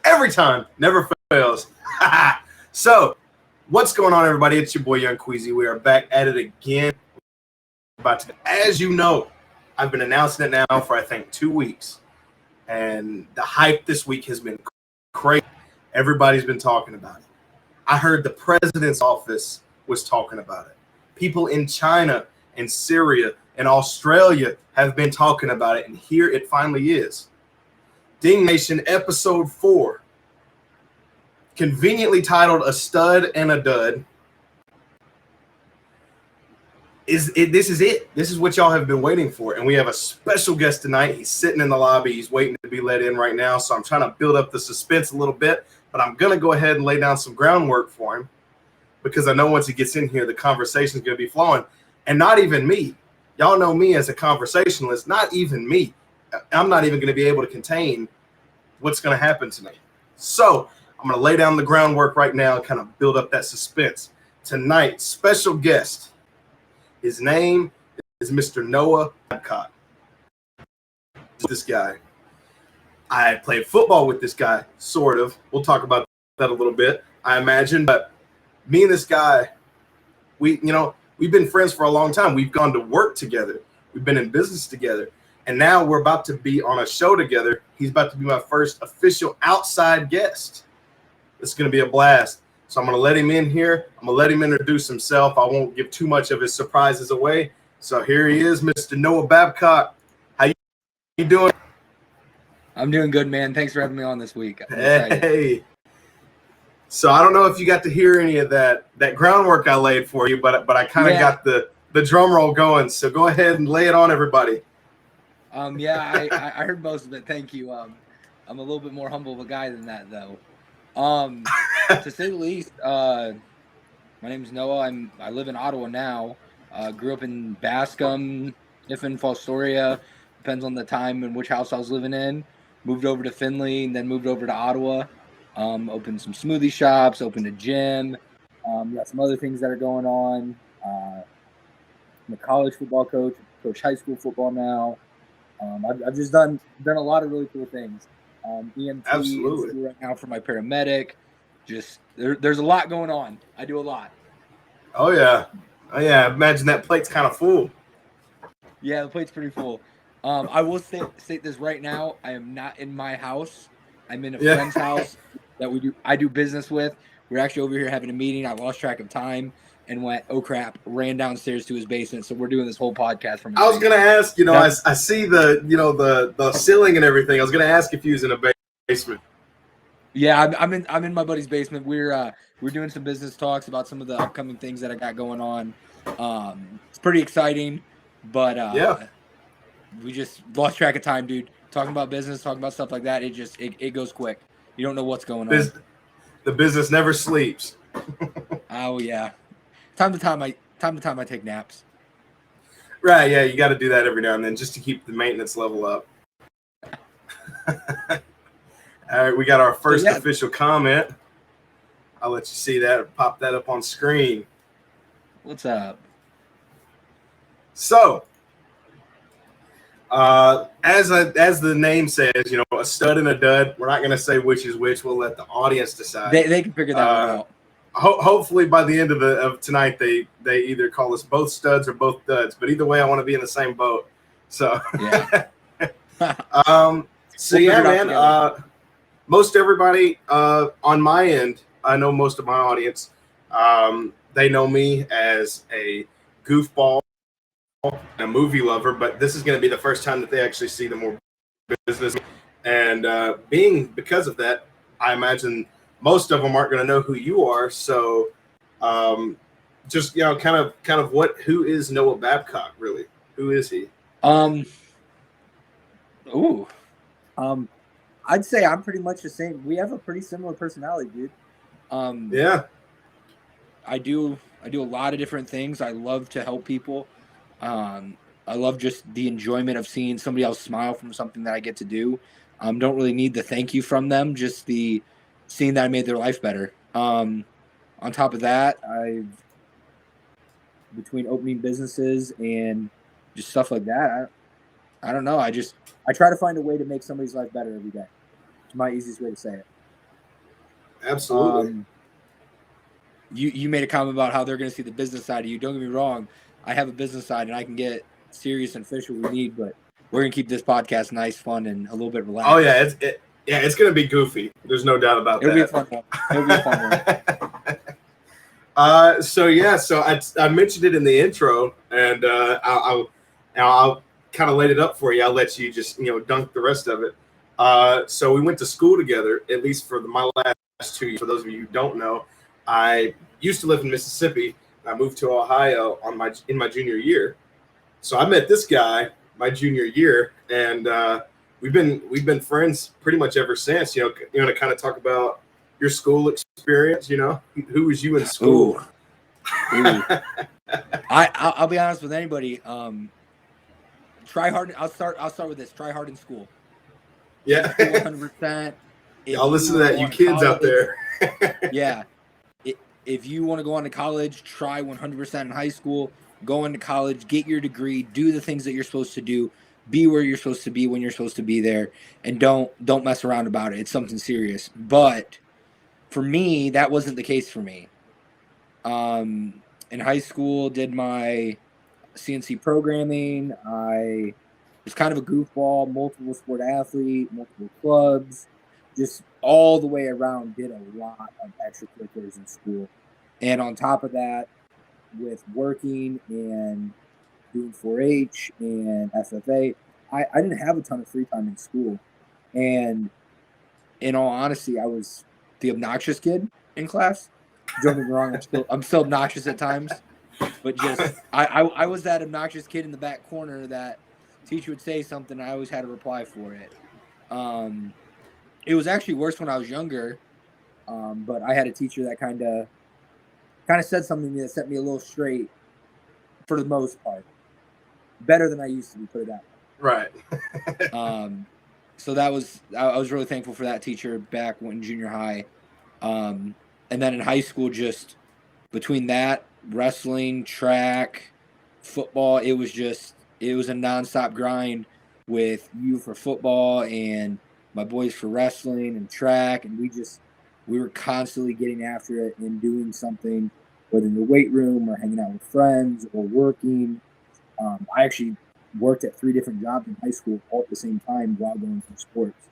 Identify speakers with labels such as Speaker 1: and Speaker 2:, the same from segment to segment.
Speaker 1: every time, never fails. So, what's going on, everybody? It's your boy Young Queasy. We are back at it again. As you know, I've been announcing it now for I think 2 weeks, and the hype this week has been crazy. Everybody's been talking about it. I heard the president's office was talking about it. People in China and Syria and Australia have been talking about it, and here it finally is. Ding Nation episode 4, conveniently titled A Stud and a Dud. This is it. This is what y'all have been waiting for. And we have a special guest tonight. He's sitting in the lobby. He's waiting to be let in right now. So I'm trying to build up the suspense a little bit, but I'm going to go ahead and lay down some groundwork for him because I know once he gets in here, the conversation is going to be flowing. And not even me. Y'all know me as a conversationalist. Not even me. I'm not even going to be able to contain what's going to happen tonight. So I'm going to lay down the groundwork right now and kind of build up that suspense. Tonight's special guest, his name is Mr. Noah Babcock. This guy. I played football with this guy, sort of. We'll talk about that a little bit, I imagine. But me and this guy, we've been friends for a long time. We've gone to work together. We've been in business together. And now we're about to be on a show together. He's about to be my first official outside guest. It's going to be a blast. So I'm going to let him in here. I'm going to let him introduce himself. I won't give too much of his surprises away. So here he is, Mr. Noah Babcock. How you doing?
Speaker 2: I'm doing good, man. Thanks for having me on this week.
Speaker 1: Hey. So I don't know if you got to hear any of that groundwork I laid for you, but I kind of got the drum roll going. So go ahead and lay it on everybody.
Speaker 2: I heard most of it. Thank you. I'm a little bit more humble of a guy than that, though. To say the least, my name's Noah. I live in Ottawa now. Grew up in Bascom, eventful, depends on the time in which house I was living in. Moved over to Findlay and then moved over to Ottawa. Opened some smoothie shops, opened a gym. Got some other things that are going on. I'm a college football coach high school football now. I've just done a lot of really cool things. EMT
Speaker 1: Absolutely.
Speaker 2: Right now for my paramedic. Just there's a lot going on. I do a lot.
Speaker 1: Oh yeah. Imagine that plate's kind of full.
Speaker 2: Yeah, the plate's pretty full. I will state this right now. I am not in my house. I'm in a friend's house that I do business with. We're actually over here having a meeting. I lost track of time and went, oh crap, ran downstairs to his basement. So we're doing this whole podcast from his
Speaker 1: I was
Speaker 2: basement.
Speaker 1: gonna ask, I see the ceiling and everything. I was gonna ask if he was in a basement.
Speaker 2: Yeah, I'm in my buddy's basement. We're doing some business talks about some of the upcoming things that I got going on. It's pretty exciting, but we just lost track of time, dude. Talking about business, talking about stuff like that, it goes quick. You don't know what's going on.
Speaker 1: The business never sleeps.
Speaker 2: Oh yeah. Time to time I take naps.
Speaker 1: Right, yeah, you got to do that every now and then just to keep the maintenance level up. All right, we got our first official comment. I'll let you see that. Pop that up on screen.
Speaker 2: What's up?
Speaker 1: So, as the name says, a stud and a dud. We're not going to say which is which. We'll let the audience decide.
Speaker 2: They can figure that one out.
Speaker 1: Hopefully by the end of tonight, they either call us both studs or both duds. But either way, I want to be in the same boat. So,
Speaker 2: yeah.
Speaker 1: Man. Most everybody on my end, I know most of my audience, they know me as a goofball and a movie lover, but this is going to be the first time that they actually see the more business. And because of that, I imagine most of them aren't going to know who you are. So just, kind of who is Noah Babcock really? Who is he?
Speaker 2: I'd say I'm pretty much the same. We have a pretty similar personality, dude.
Speaker 1: Yeah.
Speaker 2: I do a lot of different things. I love to help people. I love just the enjoyment of seeing somebody else smile from something that I get to do. Don't really need the thank you from them, just the seeing that I made their life better. On top of that, between opening businesses and just stuff like that, I don't know. I try to find a way to make somebody's life better every day. It's my easiest way to say it.
Speaker 1: Absolutely.
Speaker 2: You made a comment about how they're going to see the business side of you. Don't get me wrong. I have a business side, and I can get serious and official we need, but we're going to keep this podcast nice, fun, and a little bit relaxed.
Speaker 1: Oh, yeah. It's going to be goofy. There's no doubt about
Speaker 2: It'll
Speaker 1: that.
Speaker 2: Be a fun one. It'll be a fun one.
Speaker 1: So I mentioned it in the intro, and I'll kind of laid it up for you. I'll let you just dunk the rest of it. So we went to school together, at least for my last 2 years. For those of you who don't know, I used to live in Mississippi. I moved to Ohio in my junior year. So I met this guy my junior year, and we've been friends pretty much ever since. You want to kind of talk about your school experience? Who was you in school?
Speaker 2: Ooh. I'll be honest with anybody. Try hard. I'll start with this. Try hard in school.
Speaker 1: Yeah,
Speaker 2: 100%.
Speaker 1: Y'all listen to that, you kids out there.
Speaker 2: Yeah. If you want to go on to college, try 100% in high school. Go into college, get your degree, do the things that you're supposed to do, be where you're supposed to be when you're supposed to be there, and don't mess around about it. It's something serious. But for me, that wasn't the case for me. In high school, did my CNC programming. I was kind of a goofball, multiple sport athlete, multiple clubs, just all the way around. Did a lot of extracurriculars in school. And on top of that, with working and doing 4-H and FFA, I didn't have a ton of free time in school. And in all honesty, I was the obnoxious kid in class. Don't get me wrong, I'm still obnoxious at times. But just I was that obnoxious kid in the back corner that teacher would say something, I always had a reply for it. It was actually worse when I was younger, but I had a teacher that kind of said something to me that set me a little straight for the most part. Better than I used to be, put it that
Speaker 1: way.
Speaker 2: Right. So I was really thankful for that teacher back when junior high. And then in high school, just between that, wrestling, track, football, it was a nonstop grind with you for football and my boys for wrestling and track. And we were constantly getting after it and doing something, whether in the weight room or hanging out with friends or working. I actually worked at 3 different jobs in high school all at the same time while going through sports.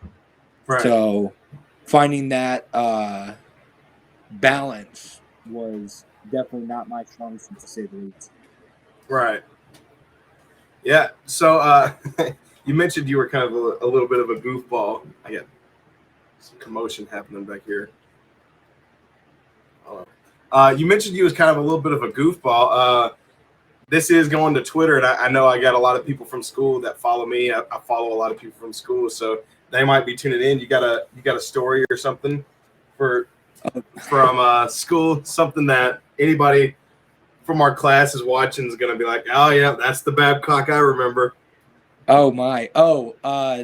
Speaker 1: Right.
Speaker 2: So finding that balance was definitely not my strong suit, to say the least.
Speaker 1: Right. Yeah. So you mentioned you were kind of a little bit of a goofball. I got some commotion happening back here. You mentioned you was kind of a little bit of a goofball. This is going to Twitter, and I know I got a lot of people from school that follow me. I follow a lot of people from school, so they might be tuning in. You got a story or something from school, something that anybody from our class is watching is going to be like, oh yeah, that's the Babcock I remember.
Speaker 2: Oh my!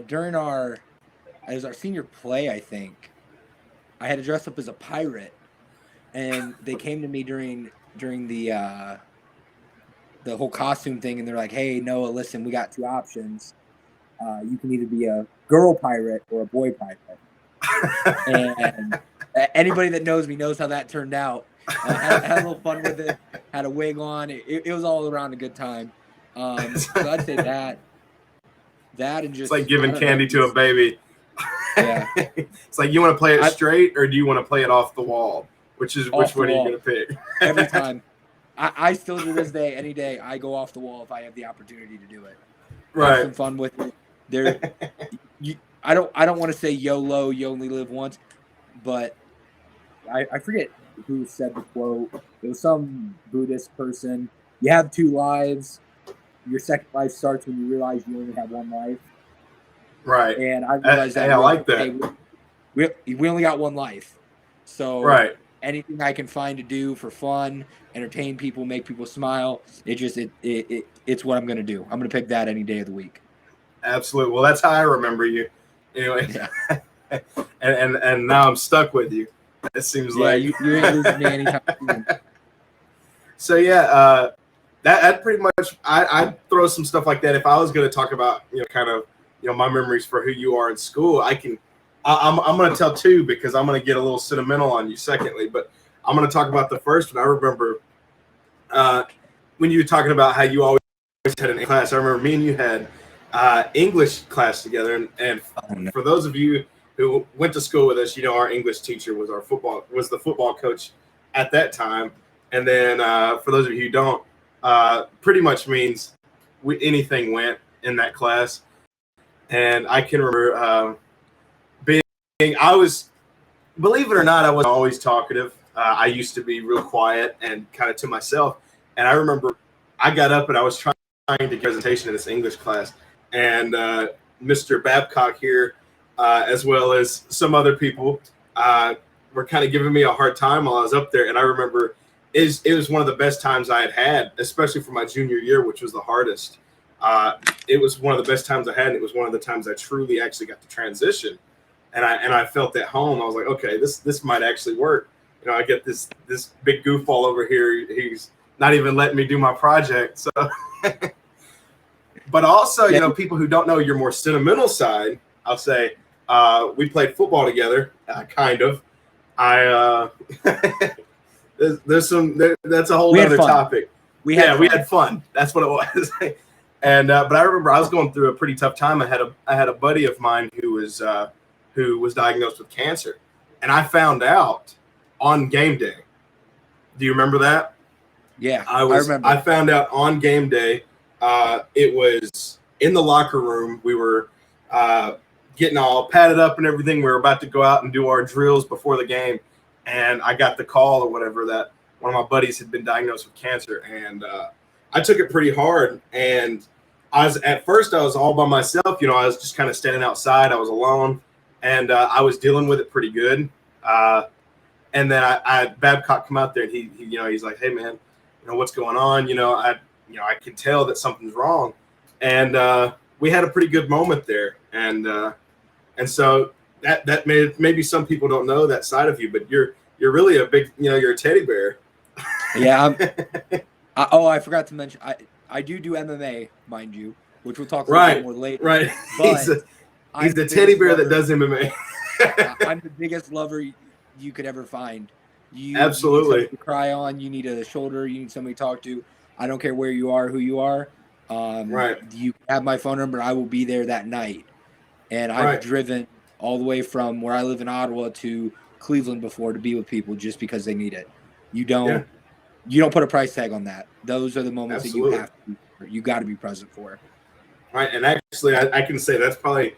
Speaker 2: During it was our senior play, I think. I had to dress up as a pirate, and they came to me during the whole costume thing, and they're like, "Hey, Noah, listen, we got 2 options. You can either be a girl pirate or a boy pirate." And anybody that knows me knows how that turned out. Had a little fun with it. Had a wig on. It was all around a good time. So I'd say that and just,
Speaker 1: it's like giving candy to a baby.
Speaker 2: Yeah.
Speaker 1: It's like, you want to play it straight or do you want to play it off the wall? Which one are you going to pick?
Speaker 2: Every time. I still, to this day, any day, I go off the wall if I have the opportunity to do it.
Speaker 1: Right.
Speaker 2: Have some fun with it. I don't want to say YOLO, you only live once, but I forget who said the quote. It was some Buddhist person. You have 2 lives. Your second life starts when you realize you only have 1 life.
Speaker 1: Right.
Speaker 2: And I realized that.
Speaker 1: I like that.
Speaker 2: We only got 1 life. So
Speaker 1: right.
Speaker 2: Anything I can find to do for fun, entertain people, make people smile, it's what I'm going to do. I'm going to pick that any day of the week.
Speaker 1: Absolutely. Well, that's how I remember you. Anyway. Yeah. and now I'm stuck with you. It seems like
Speaker 2: you ain't losing me anytime soon.
Speaker 1: So yeah, that pretty much I'd throw some stuff like that if I was going to talk about kind of my memories for who you are in school. I can I'm going to tell two because I'm going to get a little sentimental on you secondly, but I'm going to talk about the first one. I remember when you were talking about how you always had an class. I remember me and you had English class together, and for those of you who went to school with us, our English teacher was the football coach at that time. And then for those of you who don't, pretty much means anything went in that class. And I can remember believe it or not, I wasn't always talkative. I used to be real quiet and kind of to myself. And I remember I got up and I was trying to give a presentation in this English class. And Mr. Babcock here, as well as some other people, were kind of giving me a hard time while I was up there. And I remember it was one of the best times I had, especially for my junior year, which was the hardest. It was one of the best times I had, and it was one of the times I truly actually got to transition. And I felt at home. I was like, okay, this might actually work. I get this big goofball over here. He's not even letting me do my project. So, but also, people who don't know your more sentimental side, I'll say, we played football together, kind of. That's a whole other topic. We had fun. That's what it was. And but I remember I was going through a pretty tough time. I had a buddy of mine who was diagnosed with cancer, and I found out on game day. Do you remember that?
Speaker 2: Yeah,
Speaker 1: I remember. I found out on game day. It was in the locker room. We were getting all padded up and everything. We were about to go out and do our drills before the game, and I got the call or whatever that one of my buddies had been diagnosed with cancer, and I took it pretty hard. And at first I was all by myself. I was just kind of standing outside. I was alone, and I was dealing with it pretty good. And then I had Babcock come out there, and he's like, "Hey man, what's going on? I can tell that something's wrong." And we had a pretty good moment there, and so that maybe some people don't know that side of you, but you're really a big, you're a teddy bear.
Speaker 2: Yeah. I forgot to mention, I do MMA, mind you, which we'll talk about more later.
Speaker 1: Right.
Speaker 2: But
Speaker 1: he's the teddy bear that does MMA.
Speaker 2: I'm the biggest lover you could ever find.
Speaker 1: Absolutely.
Speaker 2: You need to cry on. You need a shoulder. You need somebody to talk to. I don't care where you are, who you are.
Speaker 1: Right.
Speaker 2: You have my phone number. I will be there that night. And I've driven all the way from where I live in Ottawa to Cleveland before to be with people just because they need it. You don't put a price tag on that. Those are the moments that you got to be present for.
Speaker 1: Right. And actually, I can say that's probably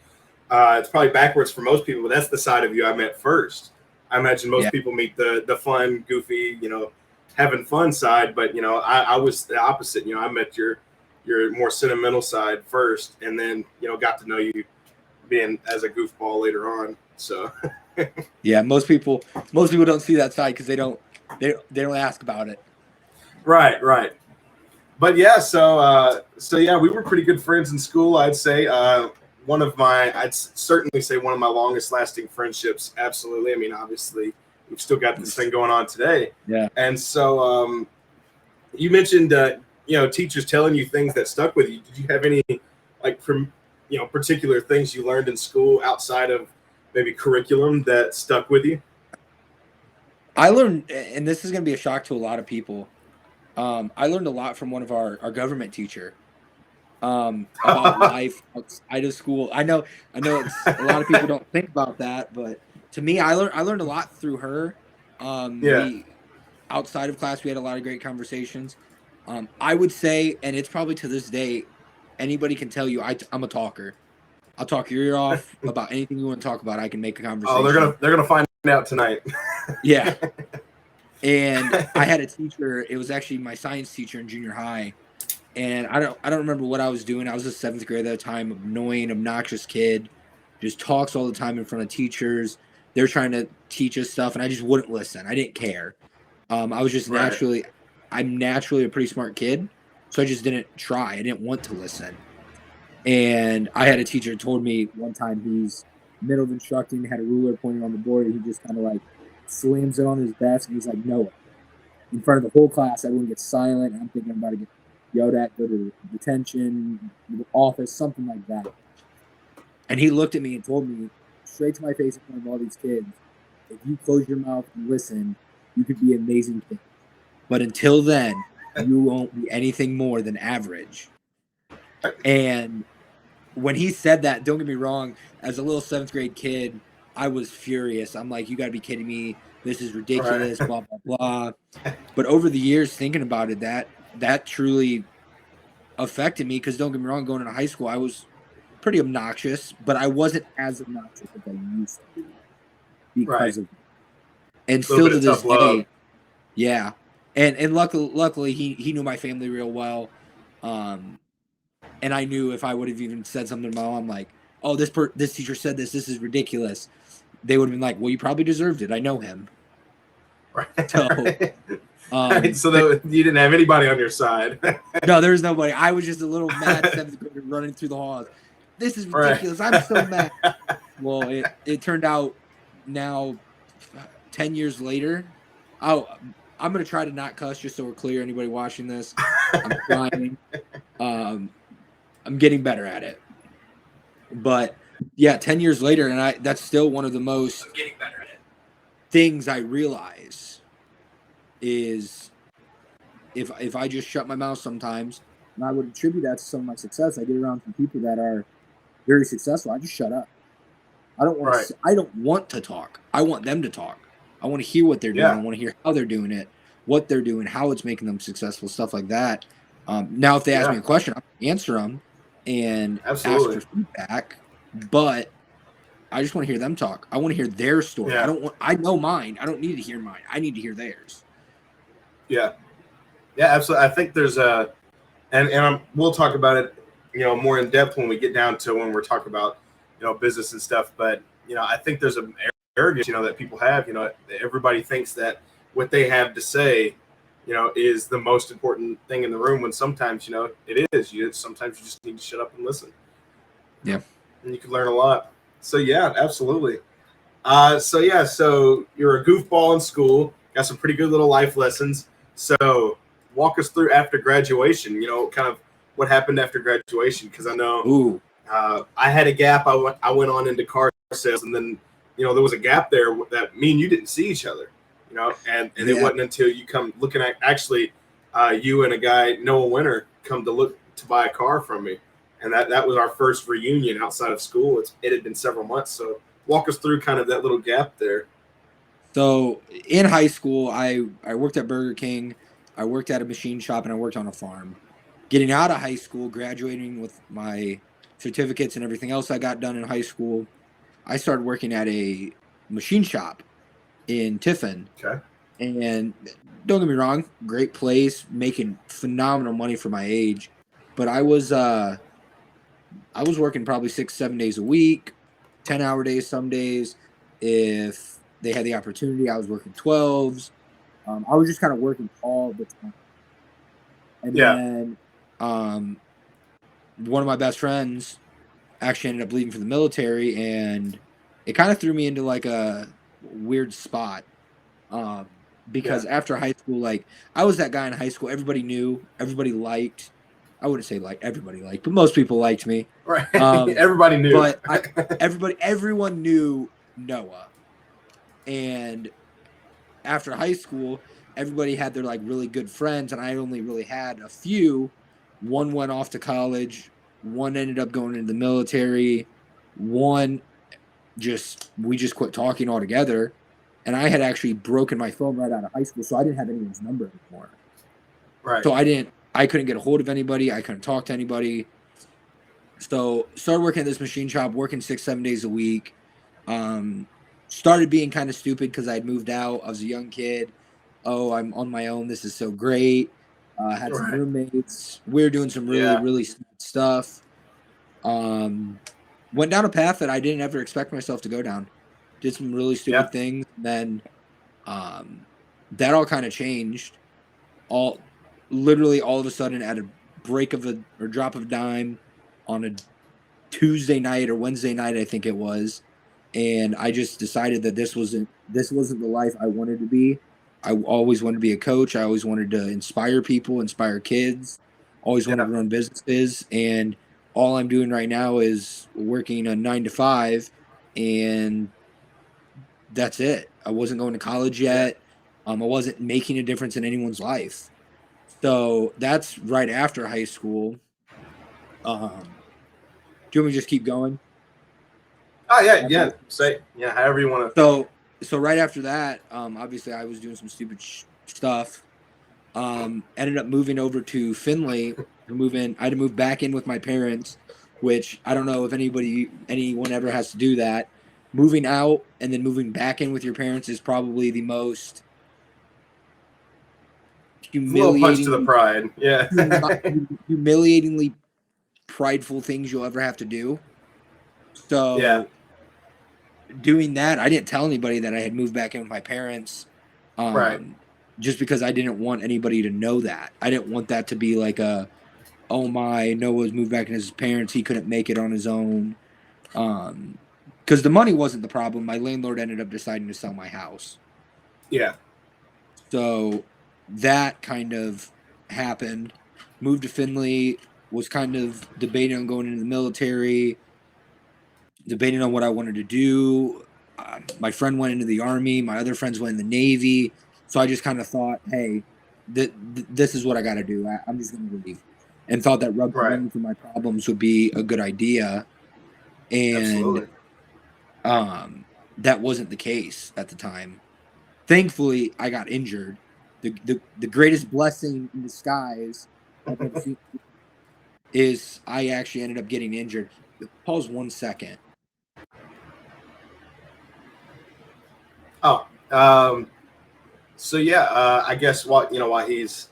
Speaker 1: it's probably backwards for most people, but that's the side of you I met first. I imagine most people meet the fun, goofy, having fun side, but I was the opposite. I met your more sentimental side first, and then got to know you being as a goofball later on. So
Speaker 2: yeah, most people don't see that side because they don't ask about it.
Speaker 1: Right. But yeah, so yeah, we were pretty good friends in school. I'd say I'd certainly say one of my longest lasting friendships. Absolutely. I mean, obviously, we've still got this thing going on today.
Speaker 2: Yeah.
Speaker 1: And so you mentioned teachers telling you things that stuck with you. Did you have any particular things you learned in school outside of maybe curriculum that stuck with you?
Speaker 2: I learned, and this is going to be a shock to a lot of people. I learned a lot from one of our government teacher about life outside of school. I know it's, a lot of people don't think about that, but to me, I learned a lot through her. Outside of class, we had a lot of great conversations. I would say, and it's probably to this day, anybody can tell you I'm a talker. I'll talk your ear off about anything you want to talk about. I can make a conversation.
Speaker 1: Oh, they're gonna find out tonight.
Speaker 2: Yeah. And I had a teacher. It was actually my science teacher in junior high, and I don't remember what I was doing. I was a 7th grade at that time. Annoying, obnoxious kid, just talks all the time in front of teachers. They're trying to teach us stuff, and I just wouldn't listen. I didn't care. I was just I'm naturally a pretty smart kid, so I just didn't try. I didn't want to listen. And I had a teacher who told me one time he's middle of instructing, had a ruler pointing on the board, and he just kind of slams it on his desk, and he's like, "Noah." In front of the whole class, everyone gets silent, and I'm thinking I'm about to get yelled at, go to detention, the office, something like that. And he looked at me and told me straight to my face in front of all these kids. If you close your mouth and listen, you could be an amazing kid. But until then, you won't be anything more than average. And when he said that, don't get me wrong, as a little 7th grade kid, I was furious. I'm like, you got to be kidding me. This is ridiculous, blah, blah, blah. But over the years, thinking about it, that truly affected me because don't get me wrong, going into high school, I was pretty obnoxious, but I wasn't as obnoxious as I used to be because of it. And still to this day, yeah. And luckily he knew my family real well. And I knew if I would have even said something to my mom like, oh, this teacher said this is ridiculous, they would have been like, well, you probably deserved it. I know him.
Speaker 1: Right.
Speaker 2: So,
Speaker 1: so you didn't have anybody on your side.
Speaker 2: No, there was nobody. I was just a little mad 7th grader running through the halls. This is ridiculous. Right. I'm so mad. Well, it turned out now 10 years later, I'm going to try to not cuss just so we're clear. Anybody watching this, I'm trying. I'm getting better at it. But yeah, 10 years later, and that's still one of the most things I realize is if I just shut my mouth sometimes, and I would attribute that to some of my success. I get around some people that are very successful. I just shut up. I don't want to talk. I want them to talk. I want to hear what they're doing. I want to hear how they're doing it, what they're doing, how it's making them successful, stuff like that. Now, if they ask me a question, I'll answer them and ask for feedback. But I just want to hear them talk. I want to hear their story. Yeah. I know mine. I don't need to hear mine. I need to hear theirs. Yeah.
Speaker 1: Yeah, absolutely. I think there's we'll talk about it, more in depth when we get down to when we're talking about, business and stuff. But, I think there's an arrogance, that people have, everybody thinks that what they have to say, is the most important thing in the room when sometimes, it is. Sometimes you just need to shut up and listen.
Speaker 2: Yeah.
Speaker 1: And you can learn a lot. So, yeah, absolutely. So you're a goofball in school, got some pretty good little life lessons. So walk us through after graduation, kind of what happened after graduation. Because I know I had a gap. I went on into car sales, and then, there was a gap there that me and you didn't see each other, and it wasn't until you come looking at actually you and a guy, Noah Winter, come to look to buy a car from me. And that was our first reunion outside of school. It had been several months. So walk us through kind of that little gap there.
Speaker 2: So in high school, I worked at Burger King. I worked at a machine shop, and I worked on a farm. Getting out of high school, graduating with my certificates and everything else I got done in high school, I started working at a machine shop in Tiffin.
Speaker 1: Okay.
Speaker 2: And don't get me wrong, great place, making phenomenal money for my age. But I was working probably 6-7 days a week, 10-hour days some days. If they had the opportunity, I was working 12s. I was just kind of working all the time. And then one of my best friends actually ended up leaving for the military, and it kind of threw me into like a weird spot. Because after high school, like I was that guy in high school, everybody knew, everybody liked. I wouldn't say like everybody liked, but most people liked me.
Speaker 1: Right. Everybody knew.
Speaker 2: But everyone knew Noah. And after high school, everybody had their like really good friends, and I only really had a few. One went off to college. One ended up going into the military. One we just quit talking altogether. And I had actually broken my phone right out of high school, so I didn't have anyone's number anymore.
Speaker 1: Right.
Speaker 2: So I couldn't get a hold of anybody. I couldn't talk to anybody. So started working at this machine shop, working 6-7 days a week. Started being kind of stupid because I'd moved out. I was a young kid. Oh, I'm on my own. This is so great. Had some roommates. We were doing some really smart stuff. Went down a path that I didn't ever expect myself to go down. Did some really stupid things. Then that all kind of changed. Literally all of a sudden at a drop of a dime on a Tuesday night or Wednesday night, I think it was. And I just decided that this wasn't the life I wanted to be. I always wanted to be a coach. I always wanted to inspire people, inspire kids. Always wanted to run businesses. And all I'm doing right now is working a 9 to 5 and that's it. I wasn't going to college yet. I wasn't making a difference in anyone's life. So that's right after high school. Do you want me to just keep going?
Speaker 1: Oh yeah. Say however you want
Speaker 2: to. So right after that, obviously I was doing some stupid stuff. Ended up moving over to Findlay. I had to move back in with my parents, which I don't know if anyone ever has to do that. Moving out and then moving back in with your parents is probably the most
Speaker 1: little punch to the pride. Yeah.
Speaker 2: humiliatingly prideful things you'll ever have to do. So doing that, I didn't tell anybody that I had moved back in with my parents.
Speaker 1: Right.
Speaker 2: Just because I didn't want anybody to know that. I didn't want that to be like oh my, Noah's moved back in his parents. He couldn't make it on his own. Because the money wasn't the problem. My landlord ended up deciding to sell my house.
Speaker 1: Yeah.
Speaker 2: So that kind of happened. Moved to Findlay, was kind of debating on going into the military, debating on what I wanted to do. My friend went into the Army. My other friends went in the Navy. So I just kind of thought, hey, this is what I got to do. I'm just going to leave. And thought that rubbing for my problems would be a good idea. And that wasn't the case at the time. Thankfully, I got injured. The greatest blessing in disguise I've ever seen is I actually ended up getting injured. Pause 1 second.
Speaker 1: So I guess while he's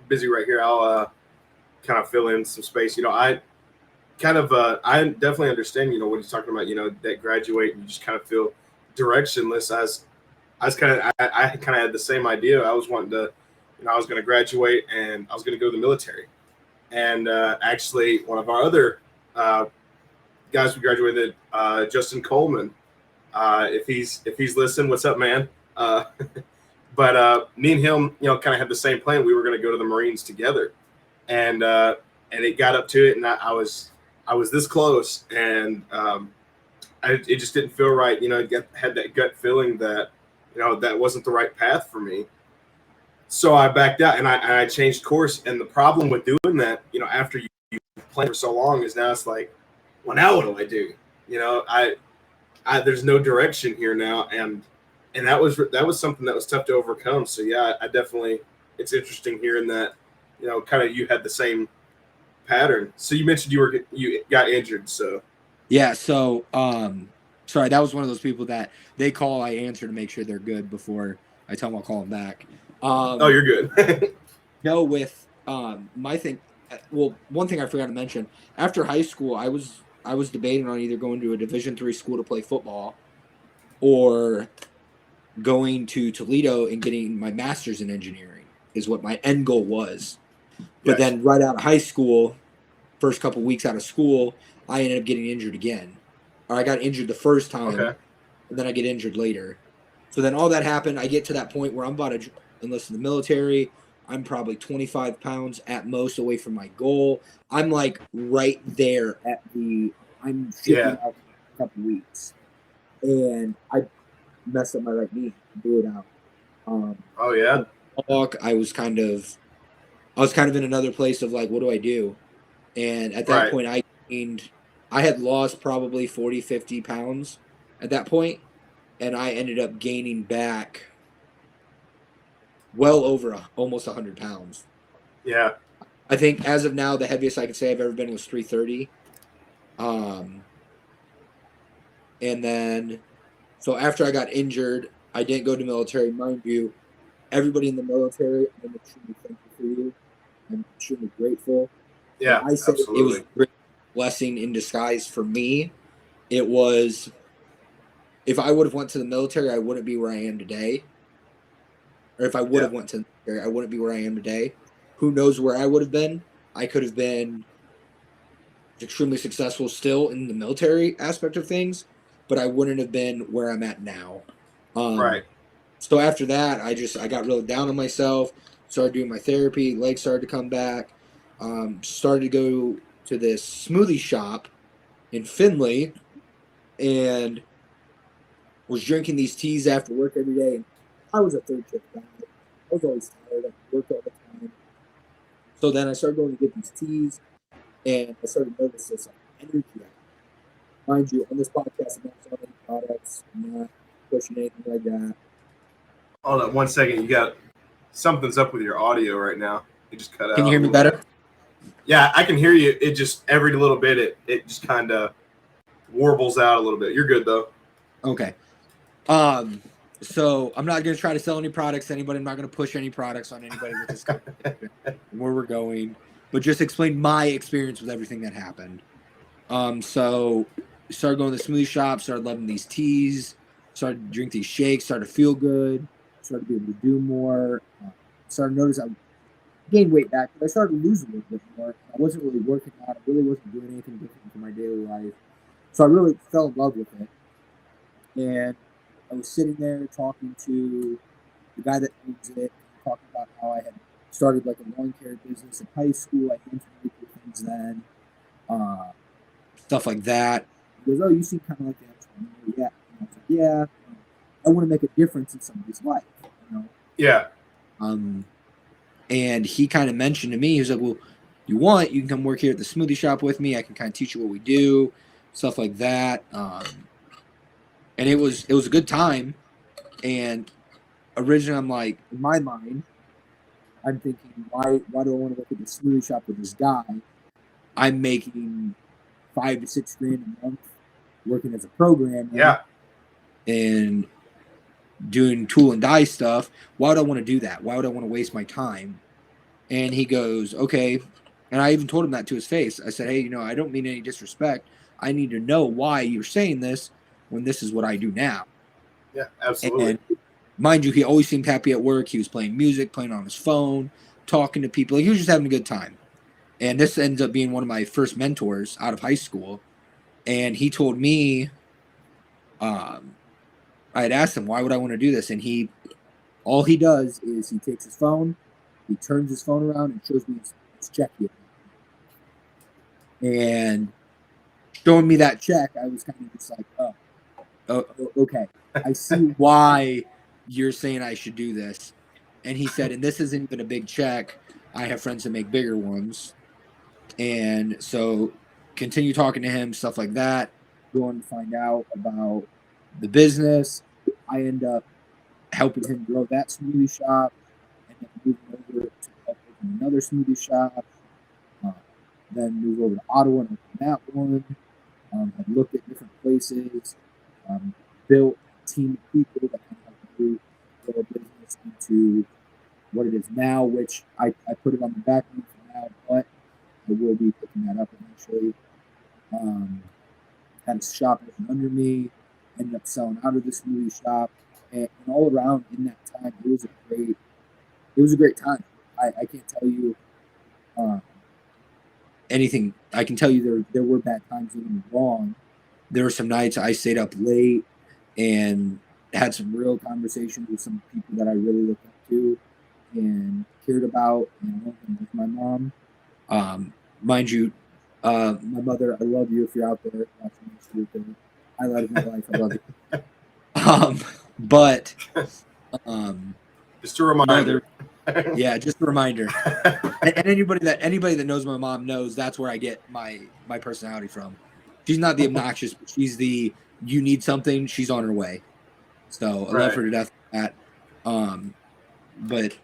Speaker 1: busy right here, I'll kind of fill in some space. I definitely understand, what he's talking about, that graduate and you just kind of feel directionless. I kind of had the same idea. I was wanting to, I was going to graduate and I was going to go to the military. And actually one of our other guys we graduated, Justin Coleman, if he's listening, what's up, man? But me and him, kind of had the same plan. We were going to go to the Marines together, and it got up to it, and I was this close, and it just didn't feel right. Had that gut feeling that that wasn't the right path for me. So I backed out, and I changed course. And the problem with doing that, after you plan for so long, is now it's like, well, now what do I do? There's no direction here now, and that was something that was tough to overcome. So I definitely, it's interesting hearing that, kind of you had the same pattern. So you mentioned you got injured. So
Speaker 2: so sorry, that was one of those people that they call, I answer to make sure they're good before I tell them I'll call them back.
Speaker 1: Oh, you're good.
Speaker 2: No, with my thing. Well, one thing I forgot to mention, after high school, I was debating on either going to a Division III school to play football or going to Toledo and getting my master's in engineering is what my end goal was. But then right out of high school, first couple weeks out of school, I ended up getting injured again. Or I got injured the first time, and then I get injured later. So then all that happened. I get to that point where I'm about to enlist in the military. I'm probably 25 pounds at most away from my goal. I'm like right there at I'm shipping out in a couple weeks. And I messed up my right knee, blew it out. I was kind of in another place of like, what do I do? And at that point, I had lost probably 40, 50 pounds at that point, and I ended up gaining back well over almost 100 pounds.
Speaker 1: Yeah.
Speaker 2: I think as of now, the heaviest I could say I've ever been was 330. And then, so after I got injured, I didn't go to military. Mind you, everybody in the military, I'm extremely thankful for you. I'm extremely grateful.
Speaker 1: Yeah,
Speaker 2: I said absolutely. It was a great blessing in disguise for me. It was, if I would have went to the military, I wouldn't be where I am today. Or if I would have went to the military, I wouldn't be where I am today. Who knows where I would have been? I could have been extremely successful still in the military aspect of things, but I wouldn't have been where I'm at now. So after that, I got really down on myself, started doing my therapy, legs started to come back, started to go to this smoothie shop in Findlay, and was drinking these teas after work every day. And I was a third shift guy. I was always tired. I worked all the time. So then I started going to get these teas, and I started to notice this energy. Mind you, on this podcast, I'm not selling any products. I'm not pushing anything like that.
Speaker 1: Hold on 1 second. You got something's up with your audio right now. You just cut out.
Speaker 2: Can you hear me better?
Speaker 1: Yeah, I can hear you. It just every little bit it just kind of warbles out a little bit. You're good though.
Speaker 2: Okay. So I'm not going to try to sell any products to anybody. I'm not going to push any products on anybody with this where we're going, but just explain my experience with everything that happened. So started going to the smoothie shop, started loving these teas, started to drink these shakes, started to feel good, started to be able to do more, started to notice I gained weight back, but I started to lose a little bit more. I wasn't really working out. I really wasn't doing anything different for my daily life. So I really fell in love with it. And I was sitting there talking to the guy that owns it, talking about how I had started like a lawn care business in high school. I did some really cool things then, stuff like that. He goes, "Oh, you seem kind of like that." Yeah. And I was like, "Yeah, I want to make a difference in somebody's life." You know?
Speaker 1: Yeah.
Speaker 2: And he kind of mentioned to me, he was like, "Well, you can come work here at the smoothie shop with me. I can kind of teach you what we do, stuff like that." And it was a good time. And originally, I'm like, in my mind, I'm thinking, why do I want to work at the smoothie shop with this guy? I'm making $5,000 to $6,000 a month working as a programmer.
Speaker 1: Yeah.
Speaker 2: And doing tool and die stuff. Why would I want to do that? Why would I want to waste my time? And he goes, "Okay." And I even told him that to his face. I said, "Hey, I don't mean any disrespect. I need to know why you're saying this when this is what I do now."
Speaker 1: Yeah, absolutely.
Speaker 2: And mind you, he always seemed happy at work. He was playing music, playing on his phone, talking to people. Like, he was just having a good time. And this ends up being one of my first mentors out of high school. And he told me, I had asked him, why would I want to do this? And all he does is he takes his phone, he turns his phone around and shows me his check here. And showing me that check, I was kind of just like, oh, okay. I see why you're saying I should do this. And he said, and this isn't even a big check. I have friends that make bigger ones. And so continue talking to him, stuff like that, going to find out about the business. I end up helping him grow that smoothie shop, and then moving over to help open another smoothie shop. Then move over to Ottawa and open that one. Have looked at different places, built a team of people that can help me grow a business into what it is now, which I put it on the back end for now, but I will be picking that up eventually. Had a shop under me, ended up selling out of the smoothie shop, and all around in that time, it was a great time. I can't tell you anything. I can tell you there were bad times, don't get me wrong. There were some nights I stayed up late and had some real conversations with some people that I really looked up to and cared about, and with my mom. Mind you, my mother, I love you if you're out there watching this stupid. I love my life. I love you. But
Speaker 1: just a reminder.
Speaker 2: Yeah, just a reminder. And anybody that knows my mom knows that's where I get my personality from. She's not the obnoxious, but she's the you need something, she's on her way. So I love her to death for that. But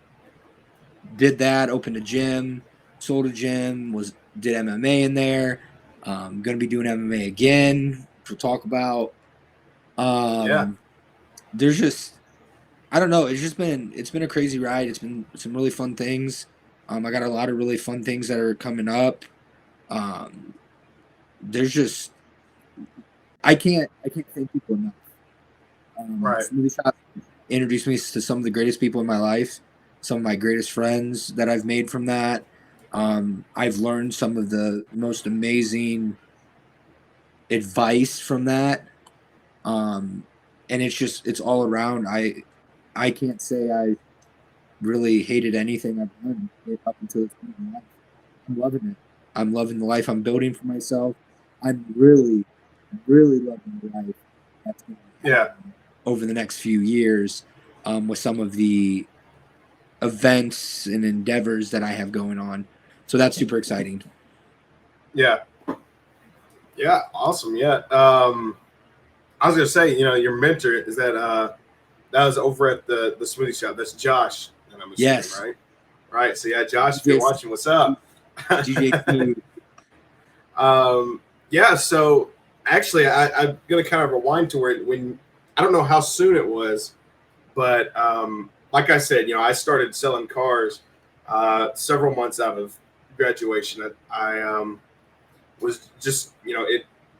Speaker 2: did that, opened a gym, sold a gym, did MMA in there. Gonna be doing MMA again, which we'll talk about. There's just, I don't know, it's been a crazy ride. It's been some really fun things. I got a lot of really fun things that are coming up. There's just, I can't thank people enough. Smoothie Shop introduced me to some of the greatest people in my life, some of my greatest friends that I've made from that. I've learned some of the most amazing advice from that. And it's all around. I can't say I really hated anything I've done up until this point in life. I'm loving it. I'm loving the life I'm building for myself. I'm really, really loving the life that's going to
Speaker 1: Yeah.
Speaker 2: happen over the next few years with some of the events and endeavors that I have going on. So that's super exciting.
Speaker 1: Yeah. Yeah. Awesome. Yeah. I was gonna say, your mentor is that was over at the smoothie shop. That's Josh, and I'm assuming,
Speaker 2: Yes.
Speaker 1: right? Right. So yeah, Josh, if
Speaker 2: DJ
Speaker 1: you're watching, what's up?
Speaker 2: DJ Smooth.
Speaker 1: Yeah. So actually, I'm gonna kind of rewind to where when I don't know how soon it was, but like I said, I started selling cars several months out of graduation. I was just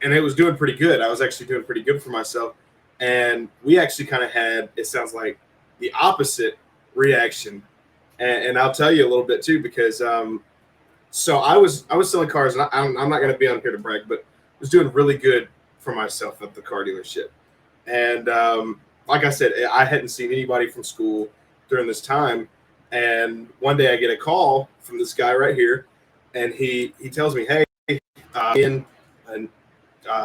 Speaker 1: and it was doing pretty good. I was actually doing pretty good for myself, and we actually kind of had, it sounds like, the opposite reaction, and I'll tell you a little bit too, because so I was selling cars, and I'm not going to be on here to brag, but I was doing really good for myself at the car dealership, and like I said, I hadn't seen anybody from school during this time, and one day I get a call from this guy right here, and he tells me, hey, in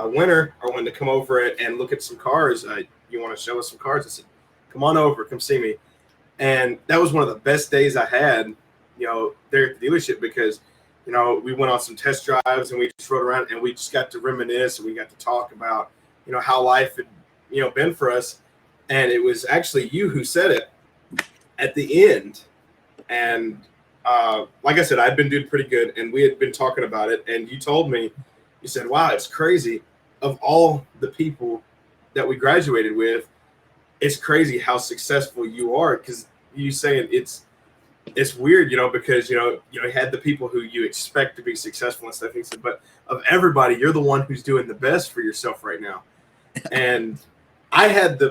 Speaker 1: winter, I wanted to come over and look at some cars. You want to show us some cars? I said, come on over, come see me. And that was one of the best days I had, there at the dealership, because, we went on some test drives and we just rode around and we just got to reminisce, and we got to talk about, how life had, been for us. And it was actually you who said it at the end. And like I said, I'd been doing pretty good, and we had been talking about it. And you told me, you said, wow, it's crazy. Of all the people that we graduated with, it's crazy how successful you are. Because you saying it's weird, because, you had the people who you expect to be successful and stuff. He said, but of everybody, you're the one who's doing the best for yourself right now. And I had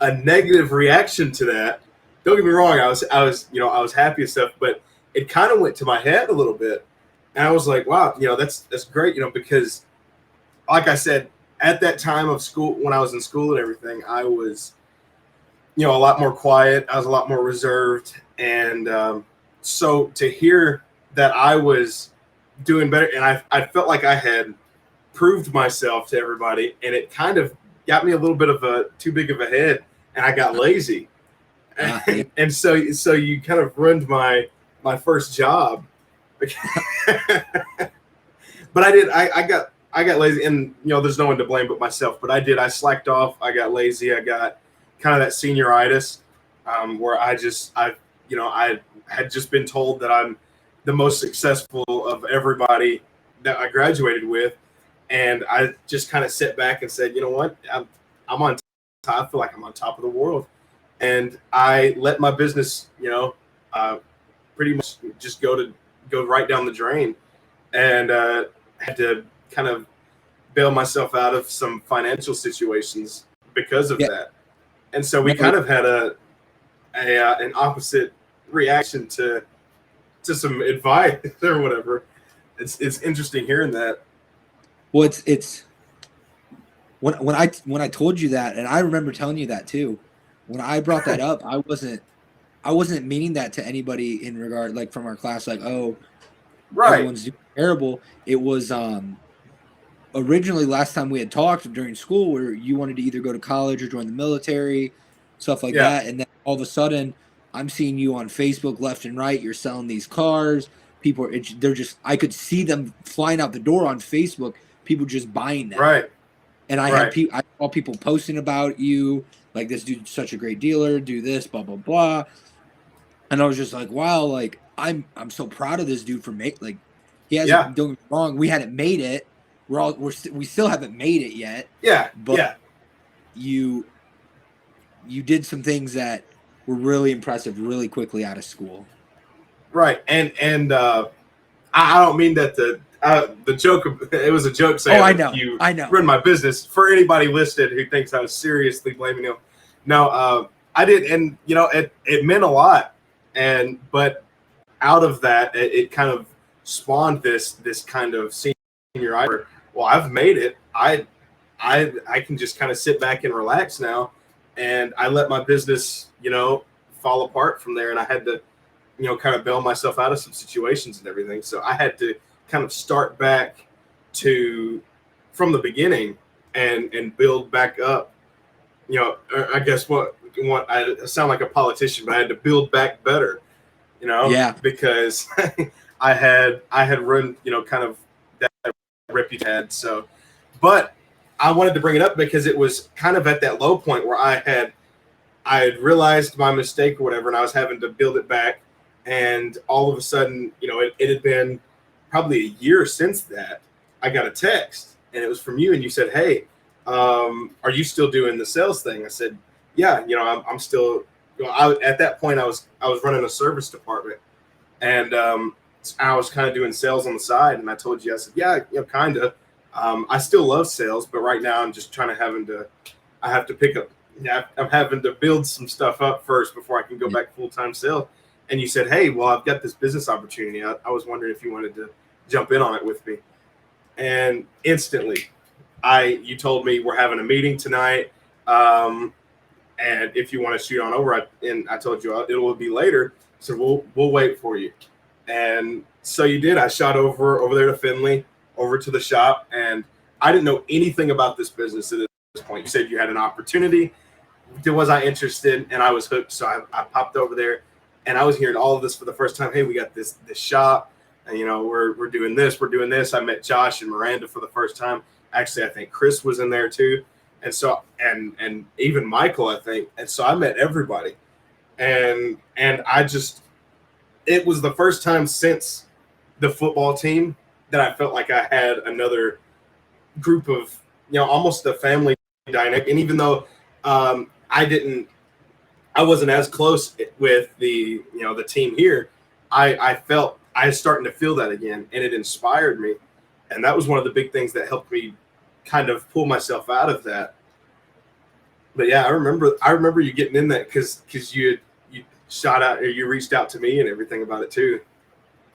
Speaker 1: a negative reaction to that. Don't get me wrong. I was happy and stuff, but it kind of went to my head a little bit. And I was like, wow, that's great, because like I said, at that time of school, when I was in school and everything, I was, a lot more quiet. I was a lot more reserved. And so to hear that I was doing better, and I felt like I had proved myself to everybody, and it kind of got me a little bit of too big of a head, and I got lazy. And so you kind of ruined my first job. But I got lazy, and there's no one to blame but myself. But I slacked off. I got lazy. I got kind of that senioritis, where I had just been told that I'm the most successful of everybody that I graduated with, and I just kind of sat back and said, you know what, I'm on top. I feel like I'm on top of the world, and I let my business, pretty much just go right down the drain, and had to kind of bail myself out of some financial situations because of that. And so we kind of had an opposite reaction to some advice or whatever. It's interesting hearing that.
Speaker 2: Well, it's when I told you that, and I remember telling you that too. When I brought that up, I wasn't meaning that to anybody in regard, like, from our class, like, oh,
Speaker 1: Right.
Speaker 2: Everyone's doing terrible. It was originally, last time we had talked during school, where you wanted to either go to college or join the military, stuff like that. And then all of a sudden, I'm seeing you on Facebook left and right. You're selling these cars. People they're just, I could see them flying out the door on Facebook. People just buying them.
Speaker 1: Right.
Speaker 2: And I saw people posting about you, like, this dude's such a great dealer, do this, blah blah blah. And I was just like, wow, like, I'm so proud of this dude for he hasn't, don't get me wrong, we hadn't made it. We still haven't made it yet.
Speaker 1: Yeah.
Speaker 2: But you did some things that were really impressive really quickly out of school.
Speaker 1: Right. And I don't mean that the joke, it was a joke saying, I know. Ruined my business. For anybody listed who thinks I was seriously blaming him. No, I did. And, it meant a lot. But out of that, it kind of spawned this kind of senior. Well, I've made it. I can just kind of sit back and relax now, and I let my business, fall apart from there. And I had to, kind of bail myself out of some situations and everything. So I had to kind of start back from the beginning and build back up. I guess what I sound like a politician, but I had to build back better.
Speaker 2: Yeah.
Speaker 1: Because I had run, kind of that reputation. So, but I wanted to bring it up because it was kind of at that low point where I had realized my mistake or whatever, and I was having to build it back. And all of a sudden, it had been probably a year since that. I got a text, and it was from you, and you said, "Hey, are you still doing the sales thing?" I said, "Yeah, I'm still." At that point, I was running a service department, and I was kind of doing sales on the side. And I told you, I said, "Yeah, kind of. I still love sales, but right now I'm just I have to pick up. Yeah, I'm having to build some stuff up first before I can go back full-time sales." And you said, "Hey, well, I've got this business opportunity. I was wondering if you wanted to jump in on it with me." And instantly, you told me we're having a meeting tonight, and if you want to shoot on over, and I told you it will be later, so we'll wait for you. And so you did. I shot over there to Findlay, over to the shop, and I didn't know anything about this business at this point. You said you had an opportunity. Was I interested? And I was hooked. So I popped over there, and I was hearing all of this for the first time. Hey, we got this shop, and we're doing this, we're doing this. I met Josh and Miranda for the first time. Actually, I think Chris was in there too, and so and even Michael, I think. And so I met everybody, and it was the first time since the football team that I felt like I had another group of, almost a family dynamic. And even though I wasn't as close with the team here, I felt I was starting to feel that again, and it inspired me. And that was one of the big things that helped me kind of pull myself out of that. But yeah, I remember you getting in that because you shot out, or you reached out to me and everything about it too.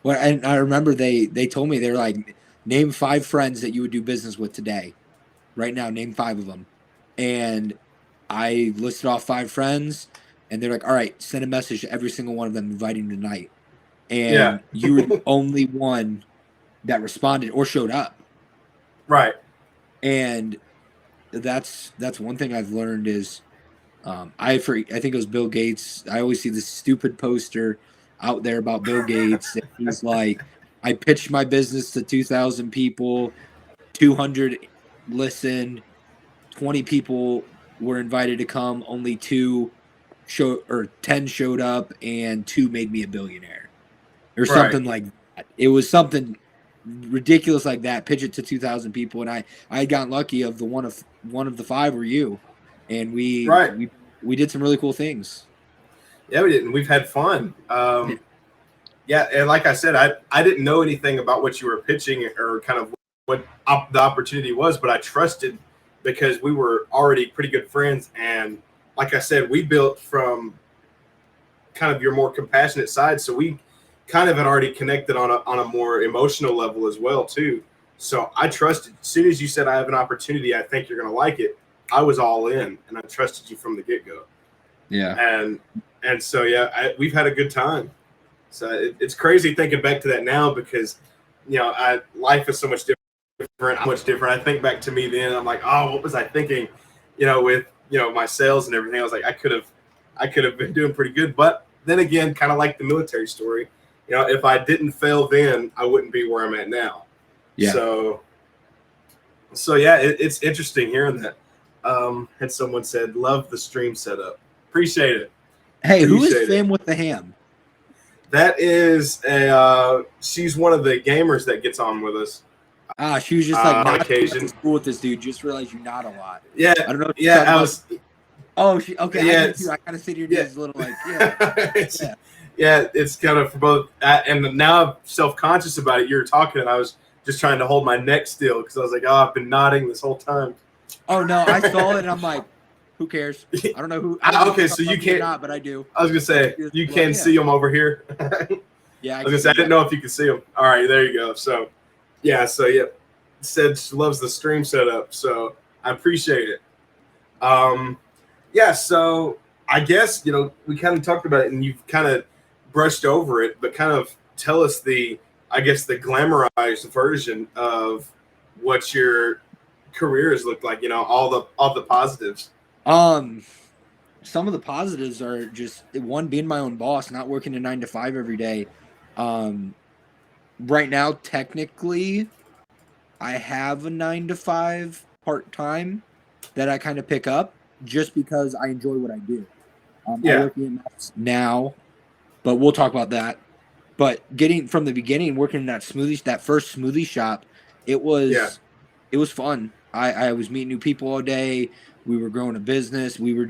Speaker 2: Well, and I remember they told me, they're like, name 5 friends that you would do business with today. Right now, name 5 of them. And I listed off 5 friends, and they're like, all right, send a message to every single one of them inviting them tonight. And you were the only one that responded or showed up.
Speaker 1: Right.
Speaker 2: And that's one thing I've learned is, I think it was Bill Gates. I always see this stupid poster out there about Bill Gates. And he's like, I pitched my business to 2,000 people, 200 listened, 20 people were invited to come, only 10 showed up, and 2 made me a billionaire, or something like that. It was something ridiculous like that. Pitch it to 2,000 people, and I had gotten lucky of the one of the 5 were you, and we did some really cool things.
Speaker 1: Yeah, we did, and we've had fun. Yeah, and like I said, I didn't know anything about what you were pitching or kind of what the opportunity was, but I trusted because we were already pretty good friends. And like I said, we built from kind of your more compassionate side, so we kind of had already connected on a more emotional level as well too. So I trusted. As soon as you said I have an opportunity, I think you're going to like it, I was all in, and I trusted you from the get-go.
Speaker 2: Yeah.
Speaker 1: And so yeah, we've had a good time. So it's crazy thinking back to that now because life is so much different. I think back to me then, I'm like, oh, what was I thinking? With my sales and everything, I was like, I could have been doing pretty good. But then again, kind of like the military story, if I didn't fail then, I wouldn't be where I'm at now.
Speaker 2: Yeah.
Speaker 1: So yeah, it's interesting hearing that. And someone said, love the stream setup. Appreciate it.
Speaker 2: Hey, who is Fam with the Ham?
Speaker 1: That is she's one of the gamers that gets on with us.
Speaker 2: She was just like
Speaker 1: on
Speaker 2: not
Speaker 1: occasion.
Speaker 2: Cool with this dude. Just realized you nod a lot.
Speaker 1: Yeah,
Speaker 2: I don't know.
Speaker 1: Yeah, I was.
Speaker 2: Oh, okay.
Speaker 1: Yeah,
Speaker 2: I kind of sit here just a little like, yeah.
Speaker 1: Yeah, it's kind of for both. And now I'm self-conscious about it. You were talking, and I was just trying to hold my neck still because I was like, oh, I've been nodding this whole time.
Speaker 2: Oh no, I saw it, and I'm like, who cares? I don't know who.
Speaker 1: Okay, so you can't.
Speaker 2: Not, but I do.
Speaker 1: I was gonna say you can see them over here.
Speaker 2: Yeah,
Speaker 1: I was gonna say I didn't know if you could see them. All right, there you go. So yeah, said she loves the stream setup, so I appreciate it. Yeah, so I guess we kind of talked about it, and you've kind of brushed over it, but kind of tell us the glamorized version of what you're careers look like? All the positives.
Speaker 2: Some of the positives are just one, being my own boss, not working a 9 to 5 every day. Right now, technically, I have a 9 to 5 part time that I kind of pick up just because I enjoy what I do. I work in now, but we'll talk about that. But getting from the beginning, working in that first smoothie shop, it was fun. I was meeting new people all day. We were growing a business. We were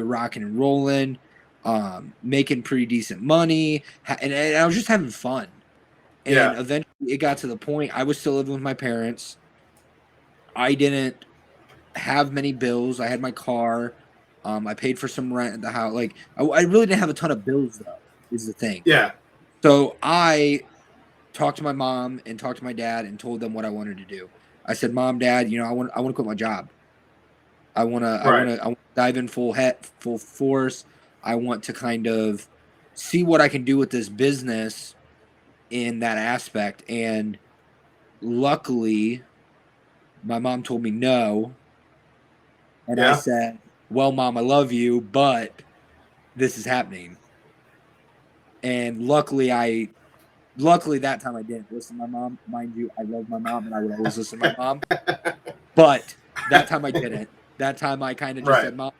Speaker 2: rocking and rolling, making pretty decent money, and I was just having fun. And eventually, it got to the point I was still living with my parents. I didn't have many bills. I had my car. I paid for some rent at the house. Like I really didn't have a ton of bills though. Is the thing.
Speaker 1: Yeah.
Speaker 2: So I talked to my mom and talked to my dad and told them what I wanted to do. I said, "Mom, Dad, I want to quit my job. I want to dive in full force. I want to kind of see what I can do with this business in that aspect." And luckily, my mom told me no. And I said, "Well, Mom, I love you, but this is happening." And luckily that time I didn't listen to my mom. Mind you, I love my mom and I would always listen to my mom. But that time I didn't. That time I kind of just said, "Mom,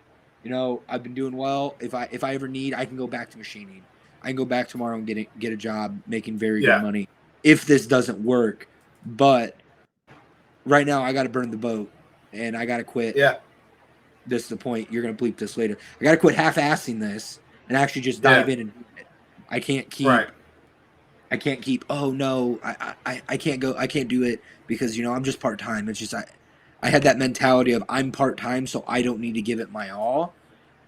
Speaker 2: I've been doing well. If I ever need, I can go back to machining. I can go back tomorrow and get a job making very good money if this doesn't work. But right now I got to burn the boat and I got to quit."
Speaker 1: Yeah.
Speaker 2: This is the point. You're going to bleep this later. I got to quit half-assing this and actually just dive in and do it. I can't keep, oh no, I can't go. I can't do it because, I'm just part-time. It's just, I had that mentality of I'm part-time, so I don't need to give it my all.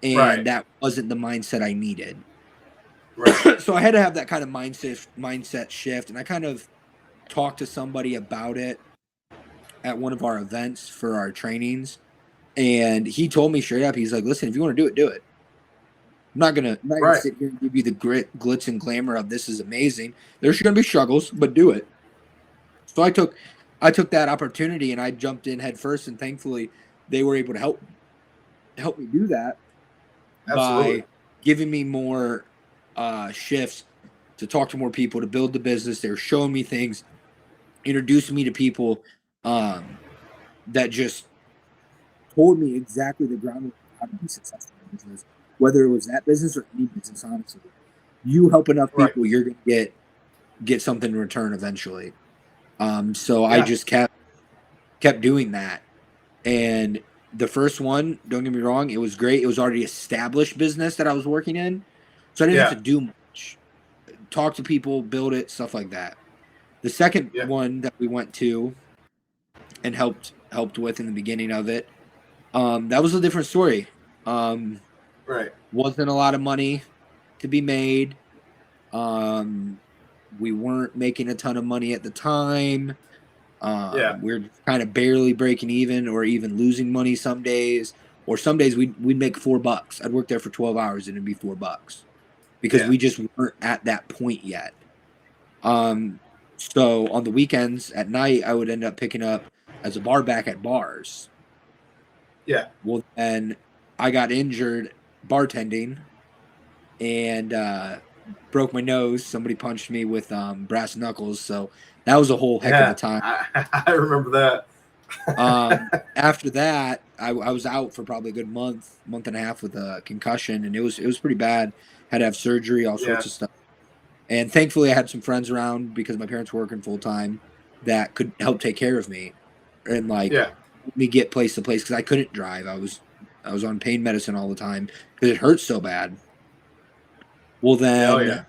Speaker 2: And that wasn't the mindset I needed.
Speaker 1: Right.
Speaker 2: So I had to have that kind of mindset shift. And I kind of talked to somebody about it at one of our events for our trainings. And he told me straight up, he's like, "Listen, if you want to do it, do it. I'm not gonna sit here and give you the glitz and glamour of this is amazing. There's gonna be struggles, but do it." So I took that opportunity and I jumped in head first, and thankfully they were able to help me do that.
Speaker 1: Absolutely.
Speaker 2: By giving me more shifts to talk to more people, to build the business. They were showing me things, introducing me to people that just told me exactly the groundwork of how to be successful in business, whether it was that business or any business. Honestly, you help enough people, you're gonna get something in return eventually. So I just kept doing that, and the first one, don't get me wrong, it was great. It was already established business that I was working in, so I didn't have to do much. Talk to people, build it, stuff like that. The second one that we went to and helped with in the beginning of it, that was a different story. Wasn't a lot of money to be made. We weren't making a ton of money at the time. We're kind of barely breaking even or even losing money some days. Or some days we'd make $4. I'd work there for 12 hours and it'd be $4 because we just weren't at that point yet. So on the weekends at night, I would end up picking up as a bar back at bars.
Speaker 1: Yeah.
Speaker 2: Well, then I got injured bartending and broke my nose. Somebody punched me with brass knuckles. So that was a whole heck of a time.
Speaker 1: I remember that.
Speaker 2: After that, I was out for probably a good month and a half with a concussion, and it was pretty bad. Had to have surgery, all sorts of stuff. And thankfully, I had some friends around because my parents were working full time that could help take care of me and help me get place to place because I couldn't drive. I was on pain medicine all the time because it hurt so bad. Well, then,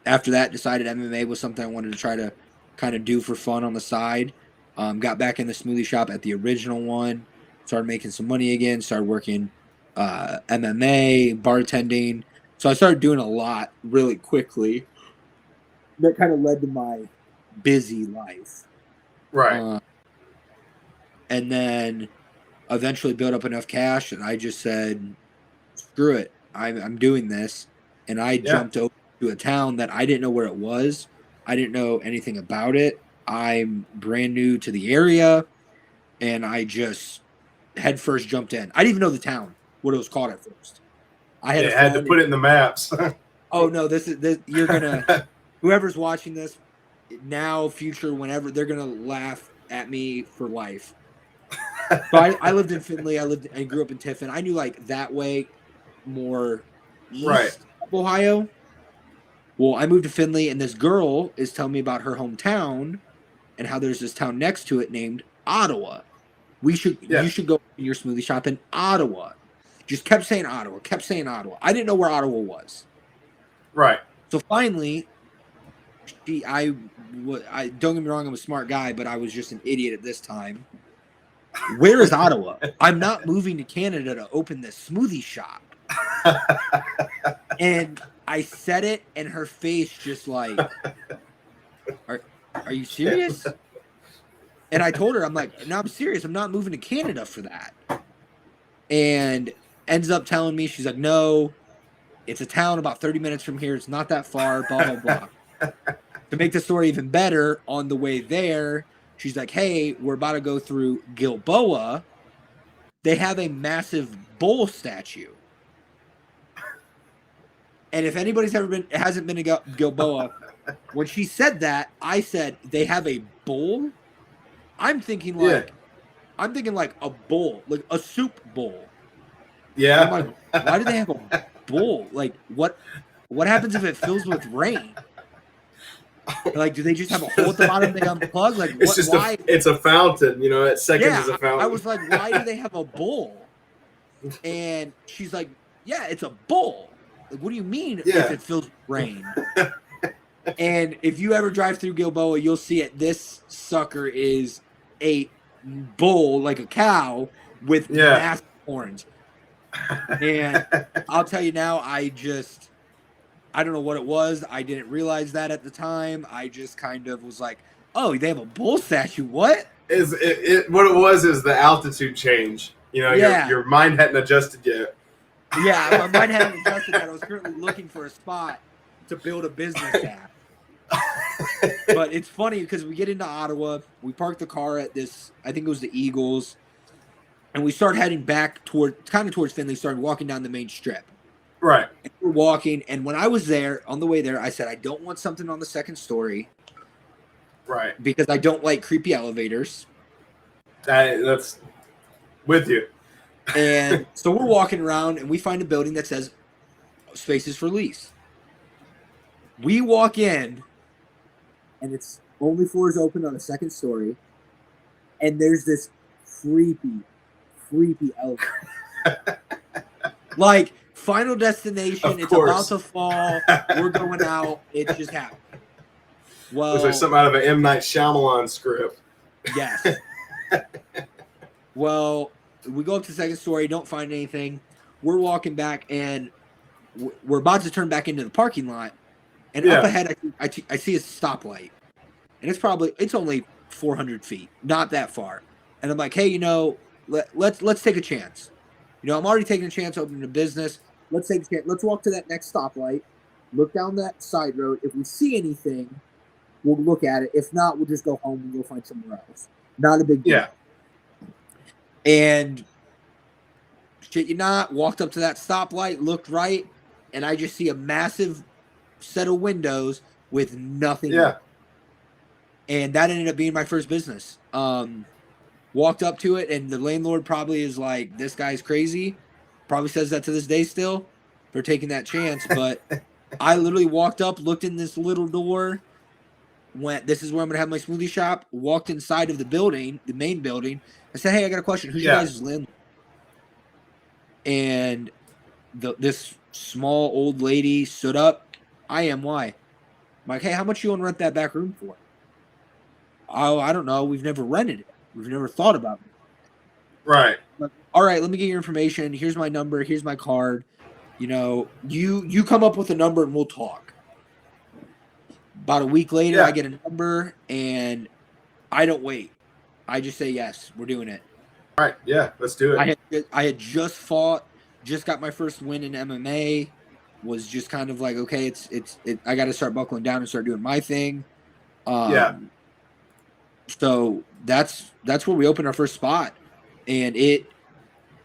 Speaker 2: after that, decided MMA was something I wanted to try to kind of do for fun on the side. Got back in the smoothie shop at the original one. Started making some money again. Started working MMA, bartending. So I started doing a lot really quickly. That kind of led to my busy life.
Speaker 1: Right.
Speaker 2: And then eventually built up enough cash, and I just said, "Screw it, I'm doing this." And I jumped over to a town that I didn't know where it was. I didn't know anything about it. I'm brand new to the area, and I just head first jumped in. I didn't even know the town, what it was called at first. I had a
Speaker 1: had to
Speaker 2: phone.
Speaker 1: put it in the maps.
Speaker 2: Oh no, this you're gonna whoever's watching this now, future, whenever, they're gonna laugh at me for life. So I lived in Findlay. I grew up in Tiffin. I knew like that way more east
Speaker 1: Right.
Speaker 2: of Ohio. Well, I moved to Findlay, and this girl is telling me about her hometown and how there's this town next to it named Ottawa. You should go in your smoothie shop in Ottawa. Just kept saying Ottawa, kept saying Ottawa. I didn't know where Ottawa was.
Speaker 1: Right.
Speaker 2: So finally, I don't get me wrong, I'm a smart guy, but I was just an idiot at this time. Where is Ottawa? I'm not moving to Canada to open this smoothie shop. And I said it, and her face just like, are you serious? And I told her, I'm like, no, I'm serious. I'm not moving to Canada for that. And ends up telling me, she's like, no, it's a town about 30 minutes from here. It's not that far, blah, blah, blah. To make the story even better, on the way there, she's like, hey, we're about to go through Gilboa. They have a massive bull statue. And if anybody's hasn't been to Gilboa, when she said that, I said, they have a bull? I'm thinking like a bowl, like a soup bowl.
Speaker 1: Yeah.
Speaker 2: I'm like, why do they have a bowl? Like, what happens if it fills with rain? Like, do they just have a hole at the bottom they unplug? Like, why?
Speaker 1: It's a fountain, it seconds as a fountain.
Speaker 2: I was like, why do they have a bowl? And she's like, yeah, it's a bowl. Like, what do you mean if it fills with rain? And if you ever drive through Gilboa, you'll see it. This sucker is a bull, like a cow, with massive horns. And I'll tell you now, I don't know what it was. I didn't realize that at the time. I just kind of was like, oh, they have a bull statue. What?
Speaker 1: What it was is the altitude change. Your mind hadn't adjusted yet.
Speaker 2: Yeah, my mind hadn't adjusted yet. I was currently looking for a spot to build a business at. But it's funny because we get into Ottawa, we park the car at this, I think it was the Eagles, and we start heading back towards Findlay, started walking down the main strip.
Speaker 1: Right.
Speaker 2: And we're walking, and when I was there, on the way there, I said, I don't want something on the second story.
Speaker 1: Right.
Speaker 2: Because I don't like creepy elevators.
Speaker 1: That's with you.
Speaker 2: And so we're walking around, and we find a building that says spaces for lease. We walk in, and it's only floors open on the second story, and there's this creepy elevator. Like, Final Destination, it's about to fall, we're going out, it just happened. Well,
Speaker 1: looks like something out of an M. Night Shyamalan script.
Speaker 2: Yes. Well, we go up to the second story, don't find anything. We're walking back, and we're about to turn back into the parking lot. And up ahead, I see a stoplight. And it's only 400 feet, not that far. And I'm like, hey, let's take a chance. I'm already taking a chance opening a business. Let's take a chance. Let's walk to that next stoplight, look down that side road. If we see anything, we'll look at it. If not, we'll just go home and we'll find somewhere else. Not a big deal.
Speaker 1: Yeah.
Speaker 2: And shit you not, walked up to that stoplight, looked right, and I just see a massive set of windows with nothing.
Speaker 1: Yeah.
Speaker 2: And that ended up being my first business. Walked up to it, and the landlord probably is like, this guy's crazy. Probably says that to this day still for taking that chance. But I literally walked up, looked in this little door, went, this is where I'm going to have my smoothie shop, walked inside of the building, the main building. I said, hey, I got a question. Who's your guys' landlord? And this small old lady stood up. I am. Why? I'm like, hey, how much you want to rent that back room for? Oh, I don't know. We've never rented it. We've never thought about it.
Speaker 1: Right.
Speaker 2: Like, all right, let me get your information. Here's my number. Here's my card. You come up with a number and we'll talk. About a week later, I get a number and I don't wait. I just say, yes, we're doing it.
Speaker 1: All right. Yeah, let's do it.
Speaker 2: I had just fought, just got my first win in MMA. Was just kind of like, okay, I got to start buckling down and start doing my thing. So that's where we opened our first spot, and it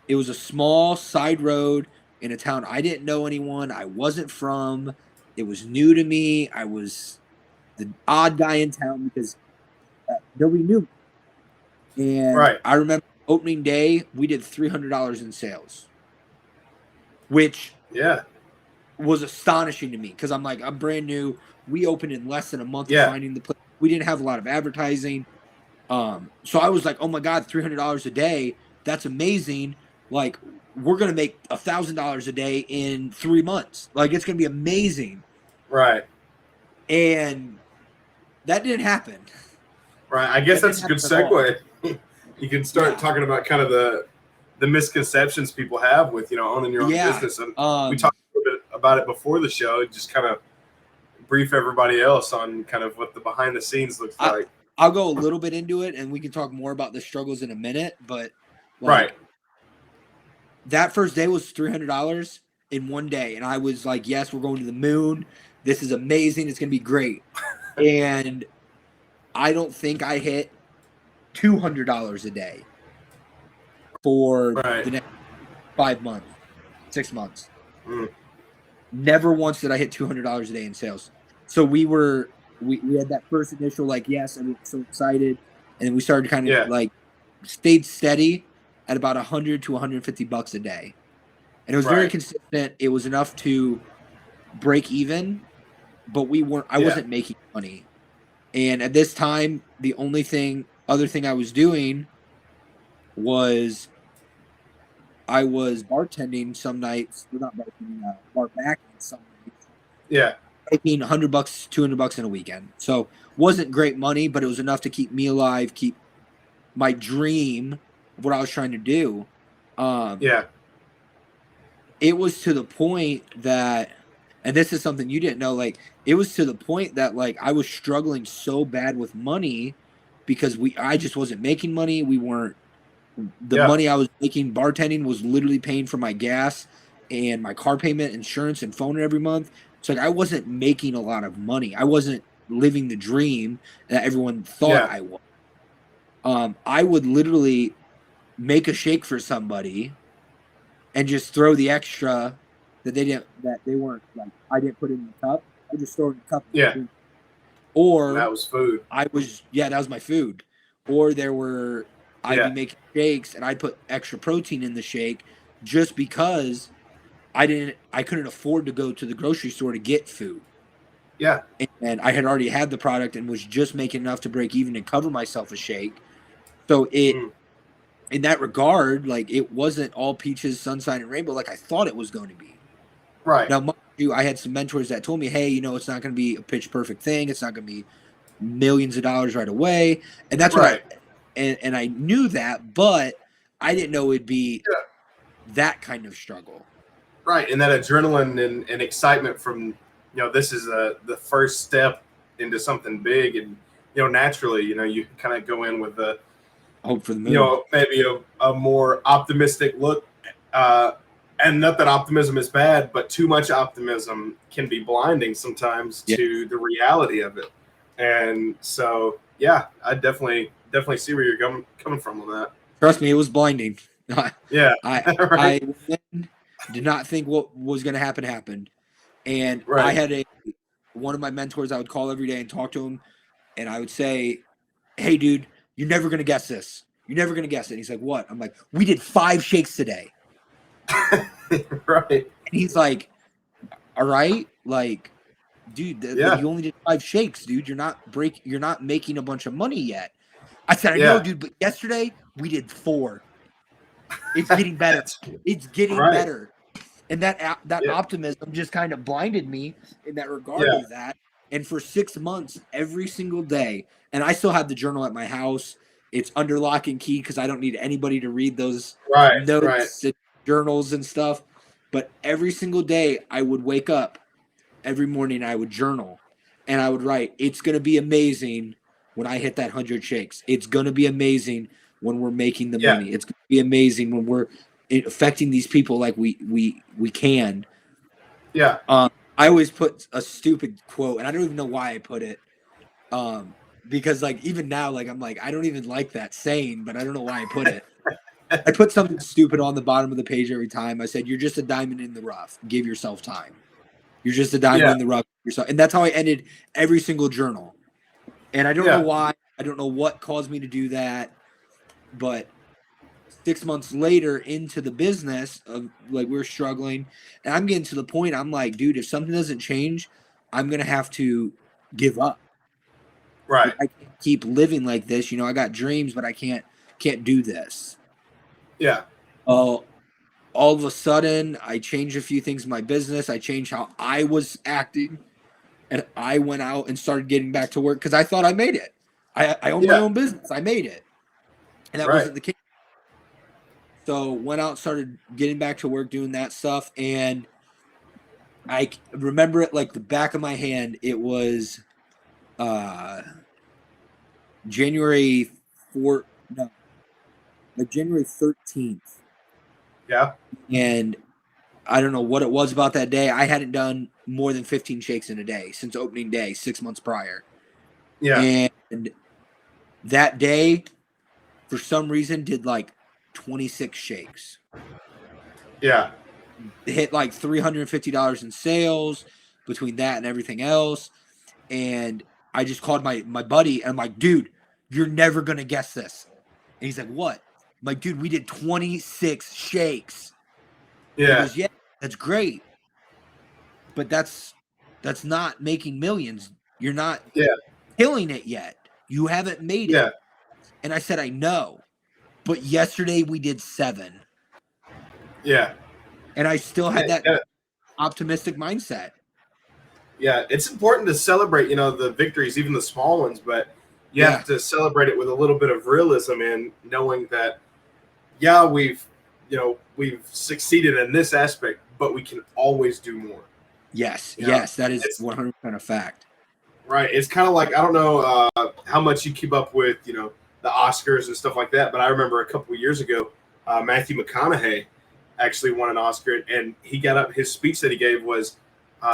Speaker 2: was a small side road in a town I didn't know anyone. I wasn't from. It was new to me. I was the odd guy in town because nobody knew me. And
Speaker 1: Right.
Speaker 2: I remember opening day, we did $300 in sales, which
Speaker 1: Yeah.
Speaker 2: was astonishing to me because I'm like, I'm brand new. We opened in less than a month of
Speaker 1: Yeah.
Speaker 2: finding the place. We didn't have a lot of advertising. So I was like, oh my God, $300 a day. That's amazing. Like, we're going to make $1,000 a day in 3 months. Like, it's going to be amazing.
Speaker 1: Right.
Speaker 2: And that didn't happen.
Speaker 1: Right. I guess
Speaker 2: That
Speaker 1: that's a
Speaker 2: didn't
Speaker 1: good
Speaker 2: happen at all.
Speaker 1: segue. You can start talking about kind of the misconceptions people have with, owning your own business. And we talked a little bit about it before the show, just kind of brief everybody else on kind of what the behind the scenes looks like.
Speaker 2: I'll go a little bit into it, and we can talk more about the struggles in a minute. But
Speaker 1: Right.
Speaker 2: That first day was $300 in one day, and I was like, "Yes, we're going to the moon. This is amazing. It's going to be great." And I don't think I hit $200 a day for the next 5 months, 6 months. Never once did I hit $200 a day in sales. So we had that first initial like, yes, I'm so excited, and then we started kind of like stayed steady at about $100 to $150 a day, and it was very consistent. It was enough to break even, but I wasn't making money. And at this time, the other thing I was doing was I was bartending some nights. Well, not bartending, bar backing some nights.
Speaker 1: Yeah.
Speaker 2: Making $100, $200 in a weekend. So wasn't great money, but it was enough to keep me alive, keep my dream of what I was trying to do. It was to the point that, and this is something you didn't know, like it was to the point that like I was struggling so bad with money because I just wasn't making money. We weren't. The money I was making bartending was literally paying for my gas and my car payment, insurance, and phone every month. So like I wasn't making a lot of money. I wasn't living the dream that everyone thought I was. I would literally make a shake for somebody and just throw the extra that they weren't like I didn't put in the cup. I just throw it in the cup. Or
Speaker 1: that was food.
Speaker 2: that was my food. Or I'd be making shakes and I'd put extra protein in the shake just because I couldn't afford to go to the grocery store to get food.
Speaker 1: Yeah.
Speaker 2: And I had already had the product and was just making enough to break even and cover myself a shake. So in that regard, like it wasn't all peaches, sunshine, and rainbow like I thought it was going to be.
Speaker 1: Right.
Speaker 2: Now, mind you, I had some mentors that told me, hey, it's not going to be a pitch perfect thing. It's not going to be millions of dollars right away. And that's what and I knew that, but I didn't know it'd be that kind of struggle.
Speaker 1: Right. And that adrenaline and excitement from, this is the first step into something big. And, naturally, you kind of go in with the
Speaker 2: hope for the moon.
Speaker 1: Maybe a more optimistic look. And not that optimism is bad, but too much optimism can be blinding sometimes to the reality of it. And so, I definitely see where you're coming from on that.
Speaker 2: Trust me, it was blinding.
Speaker 1: I
Speaker 2: did not think what was going to happen happened. And I had one of my mentors I would call every day and talk to him. And I would say, hey, dude, you're never going to guess this. You're never going to guess it. And he's like, what? I'm like, we did 5 shakes today.
Speaker 1: Right.
Speaker 2: And he's like, all right, like, dude, you only did 5 shakes, dude. You're not making a bunch of money yet. I said, I know, dude, but yesterday we did 4. It's getting better. It's getting better. And that optimism just kind of blinded me in that regard of that. And for 6 months, every single day, and I still have the journal at my house. It's under lock and key because I don't need anybody to read those notes and journals and stuff. But every single day I would wake up every morning, I would journal and I would write, it's going to be amazing when I hit that 100 shakes. It's going to be amazing when we're making the money. It's going to be amazing when we're affecting these people like we can.
Speaker 1: Yeah.
Speaker 2: I always put a stupid quote, and I don't even know why I put it. because like even now, like I'm like, I don't even like that saying, but I don't know why I put it. I put something stupid on the bottom of the page every time. I said, "You're just a diamond in the rough. Give yourself time. You're just a diamond
Speaker 1: Yeah.
Speaker 2: in the rough." Yourself, and that's how I ended every single journal. And I don't know
Speaker 1: Yeah.
Speaker 2: why. I don't know what caused me to do that, but 6 months later into the business of like we're struggling, and I'm getting to the point. I'm like, dude, if something doesn't change, I'm gonna have to give up.
Speaker 1: Right.
Speaker 2: I can't keep living like this. I got dreams, but I can't do this.
Speaker 1: Yeah.
Speaker 2: Oh, all of a sudden, I changed a few things in my business. I changed how I was acting, and I went out and started getting back to work because I thought I made it. I own my
Speaker 1: Yeah.
Speaker 2: own business. I made it, and that
Speaker 1: Right.
Speaker 2: wasn't the case. So went out, started getting back to work, doing that stuff, and I remember it like the back of my hand. It was January 4th, no, like January 13th.
Speaker 1: Yeah.
Speaker 2: And I don't know what it was about that day. I hadn't done more than 15 shakes in a day since opening day 6 months prior.
Speaker 1: Yeah.
Speaker 2: And that day, for some reason, did like 26 shakes.
Speaker 1: Yeah.
Speaker 2: Hit like $350 in sales between that and everything else. And I just called my buddy and I'm like, dude, you're never going to guess this. And he's like, what? I'm like, dude, we did 26 shakes. He
Speaker 1: Yeah.
Speaker 2: goes, yeah, that's great. But that's not making millions. You're not
Speaker 1: Yeah.
Speaker 2: killing it yet. You haven't made
Speaker 1: Yeah.
Speaker 2: it. And I said, I know. But yesterday we did 7.
Speaker 1: Yeah.
Speaker 2: And I still had that
Speaker 1: Yeah.
Speaker 2: optimistic mindset.
Speaker 1: Yeah, it's important to celebrate, the victories, even the small ones, but you have to celebrate it with a little bit of realism in knowing that, yeah, we've succeeded in this aspect, but we can always do more.
Speaker 2: Yes,
Speaker 1: You know,
Speaker 2: that is
Speaker 1: it's
Speaker 2: 100% a fact.
Speaker 1: right. It's kind of like, I don't know how much you keep up with, the Oscars and stuff like that, but I remember a couple of years ago, Matthew McConaughey actually won an Oscar, and he got up. His speech that he gave was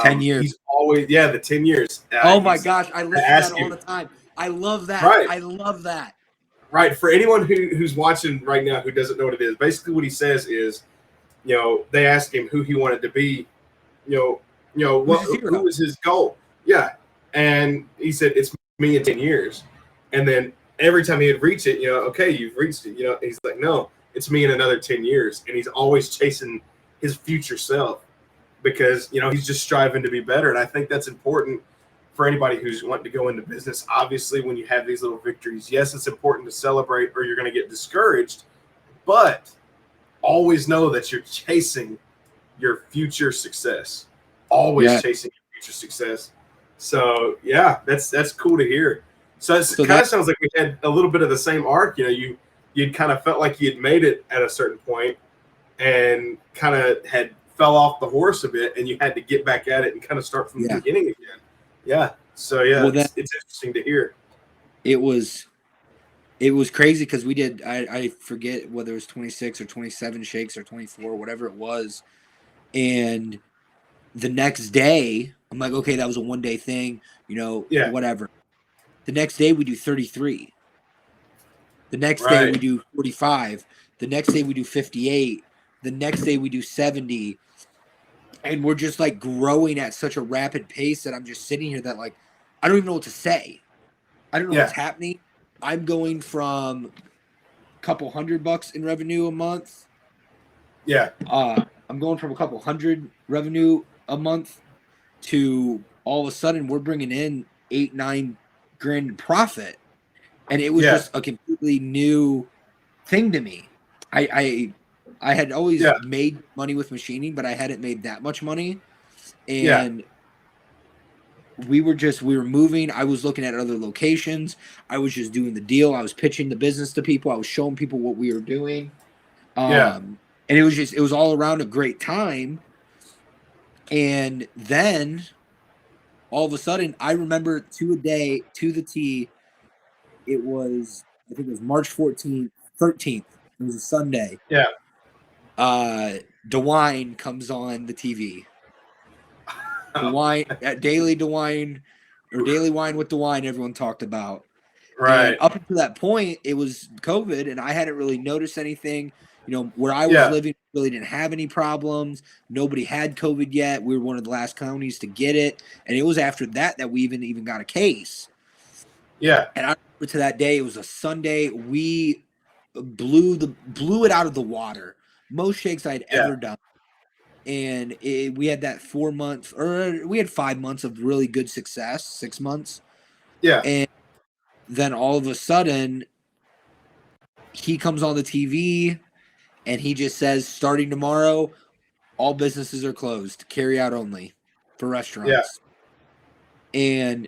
Speaker 2: 10 years.
Speaker 1: He's always the 10 years.
Speaker 2: Oh my gosh, I listen to that all the time. I love that.
Speaker 1: Right.
Speaker 2: I love that.
Speaker 1: Right. For anyone who's watching right now who doesn't know what it is, basically what he says is, they ask him who he wanted to be, who was his goal. Yeah. And he said, it's me in 10 years. And then every time he'd reach it, okay, you've reached it. He's like, no, it's me in another 10 years. And he's always chasing his future self because, he's just striving to be better. And I think that's important for anybody who's wanting to go into business. Obviously, when you have these little victories, yes, it's important to celebrate or you're going to get discouraged, but always know that you're chasing your future success. Always chasing your future success. So yeah, that's cool to hear. So it kind of sounds like we had a little bit of the same arc. You'd kind of felt like you'd made it at a certain point and kind of had fell off the horse a bit, and you had to get back at it and kind of start from the beginning again. Yeah. So yeah, well, it's interesting to hear.
Speaker 2: It was crazy because we did. I forget whether it was 26 or 27 shakes or 24, whatever it was, and the next day I'm like, okay, that was a one-day thing, whatever. The next day we do 33. The next day we do 45. The next day we do 58. The next day we do 70. And we're just like growing at such a rapid pace that I'm just sitting here that like I don't even know what to say. I don't know what's happening. I'm going from a couple $100 in revenue a month.
Speaker 1: Yeah.
Speaker 2: I'm going from a couple hundred revenue a month to all of a sudden we're bringing in 8-9 grand in profit. And it was just a completely new thing to me. I had always made money with machining, but I hadn't made that much money. And we were moving. I was looking at other locations. I was just doing the deal. I was pitching the business to people. I was showing people what we were doing. And it was all around a great time. And then all of a sudden, I remember to a day, to the T, I think it was March 13th. It was a Sunday.
Speaker 1: Yeah.
Speaker 2: DeWine comes on the TV. DeWine at Daily DeWine or Daily Wine with DeWine, everyone talked about.
Speaker 1: Right.
Speaker 2: And up until that point, it was COVID, and I hadn't really noticed anything. Where I was
Speaker 1: Yeah.
Speaker 2: living, really didn't have any problems. Nobody had COVID yet. We were one of the last counties to get it, and it was after that we even got a case.
Speaker 1: Yeah.
Speaker 2: And I remember to that day, it was a Sunday. We blew it out of the water. Most shakes I'd ever done. And we had that 4 months, or we had 5 months of really good success, 6 months.
Speaker 1: Yeah.
Speaker 2: And then all of a sudden, he comes on the TV and he just says, starting tomorrow, all businesses are closed, carry out only for restaurants. Yeah. And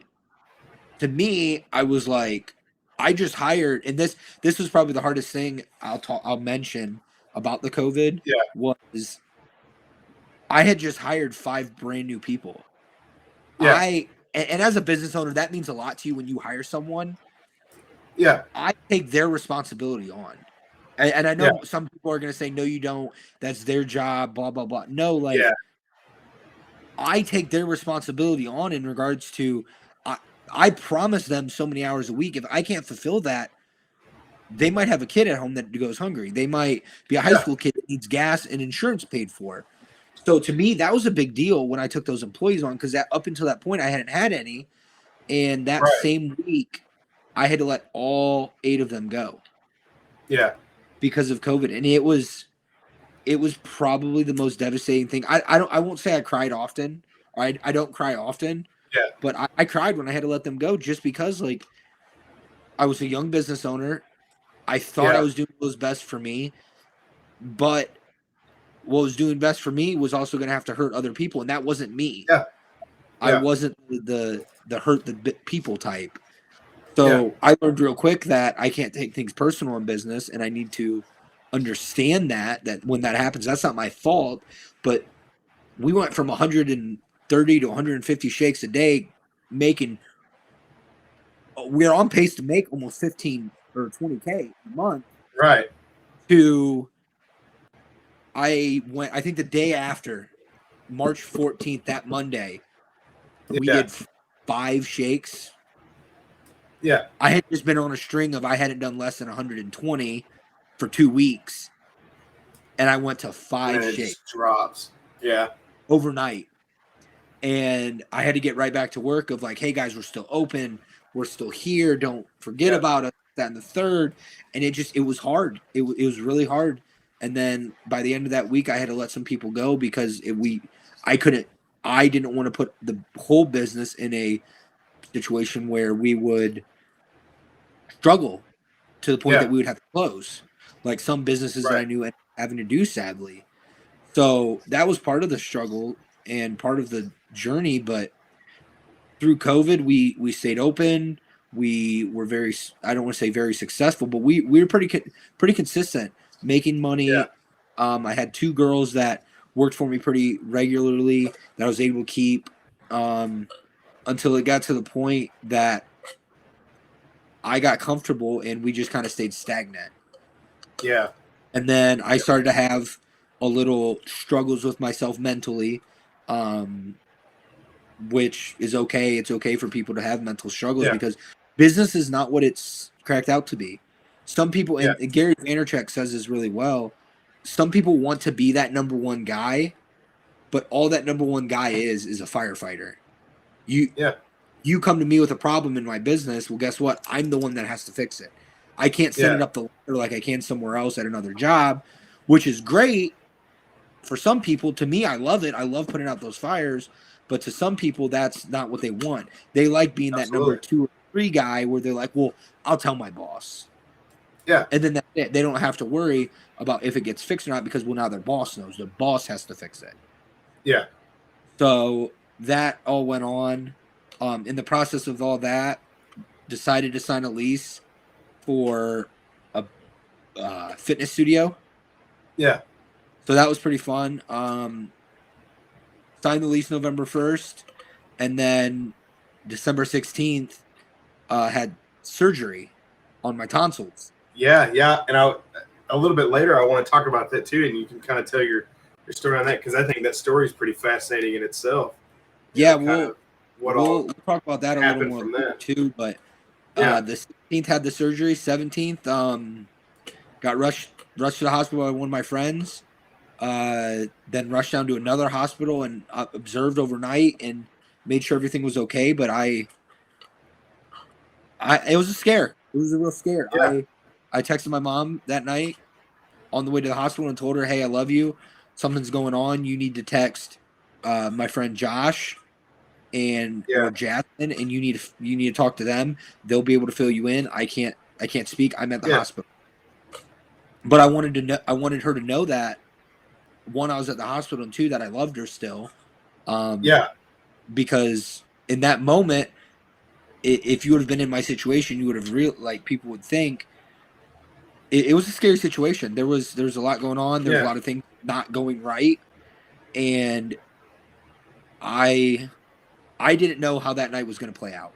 Speaker 2: to me, I was like, I just hired, and this was probably the hardest thing I'll mention about the COVID.
Speaker 1: Yeah.
Speaker 2: Was I had just hired 5 brand new people.
Speaker 1: Yeah.
Speaker 2: And as a business owner, that means a lot to you when you hire someone.
Speaker 1: Yeah.
Speaker 2: I take their responsibility on. And I know some people are going to say, no, you don't. That's their job, blah, blah, blah. No, I take their responsibility on in regards to, I promise them so many hours a week. If I can't fulfill that, they might have a kid at home that goes hungry. They might be a high school kid that needs gas and insurance paid for. So to me, that was a big deal when I took those employees on, because up until that point, I hadn't had any. And that same week, I had to let all 8 of them go.
Speaker 1: Yeah.
Speaker 2: Because of COVID. And it was probably the most devastating thing. I won't say I cried often. I don't cry often.
Speaker 1: Yeah.
Speaker 2: But I cried when I had to let them go, just because I was a young business owner. I thought I was doing what was best for me, but what was doing best for me was also going to have to hurt other people, and that wasn't me.
Speaker 1: Yeah.
Speaker 2: I wasn't the hurt the people type. So I learned real quick that I can't take things personal in business, and I need to understand that when that happens, that's not my fault. But we went from 130 to 150 shakes a day, we're on pace to make almost 15 or 20K a month.
Speaker 1: Right.
Speaker 2: I think the day after, March 14th, that Monday, we did 5 shakes.
Speaker 1: Yeah.
Speaker 2: I had just been on a string of, I hadn't done less than 120 for 2 weeks. And I went to 5 shakes.
Speaker 1: Just drops. Yeah.
Speaker 2: Overnight. And I had to get right back to work of hey guys, we're still open. We're still here. Don't forget about us, that and the third. And it was hard. It was really hard. And then by the end of that week, I had to let some people go because I didn't want to put the whole business in a situation where we would struggle to the point that we would have to close, like some businesses that I knew having to do, sadly. So that was part of the struggle and part of the journey. But through COVID, we stayed open. We were I don't want to say very successful, but we were pretty consistent, making money. I had 2 girls that worked for me pretty regularly that I was able to keep until it got to the point that I got comfortable and we just kind of stayed stagnant.
Speaker 1: Yeah.
Speaker 2: And then I started to have a little struggles with myself mentally, which is okay. It's okay for people to have mental struggles because business is not what it's cracked out to be. Some people, and Gary Vaynerchuk says this really well, some people want to be that number one guy, but all that number one guy is a firefighter. You come to me with a problem in my business, well, guess what? I'm the one that has to fix it. I can't send it up the ladder like I can somewhere else at another job, which is great for some people. To me, I love it. I love putting out those fires. But to some people, that's not what they want. They like being that number 2 or 3 guy where they're like, well, I'll tell my boss.
Speaker 1: Yeah.
Speaker 2: And then that's it. They don't have to worry about if it gets fixed or not because, well, now their boss knows. Their boss has to fix it.
Speaker 1: Yeah.
Speaker 2: So that all went on. In the process of all that, decided to sign a lease for a fitness studio.
Speaker 1: Yeah.
Speaker 2: So that was pretty fun. Signed the lease November 1st, and then December 16th had surgery on my tonsils.
Speaker 1: Yeah, yeah. And a little bit later, I want to talk about that too, and you can kind of tell your story on that because I think that story is pretty fascinating in itself.
Speaker 2: Yeah, we'll talk about that a little more too. But The 16th had the surgery. 17th, got rushed to the hospital by one of my friends. Then rushed down to another hospital and observed overnight and made sure everything was okay. But it was a scare. It was a real scare.
Speaker 1: Yeah.
Speaker 2: I texted my mom that night on the way to the hospital and told her, "Hey, I love you. Something's going on. You need to text my friend Josh or Jasmine, and you need to talk to them. They'll be able to fill you in. I can't speak. I'm at the hospital." But I wanted her to know that, one, I was at the hospital, and two, that I loved her still. Because in that moment, if you would have been in my situation, you would have people would think it was a scary situation. There was a lot going on. There was a lot of things not going right, and I didn't know how that night was going to play out.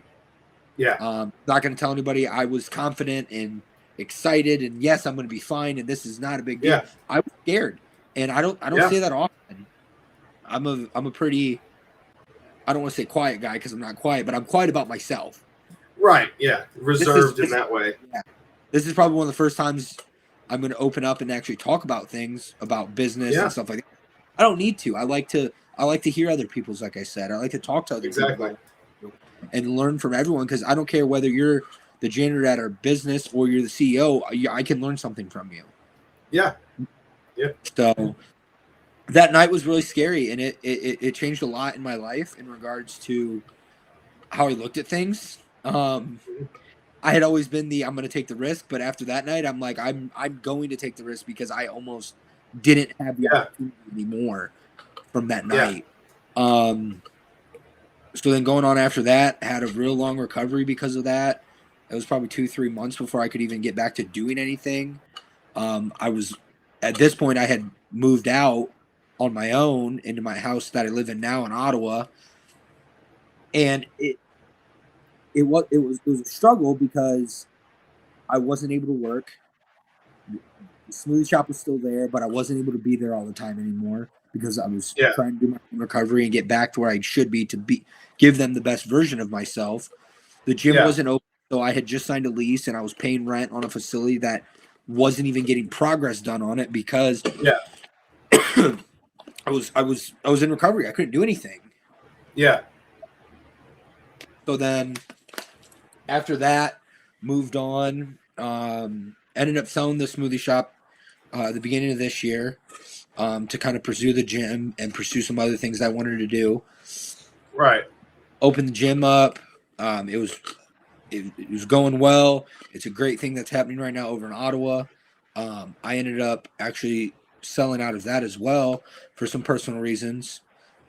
Speaker 2: Not going to tell anybody. I was confident and excited, and yes, I'm going to be fine, and this is not a big deal. I was scared, and I don't say that often. I'm a pretty, I don't want to say quiet guy because I'm not quiet, but I'm quiet about myself.
Speaker 1: Right. Yeah. Reserved in that way.
Speaker 2: Yeah. This is probably one of the first times I'm going to open up and actually talk about things, about business and stuff like that. I don't need to. I like to hear other people's, like I said. I like to talk to other people and learn from everyone, because I don't care whether you're the janitor at our business or you're the CEO. I can learn something from you. Yeah. Yeah. So that night was really scary, and it changed a lot in my life in regards to how I looked at things. I had always been I'm going to take the risk, but after that night, I'm like, I'm going to take the risk, because I almost didn't have the opportunity anymore from that night. So then going on after that, had a real long recovery because of that. It was probably 2-3 months before I could even get back to doing anything. At this point, I had moved out on my own into my house that I live in now in Ottawa. And it was a struggle, because I wasn't able to work. The smoothie shop was still there, but I wasn't able to be there all the time anymore, because I was trying to do my own recovery and get back to where I should be, to give them the best version of myself. The gym wasn't open, so I had just signed a lease, and I was paying rent on a facility that wasn't even getting progress done on it, because I was in recovery. I couldn't do anything. So then after that, moved on, ended up selling the smoothie shop at the beginning of this year, to kind of pursue the gym and pursue some other things I wanted to do.
Speaker 1: Right.
Speaker 2: Opened the gym up. It was going well. It's a great thing that's happening right now over in Ottawa. I ended up actually selling out of that as well for some personal reasons.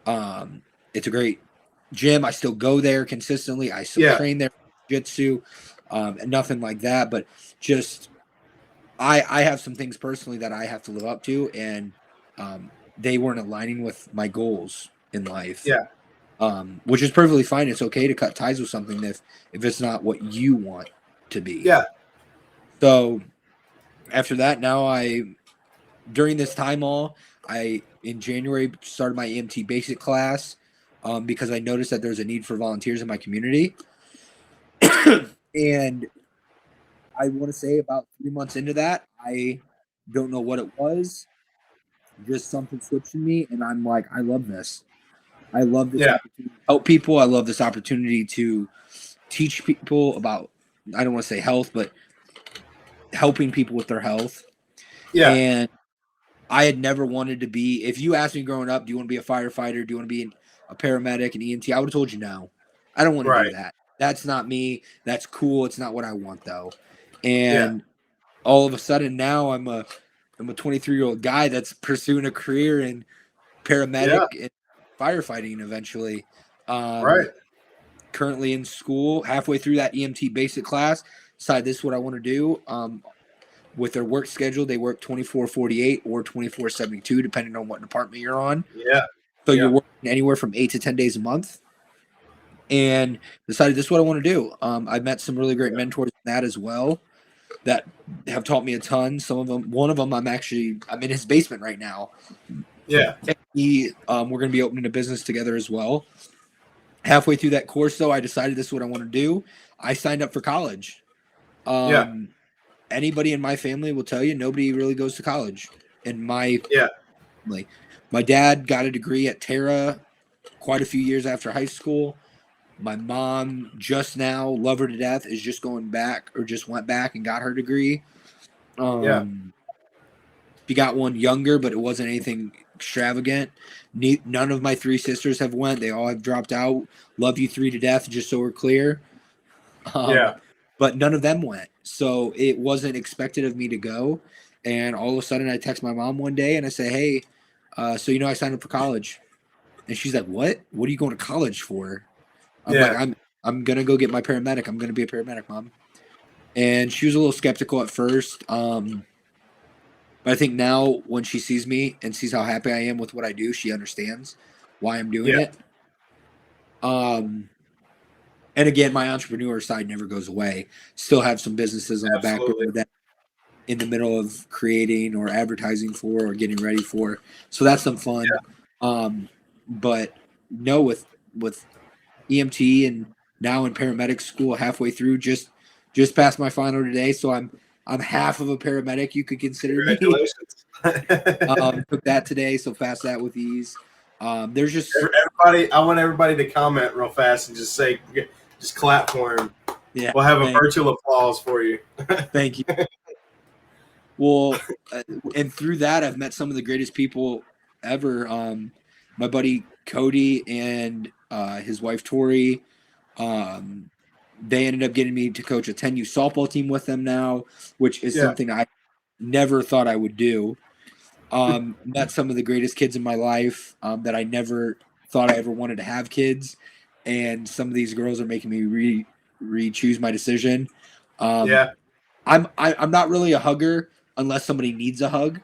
Speaker 2: It's a great gym. I still go there consistently. I still train there, jiu-jitsu, and nothing like that. But just I have some things personally that I have to live up to, and they weren't aligning with my goals in life. Which is perfectly fine. It's okay to cut ties with something if it's not what you want to be. So after that, during this time in January started my EMT basic class, because I noticed that there's a need for volunteers in my community. And I want to say about 3 months into that, I don't know what it was, just something switched in me, and I'm like, I love this. I love this opportunity to help people. I love this opportunity to teach people about, I don't want to say health, but helping people with their health. And I had never wanted to be, if you asked me growing up, do you want to be a firefighter? Do you want to be a paramedic, an EMT? I would have told you no. I don't want to do that. That's not me. That's cool. It's not what I want, though. And all of a sudden now I'm a 23-year-old guy that's pursuing a career in paramedic and firefighting eventually. Currently in school, halfway through that EMT basic class, decided this is what I want to do. With their work schedule, they work 24/48 or 24/72, depending on what department you're on. So you're working anywhere from 8 to 10 days a month. And decided this is what I want to do. I've met some really great mentors in that as well, that have taught me a ton. Some of them, one of them, I'm in his basement right now. We're going to be opening a business together as well. Halfway through that course, though, I decided this is what I want to do. I signed up for college.
Speaker 1: Yeah.
Speaker 2: Anybody in my family will tell you nobody really goes to college. In my
Speaker 1: Yeah.
Speaker 2: family, my dad got a degree at Terra quite a few years after high school. My mom just now, love her to death, is just going back or just went back and got her degree.
Speaker 1: Yeah.
Speaker 2: She got one younger, but it wasn't anything extravagant. None of my three sisters have went. They all have dropped out. Love you three to death, just so we're clear.
Speaker 1: Yeah.
Speaker 2: But none of them went. So it wasn't expected of me to go. And all of a sudden I text my mom one day and I say, hey, so I signed up for college. And she's like, what? What are you going to college for? I'm like,
Speaker 1: Yeah.
Speaker 2: I'm gonna go get my paramedic. I'm gonna be a paramedic, Mom. And she was a little skeptical at first. But I think now when she sees me and sees how happy I am with what I do, she understands why I'm doing
Speaker 1: Yeah.
Speaker 2: it. And again, my entrepreneur side never goes away. Still have some businesses on the back
Speaker 1: Absolutely.
Speaker 2: burner that in the middle of creating or advertising for or getting ready for. So that's some fun. But no, with EMT and now in paramedic school halfway through, just passed my final today. So I'm half of a paramedic, you could consider me.
Speaker 1: Congratulations.
Speaker 2: Took that today, so passed that with ease. There's just
Speaker 1: everybody. I want everybody to comment real fast and just say, just clap for him.
Speaker 2: Yeah,
Speaker 1: We'll have a virtual applause for you.
Speaker 2: Thank you. Well, and through that, I've met some of the greatest people ever. My buddy Cody and his wife Tori. They ended up getting me to coach a 10U softball team with them now, which is something I never thought I would do. Met some of the greatest kids in my life that I never thought I ever wanted to have kids, and some of these girls are making me re-choose my decision. I'm not really a hugger unless somebody needs a hug,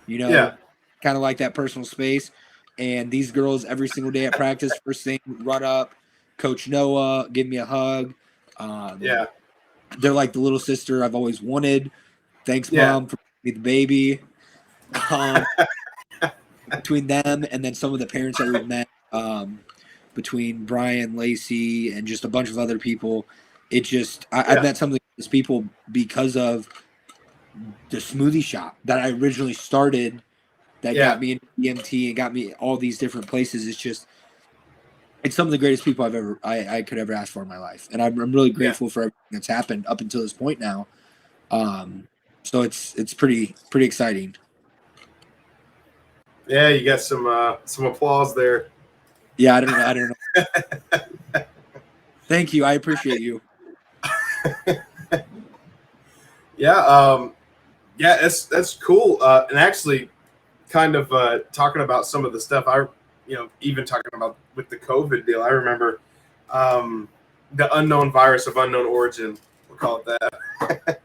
Speaker 2: kind of like that personal space. And these girls every single day at practice, first thing, run up, Coach Noah, give me a hug. They're like the little sister I've always wanted. Thanks, Mom, for being the baby. Between them and then some of the parents that we've met, between Brian, Lacey, and just a bunch of other people, I've met some of these people because of the smoothie shop that I originally started that got me into EMT and got me all these different places. It's some of the greatest people I could ever ask for in my life. And I'm really grateful for everything that's happened up until this point now. So it's pretty exciting.
Speaker 1: Yeah, you got some applause there.
Speaker 2: Yeah, I don't know. Thank you. I appreciate you.
Speaker 1: That's cool. And actually, kind of talking about some of the stuff even talking about with the COVID deal. I remember the unknown virus of unknown origin. We'll call it that.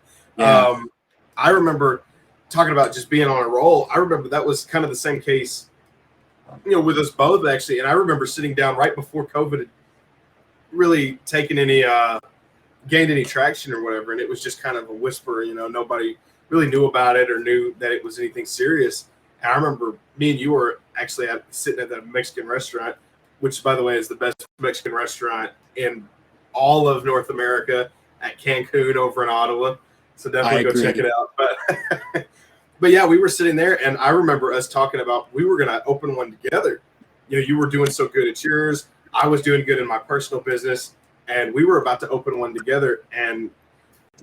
Speaker 1: I remember talking about just being on a roll. I remember that was kind of the same case, with us both actually. And I remember sitting down right before COVID had really taken any gained any traction or whatever, and it was just kind of a whisper. Nobody really knew about it or knew that it was anything serious. And I remember me and you were actually sitting at that Mexican restaurant, which, by the way, is the best Mexican restaurant in all of North America, at Cancun over in Ottawa. So definitely go check it out. But yeah, we were sitting there, and I remember us talking about we were going to open one together. You were doing so good at yours. I was doing good in my personal business, and we were about to open one together. And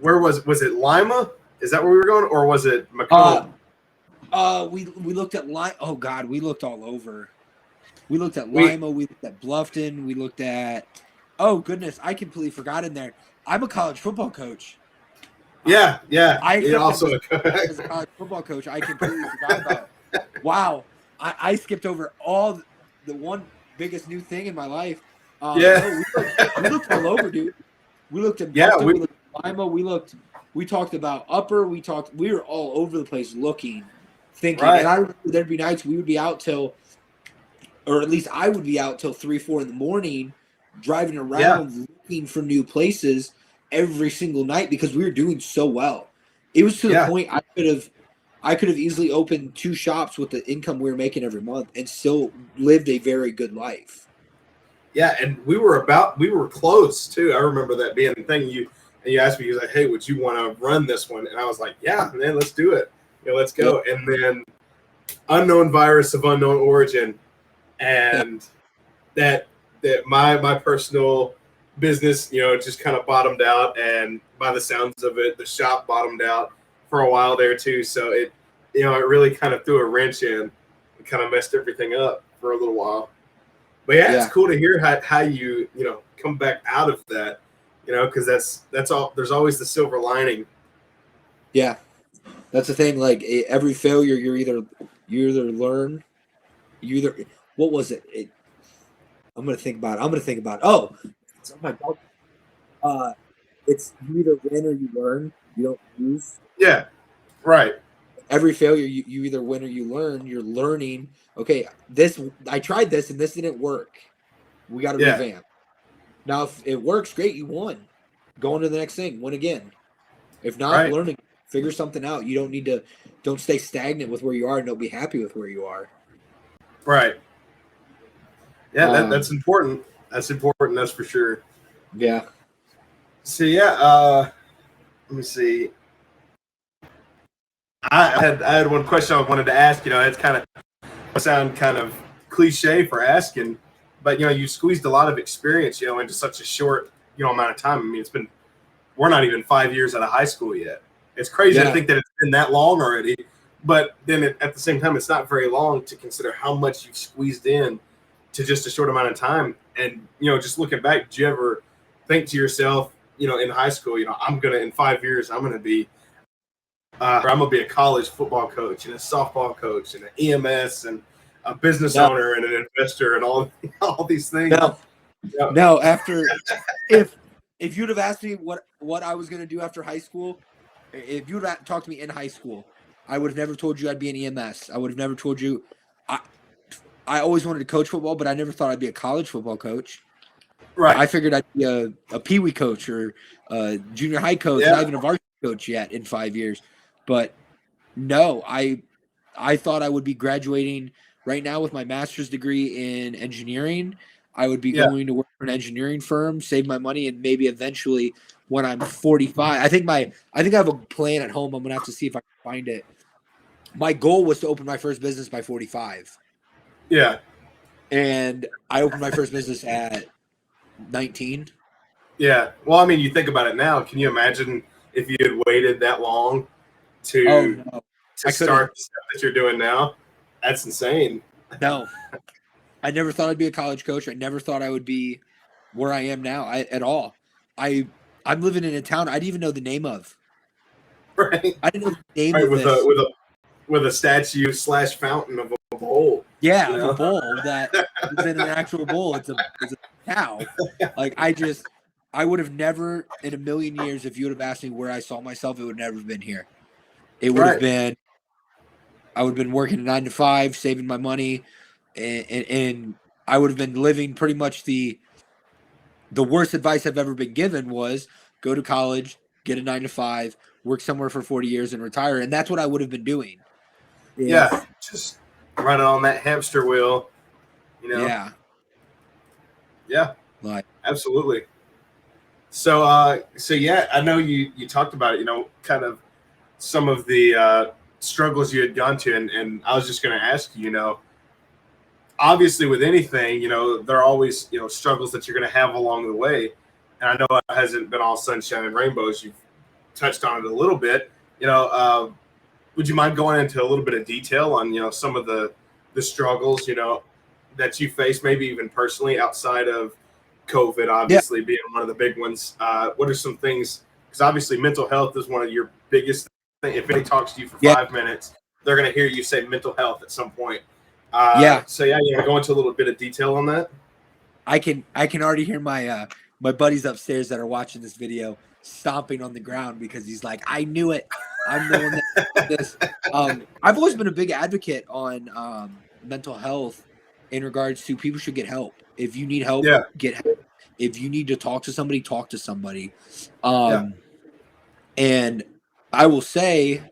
Speaker 1: where was it? Lima? Is that where we were going, or was it Macomb?
Speaker 2: We looked at Lima. Oh God, we looked all over. We looked at Lima. We looked at Bluffton. We looked at. Oh goodness, I completely forgot in there. I'm a college football coach.
Speaker 1: Yeah.
Speaker 2: I also as a college football coach, I completely forgot about. Wow, I skipped over all the one biggest new thing in my life. No, we looked all over, dude. We looked at Bluffton, we looked at Lima. We talked about Upper. We were all over the place looking, thinking. Right. And I remember there'd be nights we would be out till, or at least I would be out till 3-4 in the morning, driving around looking for new places every single night because we were doing so well. It was to the point I could have easily opened 2 shops with the income we were making every month and still lived a very good life.
Speaker 1: Yeah, and we were close too. I remember that being the thing. You asked me, you was like, "Hey, would you want to run this one?" And I was like, "Yeah, man, let's do it. Let's go."
Speaker 2: Yep.
Speaker 1: And then unknown virus of unknown origin, and that my personal business, just kind of bottomed out, and by the sounds of it, the shop bottomed out for a while there too. So it really kind of threw a wrench in and kind of messed everything up for a little while. But yeah, it's cool to hear how you come back out of that, because that's all. There's always the silver lining.
Speaker 2: Yeah, that's the thing. Like every failure, you either learn, what was it? I'm gonna think about it. Oh, it's on my belt. It's you either win or you learn. You don't lose.
Speaker 1: Yeah, right.
Speaker 2: Every failure, you either win or you learn. You're learning. Okay, I tried this and this didn't work. We got to revamp. Now, if it works, great. You won. Go on to the next thing. Win again. If not, learning, figure something out. You don't stay stagnant with where you are and don't be happy with where you are.
Speaker 1: Right. Yeah, that's important. That's important. That's for sure.
Speaker 2: Yeah.
Speaker 1: So let me see. I had one question I wanted to ask. It's kind of sound kind of cliche for asking, but you squeezed a lot of experience, into such a short amount of time. I mean, we're not even 5 years out of high school yet. It's crazy to think that it's been that long already, but then at the same time, it's not very long to consider how much you've squeezed in to just a short amount of time. And just looking back, did you ever think to yourself, in high school, in 5 years, I'm gonna be a college football coach and a softball coach and an EMS and a business owner and an investor and all these things.
Speaker 2: No. After if you'd have asked me what I was gonna do after high school, if you'd have talked to me in high school, I would have never told you I'd be an EMS. I would have never told you. I always wanted to coach football, but I never thought I'd be a college football coach.
Speaker 1: Right.
Speaker 2: I figured I'd be a peewee coach or a junior high coach, not even a varsity coach yet in 5 years. But no, I thought I would be graduating right now with my master's degree in engineering. I would be going to work for an engineering firm, save my money, and maybe eventually when I'm 45, I think I have a plan at home. I'm gonna have to see if I can find it. My goal was to open my first business by 45.
Speaker 1: Yeah.
Speaker 2: And I opened my first business at 19.
Speaker 1: Yeah. Well, I mean, you think about it now. Can you imagine if you had waited that long to start the stuff that you're doing now? That's insane.
Speaker 2: No. I never thought I'd be a college coach. I never thought I would be where I am now at all. I'm living in a town I didn't even know the name of.
Speaker 1: Right.
Speaker 2: I didn't know the name of this.
Speaker 1: With a statue / fountain of a bowl.
Speaker 2: Yeah, of a bowl that is in an actual bowl. It's a cow. Like I would have never in a million years, if you would have asked me where I saw myself, it would never have been here. It would have been, I would have been working a 9 to 5, saving my money, and I would have been living pretty much the worst advice I've ever been given was go to college, get a 9 to 5, work somewhere for 40 years and retire. And that's what I would have been doing.
Speaker 1: Yeah. Just running on that hamster wheel,
Speaker 2: Yeah.
Speaker 1: Yeah.
Speaker 2: Like,
Speaker 1: absolutely. So yeah, I know you talked about it, kind of some of the struggles you had gone to, and I was just going to ask you, obviously with anything, there are always, struggles that you're going to have along the way. And I know it hasn't been all sunshine and rainbows. You've touched on it a little bit, would you mind going into a little bit of detail on, some of the struggles, that you face, maybe even personally outside of COVID, obviously being one of the big ones? What are some things? Because obviously mental health is one of your biggest things. If anybody talks to you for 5 minutes, they're going to hear you say mental health at some point. So yeah, you want to go into a little bit of detail on that?
Speaker 2: I can already hear my my buddies upstairs that are watching this video stomping on the ground because he's like, I knew it. I'm the one that did this. I've always been a big advocate on mental health in regards to people should get help. If you need help, get help. If you need to talk to somebody, talk to somebody. And I will say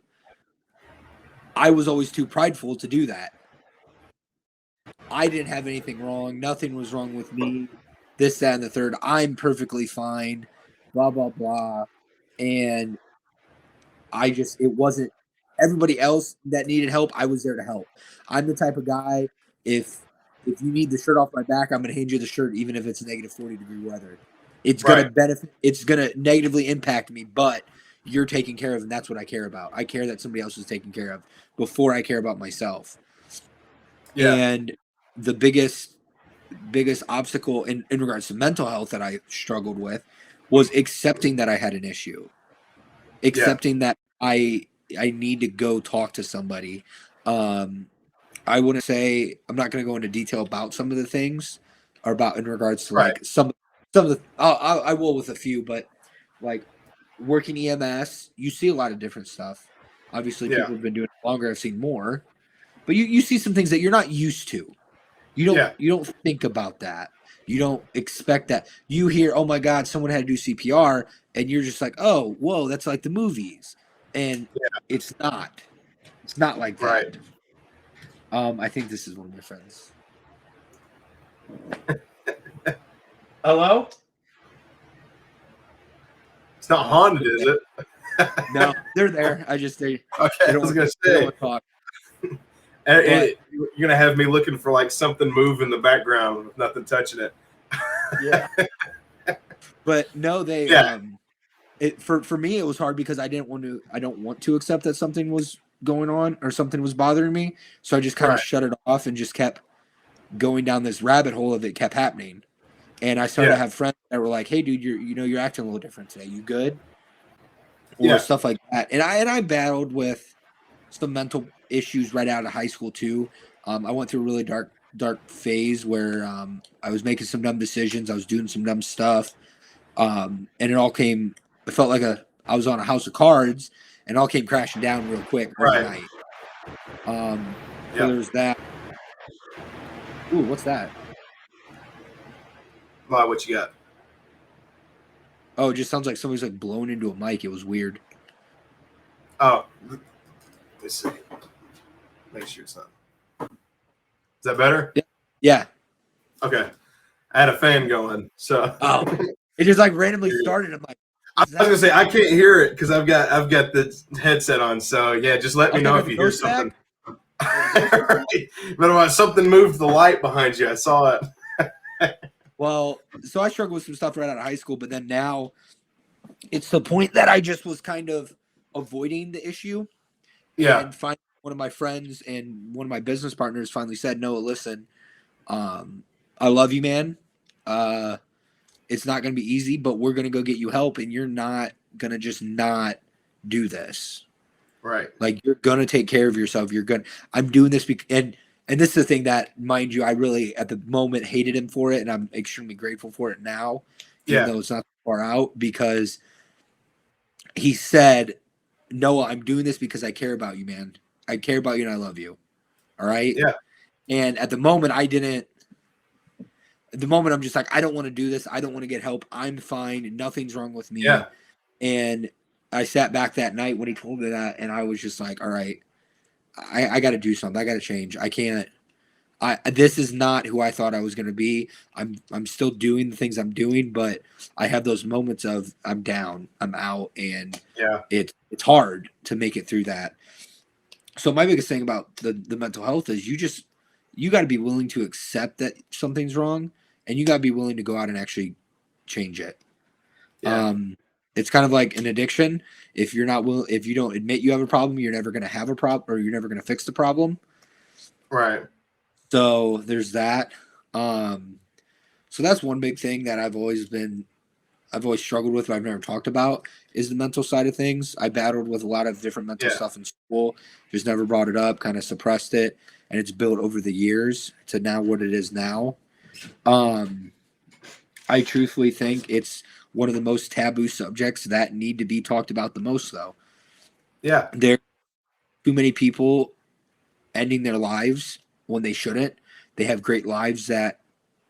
Speaker 2: I was always too prideful to do that. I didn't have anything wrong. Nothing was wrong with me. this, that, and the third. I'm perfectly fine, blah, blah, blah. And it wasn't everybody else that needed help. I was there to help. I'm the type of guy, if you need the shirt off my back, I'm going to hand you the shirt, even if it's negative 40-degree weather. It's going to benefit. It's going to negatively impact me, but you're taken care of, and that's what I care about. I care that somebody else is taken care of before I care about myself. Yeah. And the biggest obstacle in regards to mental health that I struggled with was accepting that I had an issue, accepting that I need to go talk to somebody. I wouldn't say, I'm not going to go into detail about some of the things, or about in regards to like some of the, I will with a few, but like working EMS, you see a lot of different stuff. Obviously, people have been doing it longer, have seen more, but you see some things that you're not used to. You don't think about that. You don't expect that. You hear, oh my God, someone had to do CPR, and you're just like, oh, whoa, that's like the movies. And it's not. It's not like that.
Speaker 1: Right.
Speaker 2: I think this is one of my friends.
Speaker 3: Hello?
Speaker 1: It's not haunted, is it?
Speaker 2: No, they're there. I was gonna
Speaker 1: say.
Speaker 2: Talk.
Speaker 1: You're gonna have me looking for like something move in the background with nothing touching it.
Speaker 2: Yeah. But no, they for me it was hard because I don't want to accept that something was going on or something was bothering me. So I just kind of shut it off and just kept going down this rabbit hole of it kept happening. And I started to have friends that were like, hey dude, you're acting a little different today. You good? Or stuff like that. And I battled with some mental issues right out of high school too. I went through a really dark phase where I was making some dumb decisions. I was doing some dumb stuff. And it felt like I was on a house of cards, and it all came crashing down real quick overnight. So there's that. Ooh, what's that?
Speaker 1: Wow, what you got?
Speaker 2: Oh, it just sounds like somebody's like blown into a mic. It was weird.
Speaker 1: Oh, let's see. Make sure it's not. Is that better?
Speaker 2: Yeah.
Speaker 1: Okay. I had a fan going, so.
Speaker 2: Oh, it just like randomly started. I'm like,
Speaker 1: I was gonna say I can't hear it because I've got the headset on. So yeah, just let me know if you hear something. But something moved the light behind you. I saw it.
Speaker 2: Well, so I struggled with some stuff right out of high school, but then now it's the point that I just was kind of avoiding the issue.
Speaker 1: Yeah.
Speaker 2: And finally, one of my friends and one of my business partners finally said, "No, listen, I love you, man. It's not going to be easy, but we're going to go get you help, and you're not going to just not do this.
Speaker 1: Right.
Speaker 2: Like, you're going to take care of yourself. I'm doing this and this is the thing that, mind you, I really at the moment hated him for it, and I'm extremely grateful for it now, even though it's not far out, because he said, Noah, I'm doing this because I care about you, man. I care about you and I love you. All right?
Speaker 1: Yeah.
Speaker 2: And at the moment, I'm just like, I don't want to do this. I don't want to get help. I'm fine. Nothing's wrong with me.
Speaker 1: Yeah.
Speaker 2: And I sat back that night when he told me that, and I was just like, all right, I got to do something. I got to change. I can't. This is not who I thought I was going to be. I'm still doing the things I'm doing, but I have those moments of I'm down, I'm out, and it's hard to make it through that. So my biggest thing about the mental health is you got to be willing to accept that something's wrong, and you got to be willing to go out and actually change it. Yeah. It's kind of like an addiction. If you don't admit you have a problem, you're never going to have a problem, or you're never going to fix the problem.
Speaker 1: Right.
Speaker 2: So there's that. So that's one big thing that I've always struggled with, but I've never talked about, is the mental side of things. I battled with a lot of different mental stuff in school, just never brought it up, kind of suppressed it, and it's built over the years to now what it is now. I truthfully think it's one of the most taboo subjects that need to be talked about the most, though.
Speaker 1: Yeah.
Speaker 2: There are too many people ending their lives when they shouldn't. They have great lives that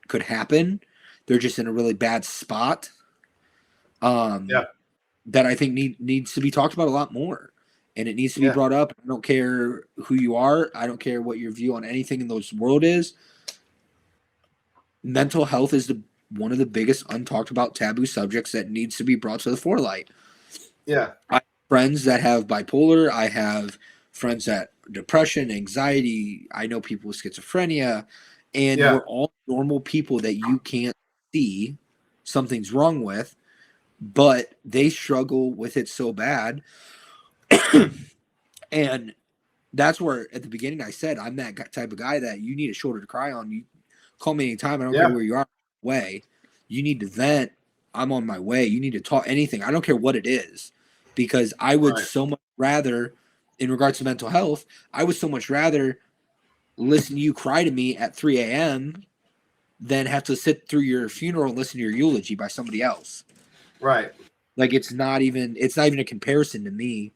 Speaker 2: could happen. They're just in a really bad spot. That I think needs to be talked about a lot more. And it needs to be brought up. I don't care who you are. I don't care what your view on anything in this world is. Mental health is one of the biggest untalked about taboo subjects that needs to be brought to the forelight.
Speaker 1: Yeah.
Speaker 2: I have friends that have bipolar. I have friends that depression, anxiety. I know people with schizophrenia, and
Speaker 1: Yeah.
Speaker 2: we're all normal people that you can't see something's wrong with, but they struggle with it so bad. And that's where at the beginning I said I'm that type of guy that you need a shoulder to cry on. You call me anytime. I don't care where you are. Way you need to vent. I'm on my way. You need to talk anything. I don't care what it is, because I would so much rather, in regards to mental health, I would so much rather listen to you cry to me at 3 a.m. than have to sit through your funeral and listen to your eulogy by somebody else.
Speaker 1: Right.
Speaker 2: Like it's not even a comparison to me.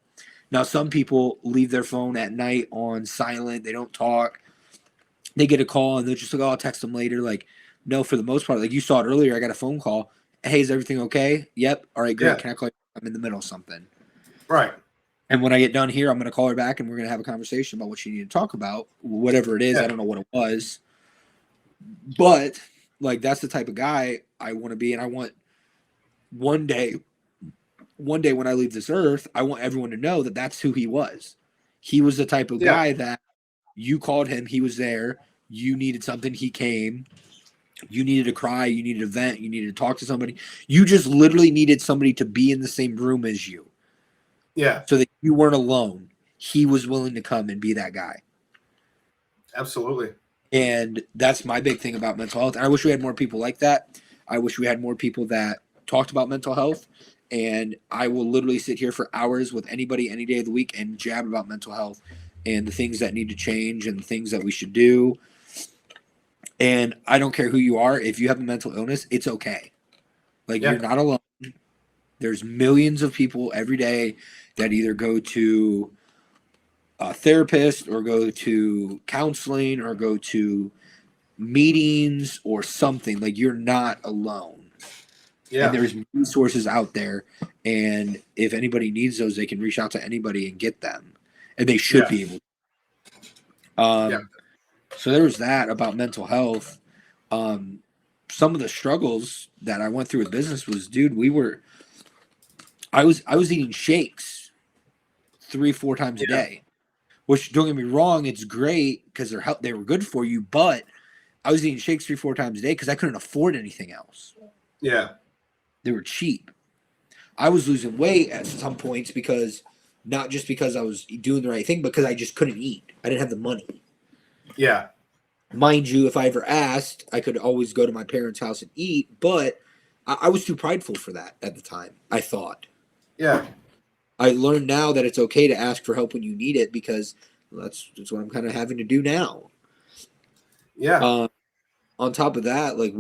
Speaker 2: Now, some people leave their phone at night on silent. They don't talk. They get a call and they're just like, oh, I'll text them later. Like, no, for the most part, like you saw it earlier, I got a phone call. Hey, is everything okay? Yep. All right, great.
Speaker 1: Yeah.
Speaker 2: Can I call you? I'm in the middle of something.
Speaker 1: Right.
Speaker 2: And when I get done here, I'm going to call her back and we're going to have a conversation about what you need to talk about, whatever it is. I don't know what it was. But, like, that's the type of guy I want to be. And I want one day when I leave this earth, I want everyone to know that that's who he was. He was the type of guy that you called him, he was there. You needed something, he came. You needed to cry, you needed to vent, you needed to talk to somebody. You just literally needed somebody to be in the same room as you.
Speaker 1: Yeah.
Speaker 2: So that you weren't alone. He was willing to come and be that guy.
Speaker 1: Absolutely.
Speaker 2: And that's my big thing about mental health. And I wish we had more people like that. I wish we had more people that talked about mental health. And I will literally sit here for hours with anybody any day of the week and jab about mental health and the things that need to change and the things that we should do. And I don't care who you are. If you have a mental illness, it's okay. Like, you're not alone. There's millions of people every day that either go to a therapist or go to counseling or go to meetings or something. Like, you're not alone.
Speaker 1: Yeah.
Speaker 2: And there's resources out there. And if anybody needs those, they can reach out to anybody and get them. And they should be able to. So there was that about mental health. Some of the struggles that I went through with business was, dude, I was eating shakes 3-4 times a day, which, don't get me wrong, it's great because they were good for you, but I was eating shakes 3-4 times a day because I couldn't afford anything else.
Speaker 1: Yeah.
Speaker 2: They were cheap. I was losing weight at some points because not just because I was doing the right thing, but because I just couldn't eat. I didn't have the money.
Speaker 1: Yeah.
Speaker 2: Mind you, if I ever asked, I could always go to my parents' house and eat, but I was too prideful for that at the time, I thought.
Speaker 1: Yeah.
Speaker 2: I learned now that it's okay to ask for help when you need it, because that's what I'm kind of having to do now.
Speaker 1: Yeah.
Speaker 2: On top of that, like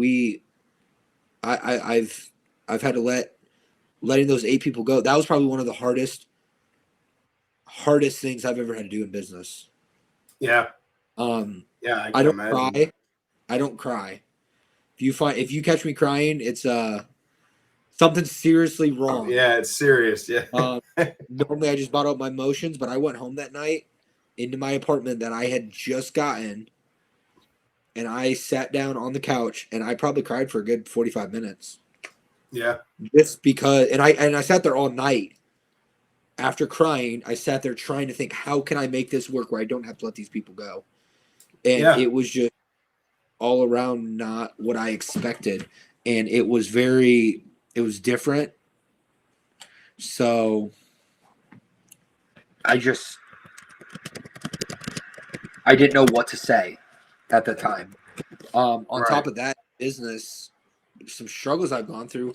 Speaker 2: I've had to letting those 8 people go. That was probably one of the hardest things I've ever had to do in business.
Speaker 1: Yeah.
Speaker 2: Yeah, I don't cry. I don't cry. If you catch me crying, it's something seriously wrong.
Speaker 1: Yeah, it's serious. Yeah.
Speaker 2: Normally I just bottle up my emotions, but I went home that night into my apartment that I had just gotten, and I sat down on the couch and I probably cried for a good 45 minutes.
Speaker 1: Yeah.
Speaker 2: Just because, and I sat there all night. After crying, I sat there trying to think, how can I make this work where I don't have to let these people go? And it was just all around not what I expected. And it was different. So I didn't know what to say at the time. On top of that, business, some struggles I've gone through.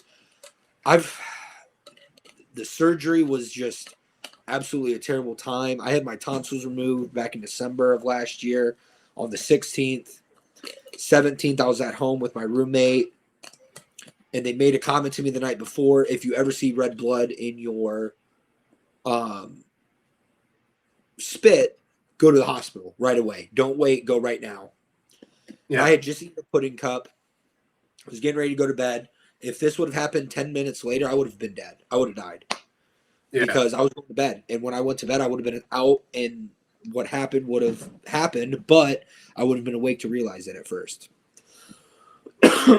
Speaker 2: The surgery was just absolutely a terrible time. I had my tonsils removed back in December of last year on the 16th. 17th, I was at home with my roommate, and they made a comment to me the night before: if you ever see red blood in your spit, go to the hospital right away. Don't wait. Go right now. Yeah. And I had just eaten a pudding cup. I was getting ready to go to bed. If this would have happened 10 minutes later, I would have been dead. I would have died. Yeah. Because I was going to bed. And when I went to bed, I would have been out, and what happened would have happened, but I would have been awake to realize it at first.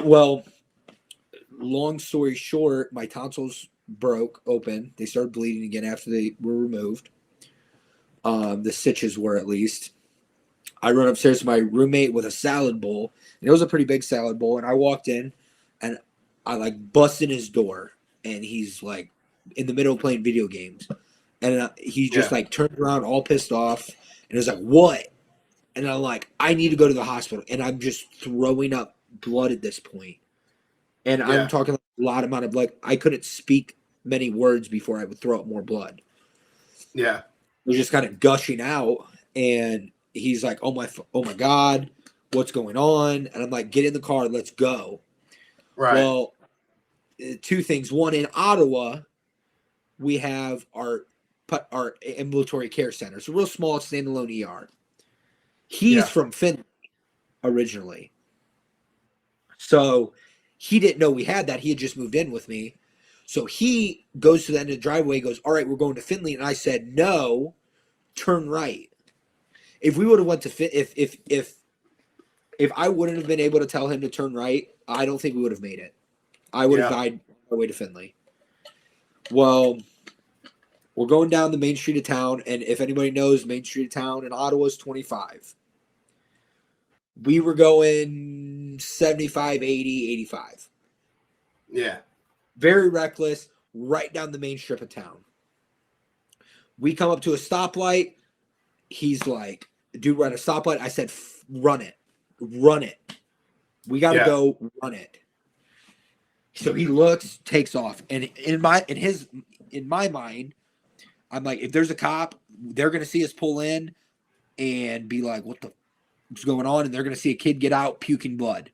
Speaker 2: Well, long story short, my tonsils broke open. They started bleeding again after they were removed. The stitches were, at least. I run upstairs to my roommate with a salad bowl, and it was a pretty big salad bowl. And I walked in, and I like bust in his door, and he's like in the middle of playing video games, and he just like turned around all pissed off, and was like, "What?" And I'm like, "I need to go to the hospital," and I'm just throwing up blood at this point, and I'm talking a lot amount of blood. I couldn't speak many words before I would throw up more blood.
Speaker 1: Yeah,
Speaker 2: it was just kind of gushing out, and he's like, oh my God, what's going on? And I'm like, get in the car, let's go.
Speaker 1: Right.
Speaker 2: Well, two things. One, in Ottawa, we have our ambulatory care center. It's a real small standalone ER. He's from Finland originally. So he didn't know we had that. He had just moved in with me. So he goes to the end of the driveway, goes, all right, we're going to Finley. And I said, no, turn right. If we would have went to if I wouldn't have been able to tell him to turn right, I don't think we would have made it. I would have died on our way to Finley. Well, we're going down the main street of town, and if anybody knows, main street of town in Ottawa is 25. We were going 75, 80, 85.
Speaker 1: Yeah.
Speaker 2: Very reckless, right down the main strip of town. We come up to a stoplight. He's like, dude, we're at a stoplight. I said, run it. Run it. We got to go run it. So he looks, takes off. And in my mind, I'm like, if there's a cop, they're going to see us pull in and be like, what's going on? And they're going to see a kid get out puking blood.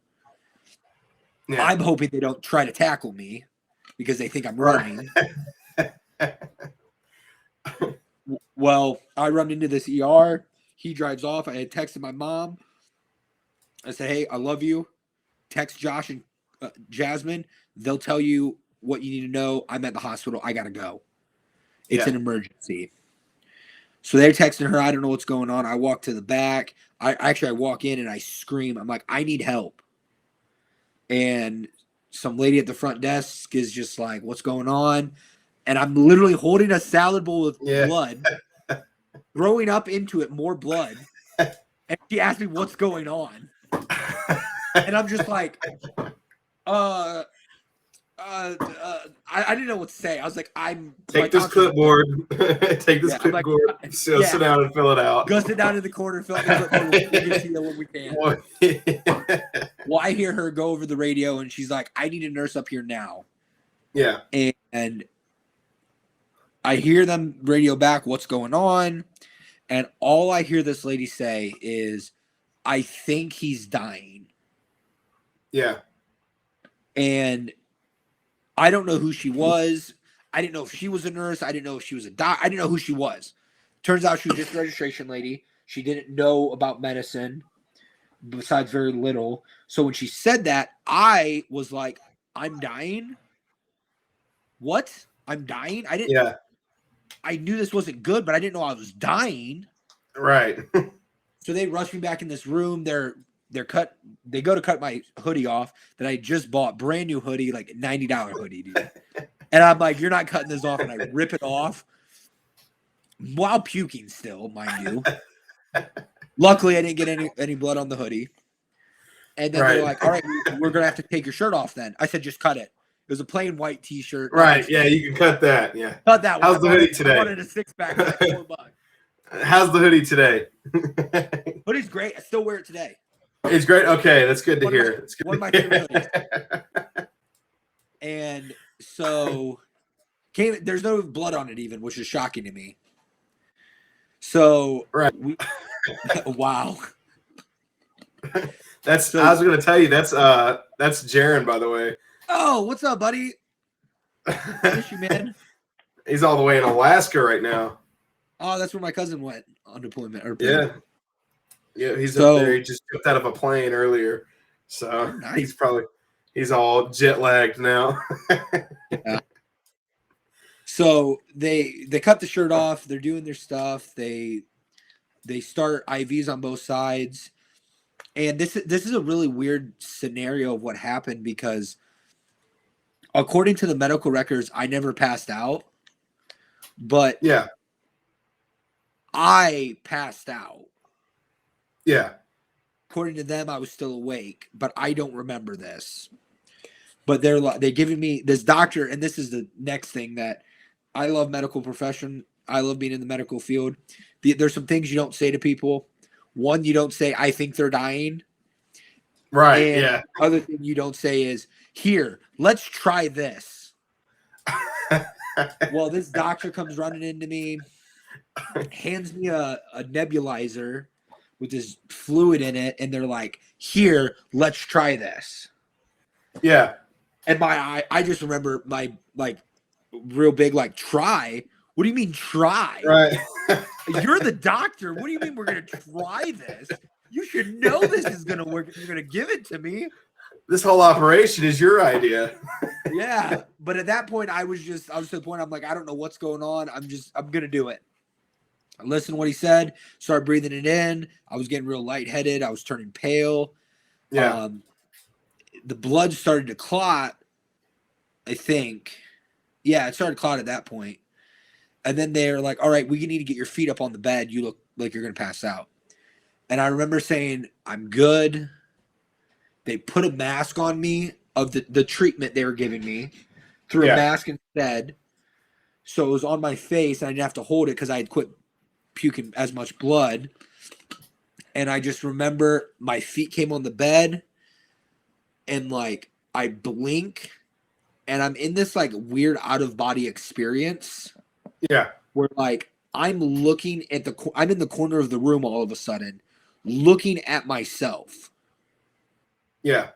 Speaker 2: Yeah. I'm hoping they don't try to tackle me because they think I'm running. Well, I run into this ER. He drives off. I had texted my mom. I said, hey, I love you. Text Josh and Jasmine. They'll tell you what you need to know. I'm at the hospital. I got to go. It's an emergency. So they're texting her. I don't know what's going on. I walk to the back. I walk in and I scream. I'm like, I need help. And some lady at the front desk is just like, what's going on? And I'm literally holding a salad bowl with blood, throwing up into it more blood. And she asked me what's going on. And I'm just like, I didn't know what to say. I was like,
Speaker 1: take this clipboard. Take this clipboard. Like, sit down and fill it out.
Speaker 2: Go sit down in the corner, fill it out. We'll get to you when we can. Well, I hear her go over the radio, and she's like, I need a nurse up here now.
Speaker 1: Yeah.
Speaker 2: And I hear them radio back, what's going on? And all I hear this lady say is, I think he's dying.
Speaker 1: Yeah.
Speaker 2: And I don't know who she was. I didn't know if she was a nurse. I didn't know if she was a doc. I didn't know who she was. Turns out she was just a registration lady. She didn't know about medicine, besides very little. So when she said that, I was like, I'm dying? What? I'm dying? I didn't.
Speaker 1: Yeah.
Speaker 2: I knew this wasn't good, but I didn't know I was dying.
Speaker 1: Right.
Speaker 2: So they rushed me back in this room. They go to cut my hoodie off that I just bought, brand new hoodie, like $90 hoodie, dude. And I'm like, you're not cutting this off, and I rip it off while puking still, mind you. Luckily, I didn't get any blood on the hoodie. And then they're like, all right, we're gonna have to take your shirt off then. I said, just cut it. It was a plain white t-shirt.
Speaker 1: Right, yeah, you can cut that. Yeah.
Speaker 2: Cut that one.
Speaker 1: How's the hoodie today?
Speaker 2: I wanted a six-pack for like $4.
Speaker 1: How's the hoodie today?
Speaker 2: Hoodie's great. I still wear it today.
Speaker 1: It's great. Okay, that's good to hear.
Speaker 2: One of my favorite hoodies. And so there's no blood on it even, which is shocking to me. So wow.
Speaker 1: I was going to tell you that's Jaron, by the way.
Speaker 2: Oh, what's up, buddy? Miss you, man.
Speaker 1: He's all the way in Alaska right now. Oh,
Speaker 2: that's where my cousin went on deployment.
Speaker 1: Yeah, he's up there. He just jumped out of a plane earlier, so nice. He's all jet lagged now.
Speaker 2: Yeah. So they cut the shirt off. They're doing their stuff. They start IVs on both sides, and this is a really weird scenario of what happened because according to the medical records, I never passed out, but
Speaker 1: Yeah.
Speaker 2: I passed out.
Speaker 1: Yeah.
Speaker 2: According to them, I was still awake, but I don't remember this. But they're giving me this doctor, and this is the next thing that I love medical profession. I love being in the medical field. There's some things you don't say to people. One, you don't say, I think they're dying.
Speaker 1: Right.
Speaker 2: And
Speaker 1: Yeah.
Speaker 2: the other thing you don't say is, here, let's try this. Well, this doctor comes running into me, hands me a nebulizer with this fluid in it, and they're like, here, let's try this.
Speaker 1: Yeah.
Speaker 2: And I just remember my real big try. What do you mean try?
Speaker 1: Right.
Speaker 2: You're the doctor. What do you mean we're gonna try this? You should know this is gonna work if you're gonna give it to me.
Speaker 1: This whole operation is your idea.
Speaker 2: Yeah, but at that point, I was to the point. I'm like, I don't know what's going on. I'm gonna do it. I listened to what he said. Started breathing it in. I was getting real lightheaded. I was turning pale.
Speaker 1: Yeah.
Speaker 2: The blood started to clot. I think. Yeah, it started to clot at that point. And then they're like, all right, we need to get your feet up on the bed. You look like you're going to pass out. And I remember saying, I'm good. They put a mask on me of the treatment they were giving me, threw a mask instead. So it was on my face, and I didn't have to hold it because I had quit puking as much blood. And I just remember my feet came on the bed, and I blink, and I'm in this weird out-of-body experience.
Speaker 1: Yeah.
Speaker 2: Where I'm looking at I'm in the corner of the room all of a sudden, looking at myself.
Speaker 1: Yeah.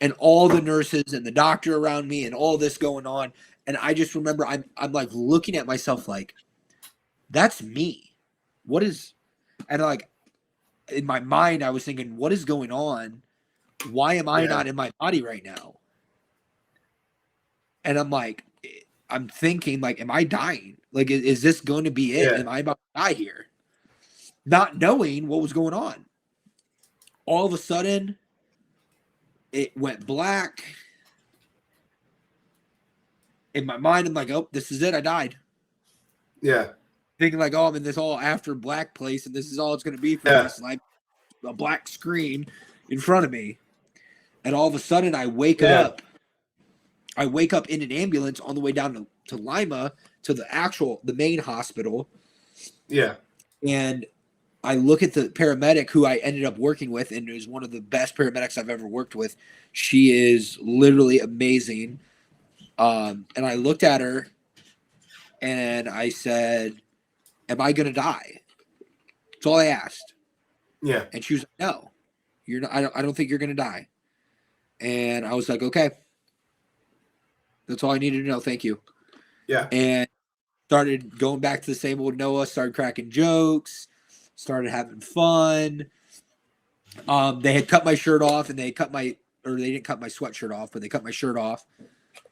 Speaker 2: And all the nurses and the doctor around me and all this going on. And I just remember I'm looking at myself that's me. What is, and in my mind, I was thinking, what is going on? Why am I not in my body right now? And I'm thinking, am I dying? Is this going to be it?
Speaker 1: Yeah.
Speaker 2: Am I about to die here? Not knowing what was going on. All of a sudden, it went black. In my mind, I'm like, oh, this is it. I died.
Speaker 1: Yeah.
Speaker 2: Thinking oh, I'm in this all after black place, and this is all it's going to be for us. A black screen in front of me. And all of a sudden, I wake up. I wake up in an ambulance on the way down to Lima to the main hospital.
Speaker 1: Yeah.
Speaker 2: And I look at the paramedic who I ended up working with, and is one of the best paramedics I've ever worked with. She is literally amazing. And I looked at her and I said, am I going to die? That's all I asked.
Speaker 1: Yeah.
Speaker 2: And she was like, no, you're not. I don't think you're going to die. And I was like, okay. That's all I needed to know. Thank you.
Speaker 1: Yeah.
Speaker 2: And started going back to the same old Noah, started cracking jokes, started having fun. They had cut my shirt off, and they didn't cut my sweatshirt off, but they cut my shirt off.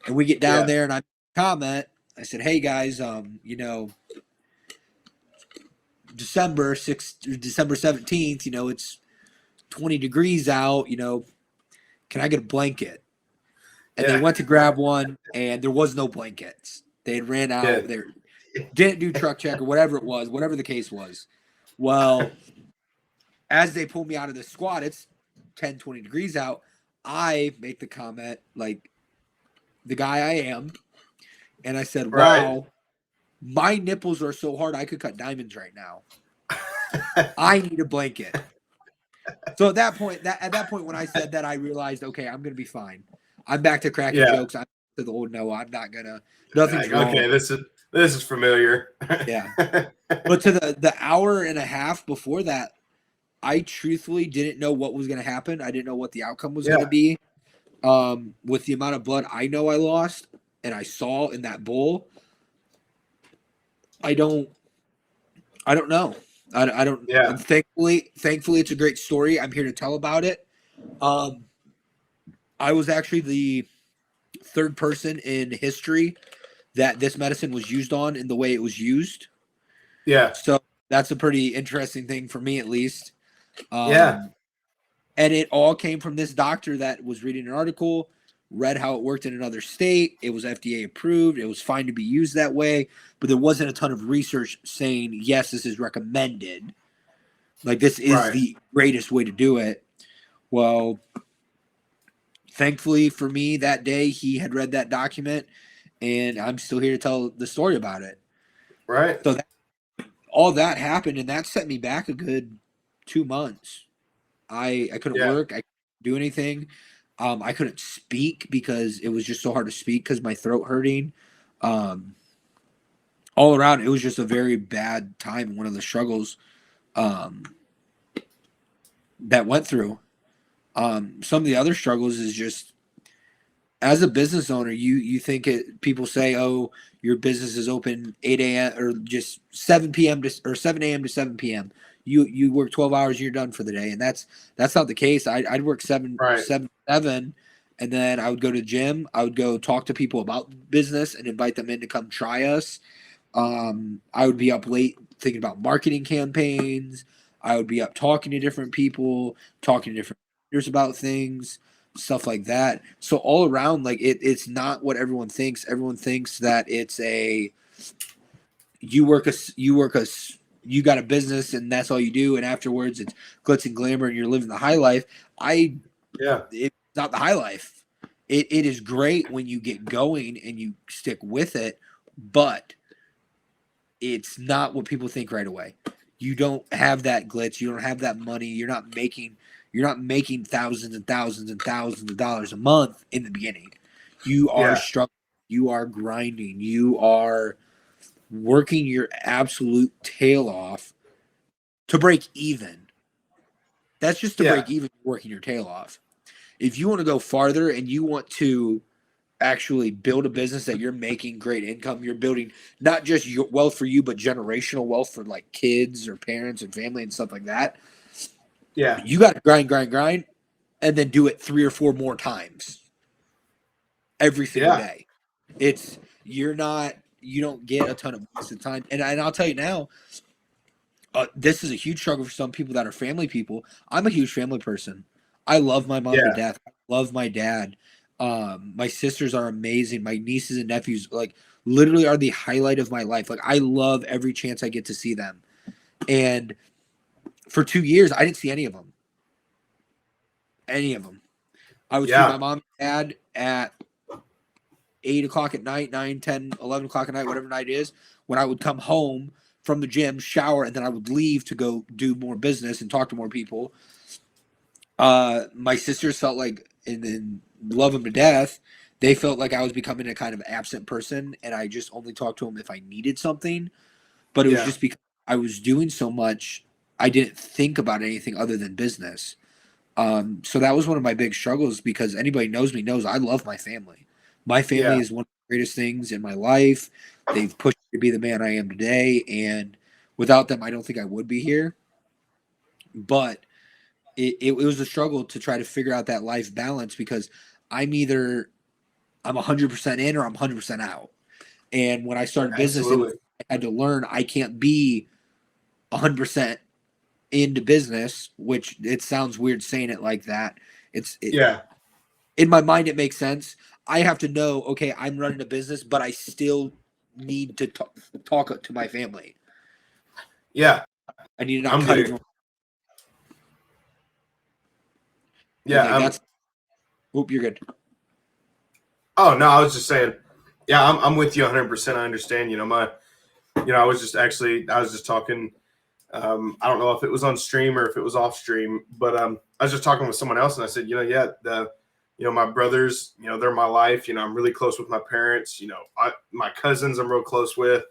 Speaker 2: And we get down there, and I comment. I said, hey guys, December 17th, it's 20 degrees out, can I get a blanket? And they went to grab one, and there was no blankets. They had ran out.
Speaker 1: Yeah.
Speaker 2: They didn't do truck check or whatever it was, whatever the case was. Well, as they pull me out of the squad, it's 10, 20 degrees out. I make the comment, the guy I am, and I said, wow, my nipples are so hard I could cut diamonds right now. I need a blanket. So at that point when I said that, I realized, okay, I'm going to be fine. I'm back to cracking jokes. I'm to the old Noah. I'm not going to, nothing's wrong.
Speaker 1: Okay, this is familiar.
Speaker 2: Yeah. But to the hour and a half before that, I truthfully didn't know what was going to happen. I didn't know what the outcome was going to be. With the amount of blood I know I lost and I saw in that bowl, I don't know. I don't.
Speaker 1: Yeah.
Speaker 2: Thankfully, it's a great story. I'm here to tell about it. I was actually the third person in history that this medicine was used on in the way it was used.
Speaker 1: Yeah.
Speaker 2: So that's a pretty interesting thing for me, at least.
Speaker 1: Yeah.
Speaker 2: And it all came from this doctor that was reading an article, read how it worked in another state. It was FDA approved. It was fine to be used that way, but there wasn't a ton of research saying, yes, this is recommended. Like, this is the greatest way to do it. Well, thankfully for me that day, he had read that document, and I'm still here to tell the story about it.
Speaker 1: Right.
Speaker 2: So all that happened, and that set me back a good 2 months. I couldn't work. I couldn't do anything. I couldn't speak because it was just so hard to speak because my throat hurting. All around, it was just a very bad time. One of the struggles that went through. Some of the other struggles is just, as a business owner, you think people say, oh, your business is open 8 a.m. or just 7 p.m. or 7 a.m. to 7 p.m. You work 12 hours and you're done for the day. And that's not the case. I'd work 7, and then I would go to the gym. I would go talk to people about business and invite them in to come try us. I would be up late thinking about marketing campaigns. I would be up talking to different people, talking to different leaders about things, stuff like that. So all around, like, it's not what everyone thinks. Everyone thinks that it's you got a business and that's all you do, and afterwards it's glitz and glamour and you're living the high life. It's not the high life. It is great when you get going and you stick with it, but it's not what people think right away. You don't have that glitz. You don't have that money. You're not making thousands and thousands and thousands of dollars a month in the beginning. You are struggling. You are grinding. You are working your absolute tail off to break even. That's just to break even, working your tail off. If you want to go farther and you want to actually build a business that you're making great income, you're building not just your wealth for you, but generational wealth for like kids or parents and family and stuff like that.
Speaker 1: Yeah.
Speaker 2: You got to grind, and then do it 3 or 4 more times every single day. You don't get a ton of wasted time. And I'll tell you now, this is a huge struggle for some people that are family people. I'm a huge family person. I love my mom to death. I love my dad. My sisters are amazing. My nieces and nephews, like, literally are the highlight of my life. Like, I love every chance I get to see them. And for 2 years, I didn't see any of them. I would see my mom and dad at 8 o'clock at night, 9, 10, 11 o'clock at night, whatever night it is, when I would come home from the gym, shower, and then I would leave to go do more business and talk to more people. My sisters felt like, and love them to death, they felt like I was becoming a kind of absent person, and I just only talked to them if I needed something. But it was just because I was doing so much, I didn't think about anything other than business. So that was one of my big struggles, because anybody knows me knows I love my family. My family is one of the greatest things in my life. They've pushed me to be the man I am today, and without them, I don't think I would be here. But it was a struggle to try to figure out that life balance, because I'm 100% in or I'm 100% out. And when I started business, I had to learn I can't be 100% into business, which it sounds weird saying it like that. In my mind, it makes sense. I have to know, okay, I'm running a business, but I still need to talk to my family.
Speaker 1: Yeah.
Speaker 2: I need to not cut it.
Speaker 1: Yeah.
Speaker 2: Okay, you're good.
Speaker 1: Oh, no, I was just saying, I'm with you 100%. I understand, I was just talking, I don't know if it was on stream or if it was off stream, but I was just talking with someone else, and I said, my brothers, they're my life. I'm really close with my parents. My cousins I'm real close with.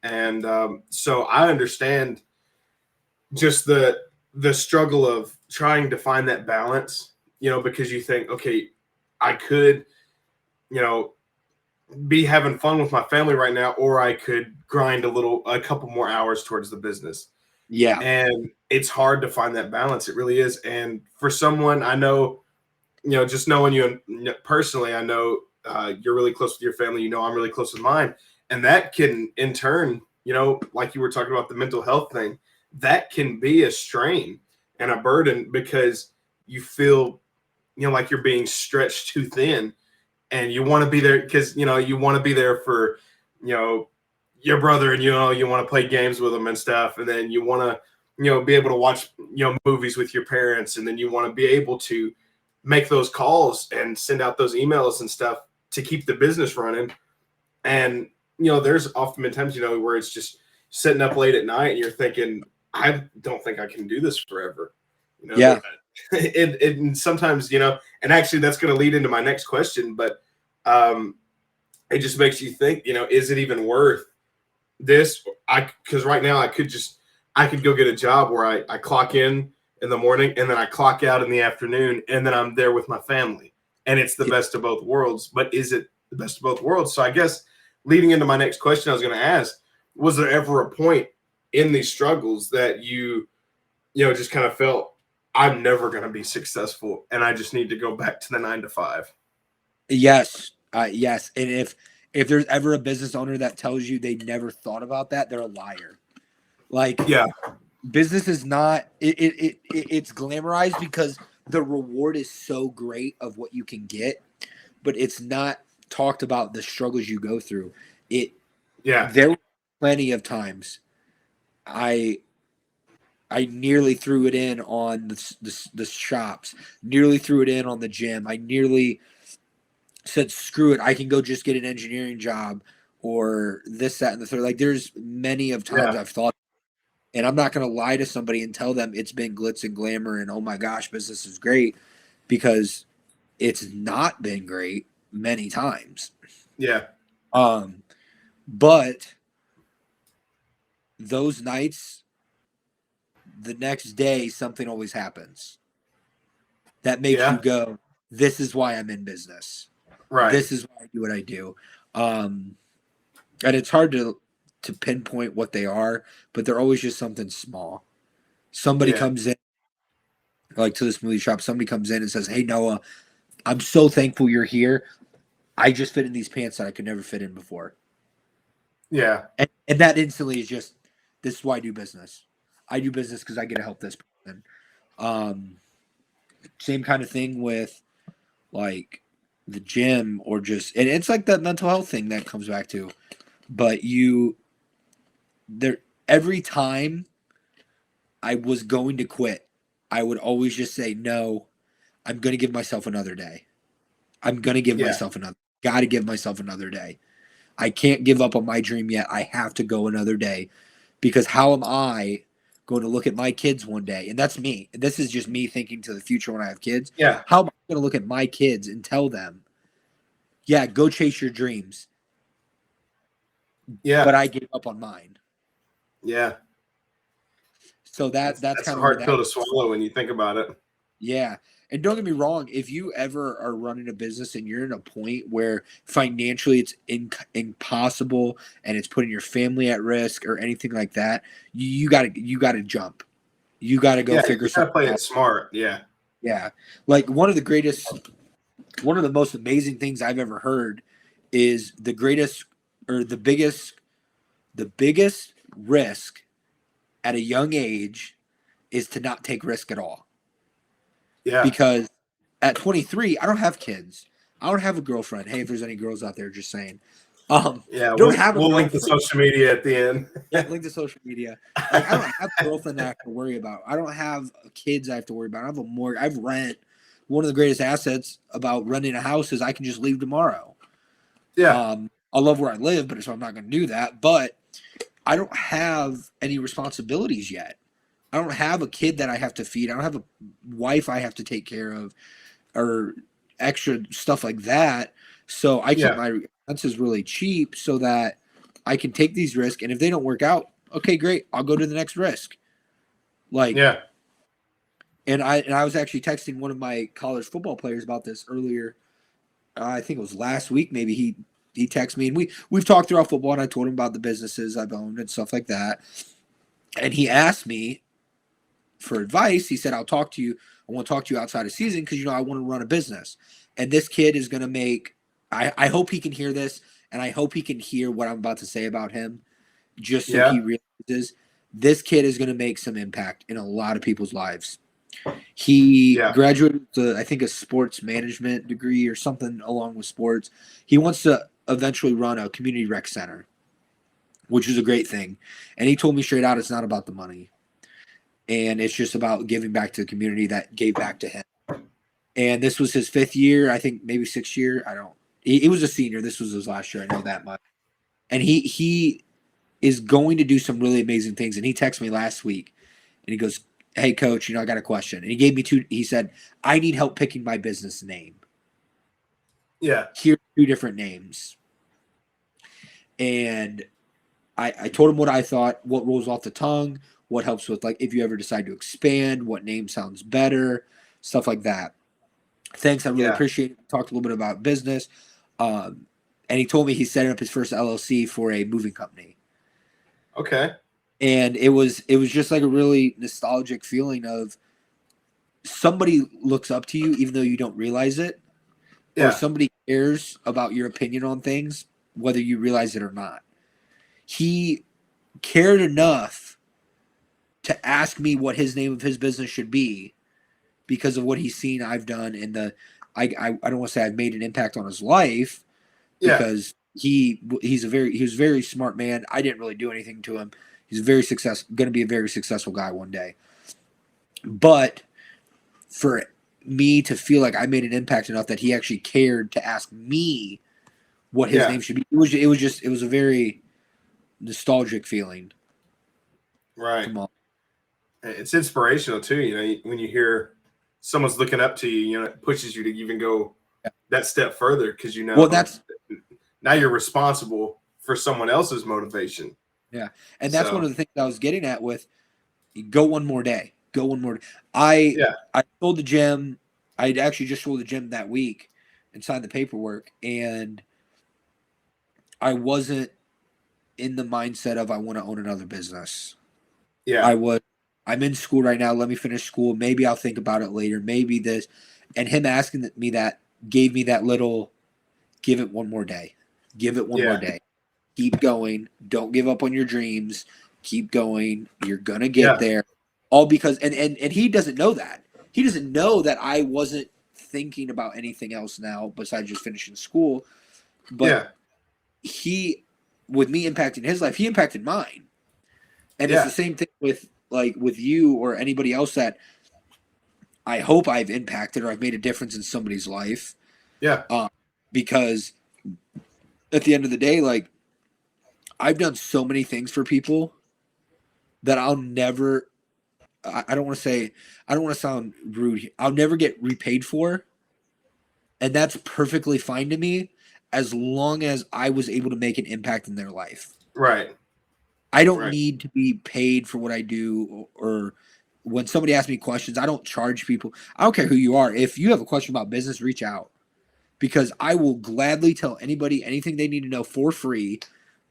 Speaker 1: And so I understand just the struggle of trying to find that balance, because you think, okay, I could, be having fun with my family right now, or I could grind a couple more hours towards the business.
Speaker 2: Yeah.
Speaker 1: And it's hard to find that balance. It really is. And for someone I know, just knowing you personally, I know you're really close with your family. I'm really close with mine. And that can, in turn, like you were talking about the mental health thing, that can be a strain and a burden, because you feel, like you're being stretched too thin. and you want to be there because you want to be there for your brother, and you want to play games with them and stuff, and then you want to be able to watch movies with your parents, and then you want to be able to make those calls and send out those emails and stuff to keep the business running. And there's often been times where it's just sitting up late at night and you're thinking, I don't think I can do this forever.
Speaker 2: Yeah.
Speaker 1: And sometimes and actually that's going to lead into my next question, but it just makes you think, is it even worth this? Because right now I could go get a job where I clock in the morning and then I clock out in the afternoon, and then I'm there with my family, and it's the best of both worlds. But is it the best of both worlds? So I guess leading into my next question I was going to ask, was there ever a point in these struggles that you just kind of felt, I'm never going to be successful and I just need to go back to the 9 to 5?
Speaker 2: Yes. Yes. And if there's ever a business owner that tells you they never thought about that, they're a liar. Like,
Speaker 1: yeah,
Speaker 2: business is not it's glamorized because the reward is so great of what you can get, but it's not talked about the struggles you go through. There were plenty of times I nearly threw it in on the shops, nearly threw it in on the gym. I nearly said, screw it, I can go just get an engineering job or this, that, and the third. Like, there's many of times I've thought, and I'm not going to lie to somebody and tell them it's been glitz and glamour and, oh my gosh, business is great, because it's not been great many times.
Speaker 1: Yeah.
Speaker 2: But those nights, the next day, something always happens that makes you go, this is why I'm in business.
Speaker 1: Right.
Speaker 2: This is why I do what I do. And it's hard to pinpoint what they are, but they're always just something small. Somebody comes in, like to the smoothie shop, somebody comes in and says, hey, Noah, I'm so thankful you're here. I just fit in these pants that I could never fit in before.
Speaker 1: Yeah.
Speaker 2: And that instantly is just, this is why I do business. I do business because I get to help this person. Same kind of thing with like the gym, or just, and it's like that mental health thing that comes back to, but every time I was going to quit, I would always just say, no, I'm going to give myself another day. I'm going to give myself got to give myself another day. I can't give up on my dream yet. I have to go another day, because how am I going to look at my kids one day? And that's me. This is just me thinking to the future when I have kids.
Speaker 1: Yeah.
Speaker 2: How am I going to look at my kids and tell them, yeah, go chase your dreams.
Speaker 1: Yeah.
Speaker 2: But I gave up on mine.
Speaker 1: Yeah.
Speaker 2: So that's kind
Speaker 1: a
Speaker 2: of
Speaker 1: hard pill to swallow when you think about it.
Speaker 2: Yeah. And don't get me wrong, if you ever are running a business and you're in a point where financially it's impossible and it's putting your family at risk or anything like that, you gotta jump. You gotta go figure something out.
Speaker 1: Play it smart. Yeah.
Speaker 2: Yeah. Like one of the most amazing things I've ever heard is the biggest risk at a young age is to not take risk at all.
Speaker 1: Yeah.
Speaker 2: Because at 23, I don't have kids. I don't have a girlfriend. Hey, if there's any girls out there, just saying.
Speaker 1: We'll link the social media at the end.
Speaker 2: Yeah, link to social media. Like, I don't have a girlfriend that I have to worry about. I don't have kids I have to worry about. I have a mortgage. I have rent. One of the greatest assets about renting a house is I can just leave tomorrow.
Speaker 1: Yeah.
Speaker 2: I love where I live, but so I'm not going to do that. But I don't have any responsibilities yet. I don't have a kid that I have to feed. I don't have a wife I have to take care of or extra stuff like that. So I keep my expenses really cheap so that I can take these risks. And if they don't work out, okay, great. I'll go to the next risk. And I was actually texting one of my college football players about this earlier. I think it was last week. Maybe he texted me, and we've talked throughout football, and I told him about the businesses I've owned and stuff like that. And he asked me for advice. He said, I want to talk to you outside of season because, I want to run a business. And this kid is going to make, I hope he can hear this, and I hope he can hear what I'm about to say about him, just so he realizes this kid is going to make some impact in a lot of people's lives. He
Speaker 1: Yeah.
Speaker 2: graduated with, I think, a sports management degree or something along with sports. He wants to eventually run a community rec center, which is a great thing. And he told me straight out, it's not about the money. And it's just about giving back to the community that gave back to him. And this was his 5th year, I think maybe 6th year. He was a senior. This was his last year. I know that much. And he is going to do some really amazing things. And he texted me last week and he goes, "Hey coach, I got a question." And he gave me he said, "I need help picking my business name."
Speaker 1: Yeah.
Speaker 2: Here's 2 different names. And I told him what I thought, what rolls off the tongue, what helps with, like, if you ever decide to expand, what name sounds better, stuff like that. Thanks, I really appreciate it. Talked a little bit about business. And he told me he's setting up his first LLC for a moving company.
Speaker 1: Okay.
Speaker 2: And it was just like a really nostalgic feeling of somebody looks up to you even though you don't realize it.
Speaker 1: Yeah.
Speaker 2: Or somebody cares about your opinion on things, whether you realize it or not. He cared enough to ask me what his name of his business should be because of what he's seen I've done in the I don't want to say I've made an impact on his life because he was a very smart man. I didn't really do anything to him. He's going to be a very successful guy one day. But for me to feel like I made an impact enough that he actually cared to ask me what his name should be, it was a very nostalgic feeling.
Speaker 1: Right.
Speaker 2: Come on.
Speaker 1: It's inspirational too. When you hear someone's looking up to you, it pushes you to even go that step further because well, now you're responsible for someone else's motivation.
Speaker 2: Yeah, and that's one of the things I was getting at with go one more day. Go one more day. I told the gym. I actually just told the gym that week and signed the paperwork, and I wasn't in the mindset of I want to own another business.
Speaker 1: Yeah.
Speaker 2: I'm in school right now. Let me finish school. Maybe I'll think about it later. Maybe this. And him asking me that gave me that little, give it one more day. Give it one more day. Keep going. Don't give up on your dreams. Keep going. You're going to get there. All because, and he doesn't know that. He doesn't know that I wasn't thinking about anything else now besides just finishing school. But he, with me impacting his life, he impacted mine. And it's the same thing with you or anybody else that I hope I've impacted or I've made a difference in somebody's life.
Speaker 1: Yeah.
Speaker 2: Because at the end of the day, like, I've done so many things for people that I'll never, I don't want to sound rude. I'll never get repaid for. And that's perfectly fine to me as long as I was able to make an impact in their life.
Speaker 1: Right.
Speaker 2: I don't need to be paid for what I do, or when somebody asks me questions, I don't charge people. I don't care who you are. If you have a question about business, reach out, because I will gladly tell anybody anything they need to know for free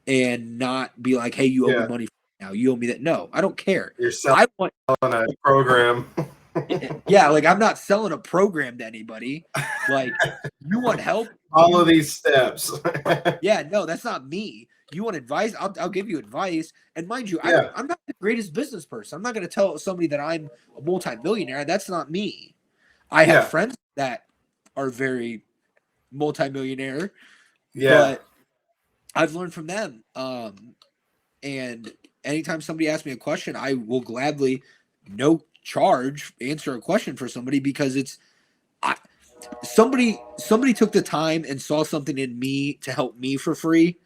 Speaker 2: and not be like, hey, you owe me money now. You owe me that. No, I don't care.
Speaker 1: You're selling a program.
Speaker 2: Yeah, like, I'm not selling a program to anybody. Like, you want help?
Speaker 1: Follow these steps.
Speaker 2: Yeah, no, that's not me. You want advice? I'll give you advice. And mind you, I'm not the greatest business person. I'm not going to tell somebody that I'm a multimillionaire. That's not me. I have friends that are very multimillionaire, but I've learned from them. And anytime somebody asks me a question, I will gladly, no charge, answer a question for somebody, because somebody took the time and saw something in me to help me for free.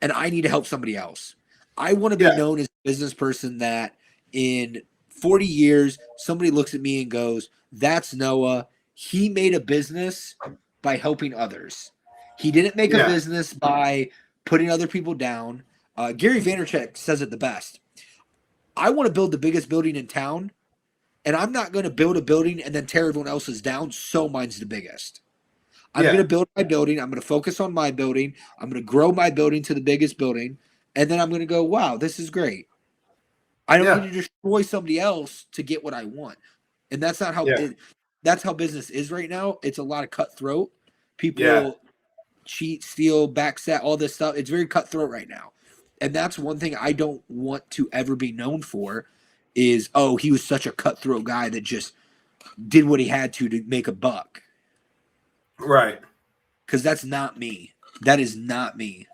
Speaker 2: And I need to help somebody else. I want to be known as a business person that in 40 years, somebody looks at me and goes, that's Noah. He made a business by helping others. He didn't make a business by putting other people down. Gary Vaynerchuk says it the best. I want to build the biggest building in town, and I'm not going to build a building and then tear everyone else's down, so mine's the biggest. I'm going to build my building. I'm going to focus on my building. I'm going to grow my building to the biggest building. And then I'm going to go, wow, this is great. I don't need to destroy somebody else to get what I want. And that's not how that's how business is right now. It's a lot of cutthroat. People cheat, steal, backset, all this stuff. It's very cutthroat right now. And that's one thing I don't want to ever be known for, is, oh, he was such a cutthroat guy that just did what he had to make a buck.
Speaker 1: Right.
Speaker 2: Because that's not me. That is not me.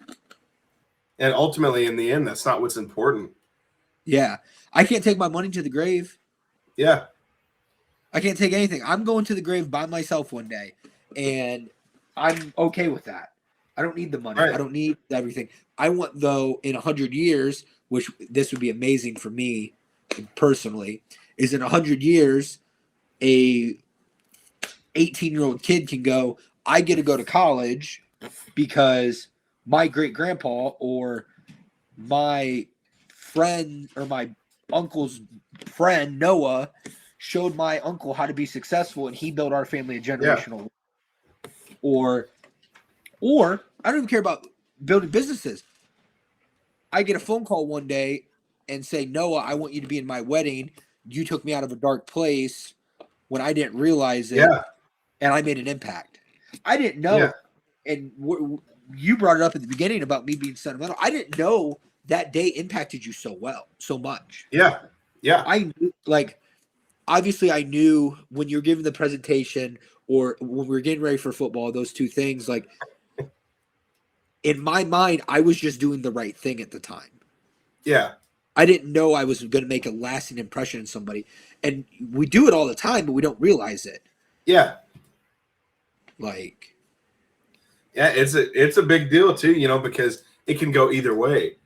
Speaker 1: And ultimately, in the end, that's not what's important.
Speaker 2: Yeah. I can't take my money to the grave.
Speaker 1: Yeah.
Speaker 2: I can't take anything. I'm going to the grave by myself one day, and I'm okay with that. I don't need the money.
Speaker 1: Right.
Speaker 2: I don't need everything. I want, though, in 100 years, which this would be amazing for me personally, is in 100 years, a 18-year-old kid can go, I get to go to college because my great-grandpa or my friend or my uncle's friend, Noah, showed my uncle how to be successful, and he built our family a generational. Yeah. Or I don't even care about building businesses. I get a phone call one day and say, Noah, I want you to be in my wedding. You took me out of a dark place when I didn't realize it.
Speaker 1: Yeah.
Speaker 2: And I made an impact. I didn't know.
Speaker 1: Yeah.
Speaker 2: And you brought it up at the beginning about me being sentimental. I didn't know that day impacted you so much.
Speaker 1: Yeah. Yeah.
Speaker 2: I knew, like, obviously I knew when you were giving the presentation or when we were getting ready for football, those two things, like, in my mind, I was just doing the right thing at the time.
Speaker 1: Yeah.
Speaker 2: I didn't know I was going to make a lasting impression in somebody. And we do it all the time, but we don't realize it.
Speaker 1: Yeah.
Speaker 2: Like,
Speaker 1: yeah, it's a big deal too, you know, because it can go either way.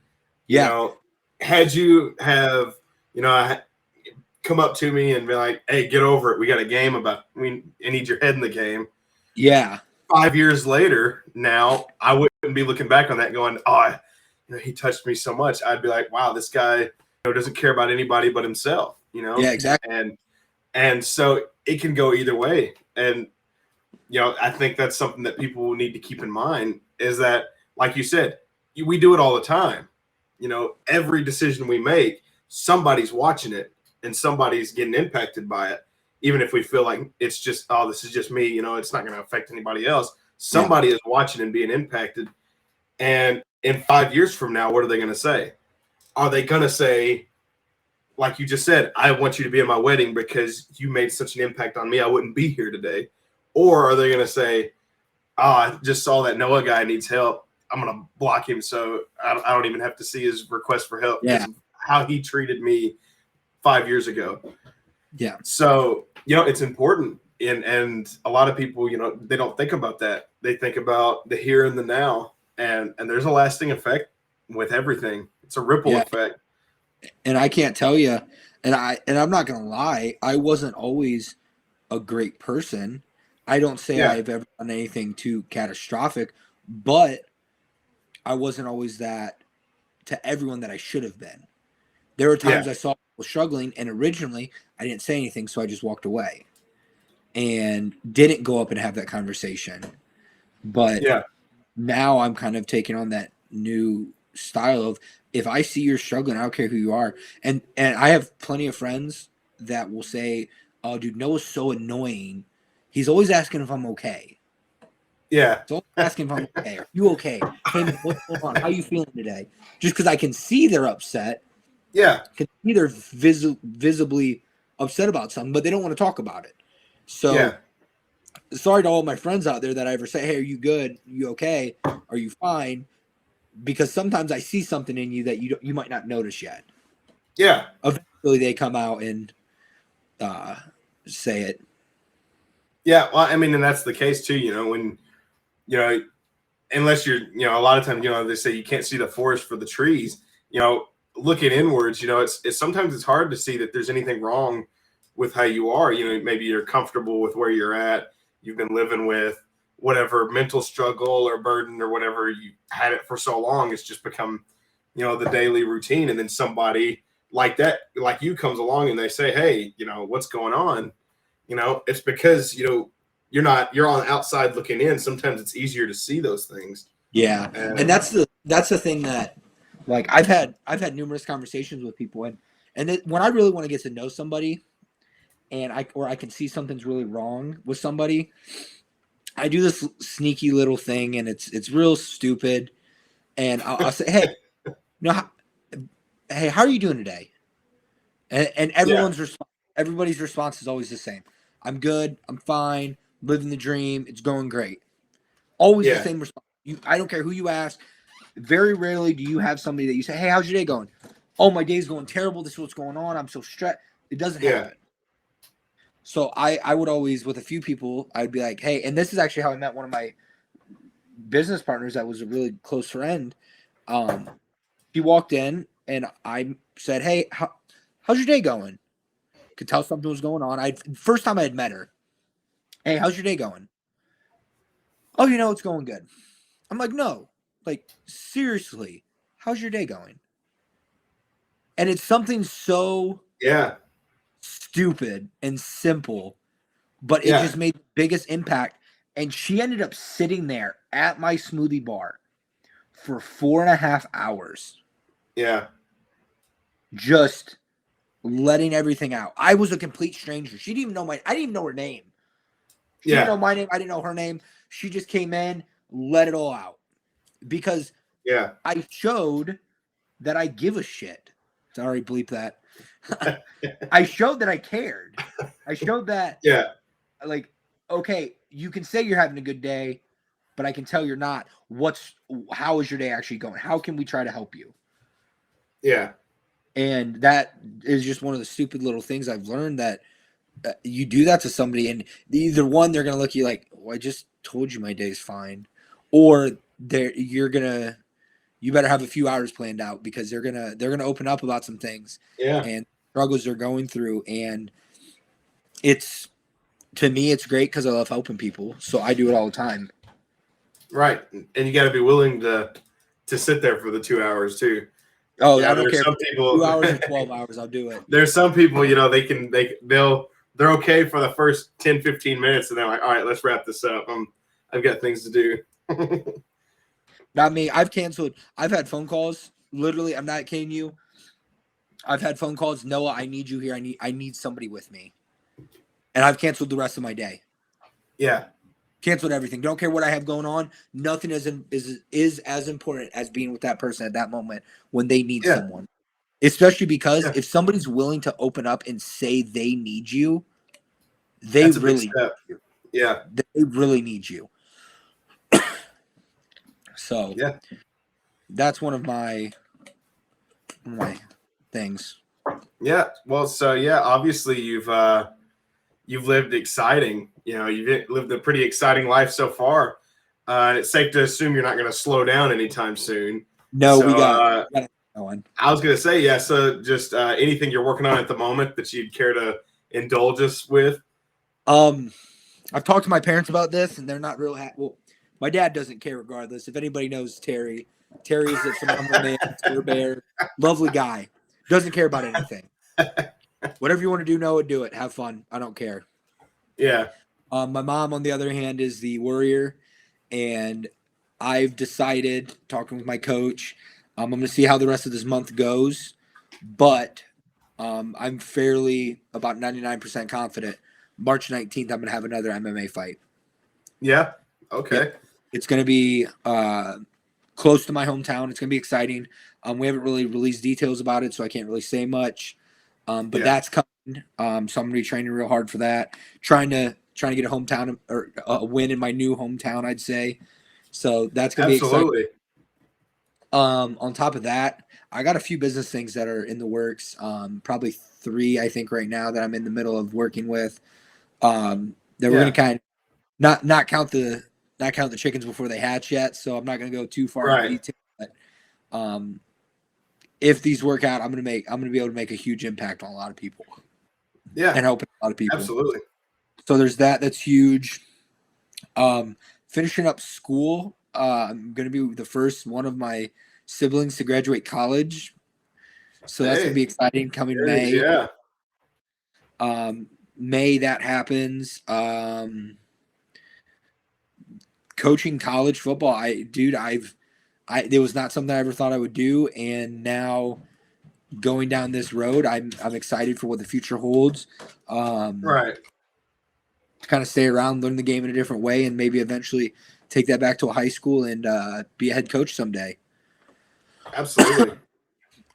Speaker 2: Yeah.
Speaker 1: You know, had you have, you know, come up to me and be like, hey, get over it. We got a game I need your head in the game.
Speaker 2: Yeah.
Speaker 1: 5 years later, now I wouldn't be looking back on that going, oh, you know, he touched me so much. I'd be like, wow, this guy, you know, doesn't care about anybody but himself, you know?
Speaker 2: Yeah, exactly.
Speaker 1: And so it can go either way. And, you know, I think that's something that people need to keep in mind is that, like you said, we do it all the time. You know, every decision we make, somebody's watching it and somebody's getting impacted by it. Even if we feel like it's just, oh, this is just me, you know, it's not going to affect anybody else. Somebody is watching and being impacted. And in 5 years from now, what are they going to say? Are they going to say, like you just said, I want you to be at my wedding because you made such an impact on me, I wouldn't be here today? Or are they going to say, oh, I just saw that Noah guy needs help, I'm going to block him so I don't even have to see his request for help because of how he treated me 5 years ago.
Speaker 2: Yeah.
Speaker 1: So, you know, it's important. And a lot of people, you know, they don't think about that. They think about the here and the now. And there's a lasting effect with everything. It's a ripple effect.
Speaker 2: And I can't tell you, and I'm not going to lie, I wasn't always a great person. I don't say I've ever done anything too catastrophic, but I wasn't always that to everyone that I should have been. There were times I saw people struggling, and originally I didn't say anything, so I just walked away and didn't go up and have that conversation. But now I'm kind of taking on that new style of, if I see you're struggling, I don't care who you are. And I have plenty of friends that will say, oh, dude, Noah's so annoying. He's always asking if I'm okay.
Speaker 1: Yeah.
Speaker 2: He's always asking if I'm okay. Are you okay? Hey, man, what's going on? How you feeling today? Just because I can see they're upset.
Speaker 1: Yeah.
Speaker 2: Can see they're visibly upset about something, but they don't want to talk about it. So sorry to all my friends out there that I ever say, hey, are you good? You okay? Are you fine? Because sometimes I see something in you that you might not notice yet.
Speaker 1: Yeah.
Speaker 2: Eventually they come out and say it.
Speaker 1: Yeah. Well, I mean, and that's the case too, you know, when, you know, unless you're, you know, a lot of times, you know, they say you can't see the forest for the trees, you know, looking inwards, you know, it's sometimes it's hard to see that there's anything wrong with how you are. You know, maybe you're comfortable with where you're at. You've been living with whatever mental struggle or burden or whatever, you had it for so long, it's just become, you know, the daily routine. And then somebody like that, like you, comes along and they say, hey, you know, what's going on? You know, it's because, you know, you're on the outside looking in. Sometimes it's easier to see those things.
Speaker 2: Yeah. And that's the thing that, like, I've had numerous conversations with people, and when I really want to get to know somebody and I can see something's really wrong with somebody, I do this sneaky little thing, and it's real stupid. And I'll say, hey, hey, how are you doing today? And everybody's response is always the same. I'm good. I'm fine. Living the dream. It's going great. Always the same response. I don't care who you ask. Very rarely do you have somebody that you say, "Hey, how's your day going?" "Oh, my day's going terrible. This is what's going on. I'm so stressed." It doesn't happen. So I would always, with a few people, I'd be like, "Hey," and this is actually how I met one of my business partners that was a really close friend. He walked in and I said, "Hey, how's your day going?" Could tell something was going on. First time I had met her. "Hey, how's your day going?" "Oh, it's going good." I'm like, "No, like seriously, how's your day going?" And it's something so stupid and simple, but it just made the biggest impact. And she ended up sitting there at my smoothie bar for 4.5 hours.
Speaker 1: Yeah.
Speaker 2: Just letting everything out. I was a complete stranger. She didn't even know I didn't even know her name. She didn't know my name. I didn't know her name. She just came in, let it all out. Because I showed that I give a shit. Sorry, bleep that. I showed that I cared. I showed that, like, okay, you can say you're having a good day, but I can tell you're not. How is your day actually going? How can we try to help you?
Speaker 1: Yeah.
Speaker 2: And that is just one of the stupid little things I've learned, that you do that to somebody, and either one, they're going to look at you like, "Well, I just told you my day's fine," or you better have a few hours planned out, because they're gonna open up about some things and struggles they're going through. And to me, it's great because I love helping people, so I do it all the time.
Speaker 1: Right, and you got to be willing to sit there for the 2 hours too.
Speaker 2: Oh, I don't care.
Speaker 1: Some people
Speaker 2: 2 hours or 12 hours, I'll do it.
Speaker 1: There's some people, they're okay for the first 10, 15 minutes, and they're like, "All right, let's wrap this up. I've got things to do."
Speaker 2: Not me. I've had phone calls. Literally, I'm not kidding you. I've had phone calls. "Noah, I need you here. I need somebody with me." And I've canceled the rest of my day.
Speaker 1: Yeah.
Speaker 2: Canceled everything. Don't care what I have going on. Nothing is as important as being with that person at that moment when they need someone. Especially because if somebody's willing to open up and say they need you, they really need you.
Speaker 1: Yeah.
Speaker 2: They really need you. So that's one of my things.
Speaker 1: Yeah. Well, so obviously you've lived exciting. You've lived a pretty exciting life so far. It's safe to assume you're not going to slow down anytime soon.
Speaker 2: No, we got it going.
Speaker 1: I was going to say, so just anything you're working on at the moment that you'd care to indulge us with?
Speaker 2: I've talked to my parents about this, and they're not real happy. Well, my dad doesn't care regardless. If anybody knows Terry is a phenomenal man, Terry Bear, lovely guy. Doesn't care about anything. Whatever you want to do, Noah, do it. Have fun. I don't care.
Speaker 1: Yeah.
Speaker 2: My mom, on the other hand, is the worrier, and I've decided, talking with my coach, I'm going to see how the rest of this month goes, but I'm fairly about 99% confident March 19th I'm going to have another MMA fight.
Speaker 1: Yeah. Okay.
Speaker 2: Yep. It's going to be close to my hometown. It's going to be exciting. We haven't really released details about it, so I can't really say much. But that's coming. So I'm going to be training real hard for that. Trying to get a hometown or a win in my new hometown, I'd say. So that's going to be exciting. On top of that, I got a few business things that are in the works. Probably 3, I think, right now that I'm in the middle of working with. That we're going to kind of not count the chickens before they hatch yet. So I'm not going to go too far into detail. But if these work out, I'm going to be able to make a huge impact on a lot of people.
Speaker 1: Yeah,
Speaker 2: and help a lot of people.
Speaker 1: Absolutely.
Speaker 2: So there's that. That's huge. Finishing up school. I'm going to be the first one of my siblings to graduate college. So that's going to be exciting coming May.
Speaker 1: Yeah.
Speaker 2: May that happens. Coaching college football. It was not something I ever thought I would do. And now going down this road, I'm excited for what the future holds.
Speaker 1: Right.
Speaker 2: Kind of stay around, learn the game in a different way, and maybe eventually take that back to a high school and be a head coach someday.
Speaker 1: Absolutely.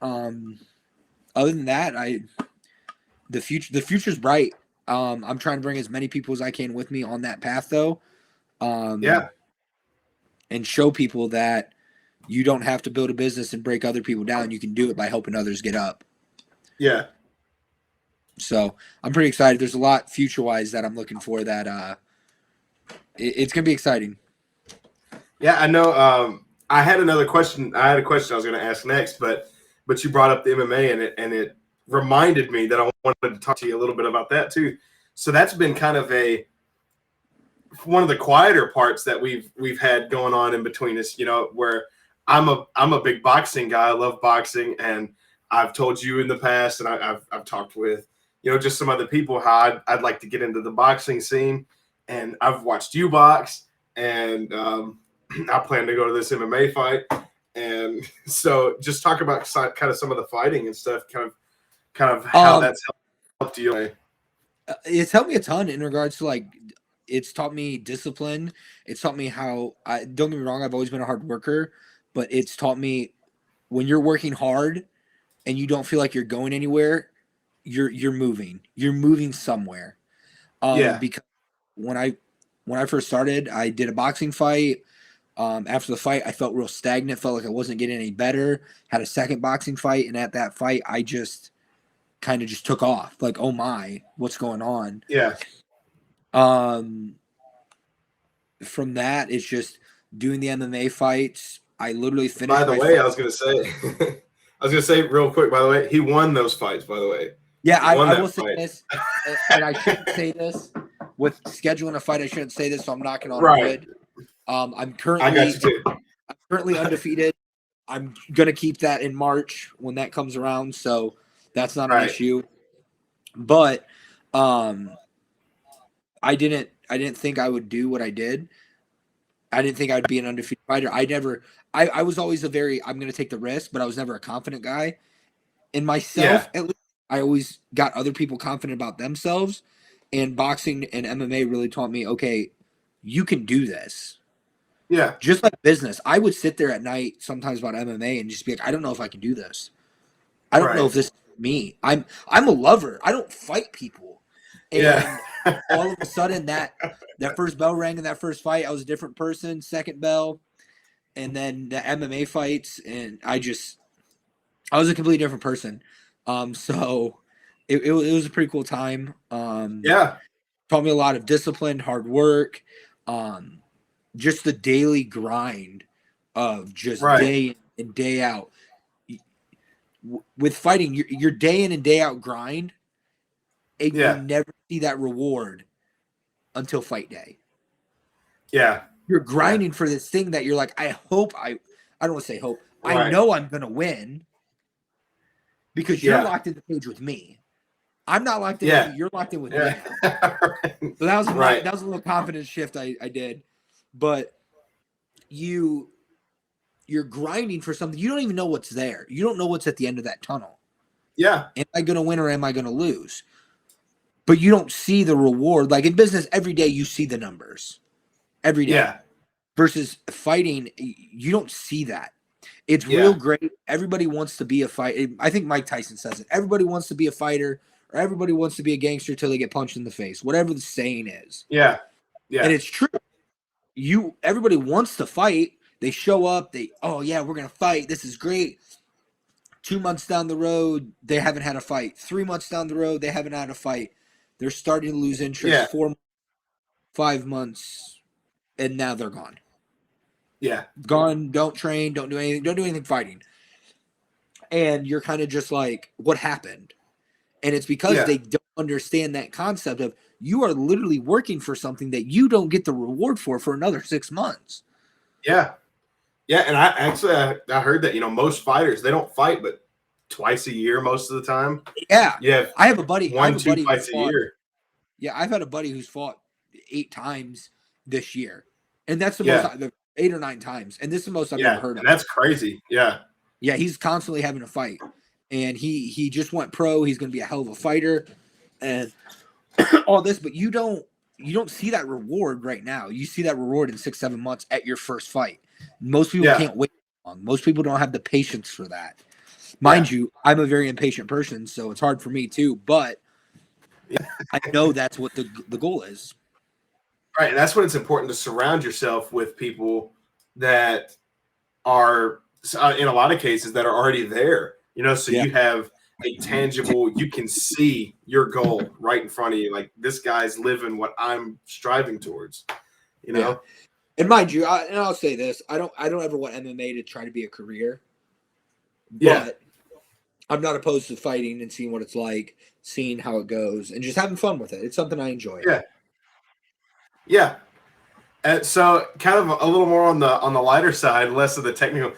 Speaker 2: Other than that, the future's bright. I'm trying to bring as many people as I can with me on that path, though.
Speaker 1: Yeah.
Speaker 2: And show people that you don't have to build a business and break other people down. You can do it by helping others get up.
Speaker 1: Yeah.
Speaker 2: So I'm pretty excited. There's a lot future-wise that I'm looking for that it's going to be exciting.
Speaker 1: Yeah, I know. I had another question. I had a question I was going to ask next, but you brought up the MMA, and it reminded me that I wanted to talk to you a little bit about that too. So that's been kind of one of the quieter parts that we've had going on in between us. You know, where I'm a big boxing guy. I love boxing, and I've told you in the past, and I've talked with just some other people how I'd like to get into the boxing scene, and I've watched you box, and I plan to go to this MMA fight. And so just talk about kind of some of the fighting and stuff, kind of how that's helped you.
Speaker 2: It's helped me a ton in regards to, like, it's taught me discipline. It's taught me how don't get me wrong, I've always been a hard worker, but it's taught me when you're working hard and you don't feel like you're going anywhere, you're moving somewhere. Because when I first started, I did a boxing fight. After the fight, I felt real stagnant, felt like I wasn't getting any better. Had a second boxing fight, and at that fight, I just kind of just took off. Like, oh my, what's going on?
Speaker 1: Yeah.
Speaker 2: From that, it's just doing the MMA fights. I literally finished.
Speaker 1: By the way, I was gonna say real quick. By the way, he won those fights. By the way,
Speaker 2: yeah, I will say this, and I shouldn't say this with scheduling a fight. I shouldn't say this, so I'm knocking on wood. I'm currently undefeated. I'm gonna keep that in March when that comes around, so that's not an issue. But I didn't think I would do what I did. I didn't think I'd be an undefeated fighter. I was always I'm going to take the risk, but I was never a confident guy. In myself, at least, I always got other people confident about themselves. And boxing and MMA really taught me, okay, you can do this.
Speaker 1: Yeah.
Speaker 2: Just like business. I would sit there at night sometimes about MMA and just be like, I don't know if I can do this. I don't know if this is me. I'm a lover. I don't fight people. And all of a sudden that first bell rang in that first fight. I was a different person. Second bell, and then the MMA fights, and I was a completely different person. So it was a pretty cool time. Taught me a lot of discipline, hard work, just the daily grind of just day in and day out. With fighting, your day in and day out grind. And you never see that reward until fight day. Yeah. You're grinding for this thing that you're like, I don't want to say hope. I know I'm going to win because you're locked in the cage with me. I'm not locked in with you. You're locked in with me. So that was that was a little confidence shift I did. But you're grinding for something. You don't even know what's there. You don't know what's at the end of that tunnel.
Speaker 1: Yeah.
Speaker 2: Am I going to win or am I going to lose? But you don't see the reward. Like in business, every day you see the numbers. Every day. Yeah. Versus fighting, you don't see that. It's real great. Everybody wants to be a fighter. I think Mike Tyson says it. Everybody wants to be a fighter or everybody wants to be a gangster till they get punched in the face. Whatever the saying is.
Speaker 1: Yeah. Yeah.
Speaker 2: And it's true. Everybody wants to fight. They show up. we're going to fight. This is great. 2 months down the road, they haven't had a fight. 3 months down the road, they haven't had a fight. They're starting to lose interest.
Speaker 1: Yeah.
Speaker 2: 4 months, 5 months, and now they're gone.
Speaker 1: Yeah.
Speaker 2: Gone, don't train, don't do anything fighting. And you're kind of just like, what happened? And it's because they don't understand that concept of you are literally working for something that you don't get the reward for another 6 months.
Speaker 1: Yeah. Yeah, and I heard that, most fighters, they don't fight but twice a year most of the time.
Speaker 2: Yeah.
Speaker 1: Yeah.
Speaker 2: I have a buddy.
Speaker 1: 1-2 fights a year.
Speaker 2: Yeah, I've had a buddy who's fought 8 times this year. And that's the most 8 or 9 times. And this is the most I've ever heard of.
Speaker 1: And that's crazy. Yeah.
Speaker 2: Yeah, he's constantly having a fight. And he just went pro. He's going to be a hell of a fighter. And all this, but you don't see that reward right now. You see that reward in 6-7 months at your first fight. Most people can't wait long. Most people don't have the patience for that. Mind you, I'm a very impatient person, so it's hard for me too. But I know that's what the goal is.
Speaker 1: Right, and that's when it's important to surround yourself with people that are, in a lot of cases, that are already there. So you have a tangible, you can see your goal right in front of you. Like, this guy's living what I'm striving towards.
Speaker 2: Yeah. And mind you, and I'll say this: I don't ever want MMA to try to be a career. But I'm not opposed to fighting and seeing what it's like, seeing how it goes, and just having fun with it. It's something I enjoy.
Speaker 1: Yeah. And so, kind of a little more on the lighter side, less of the technical.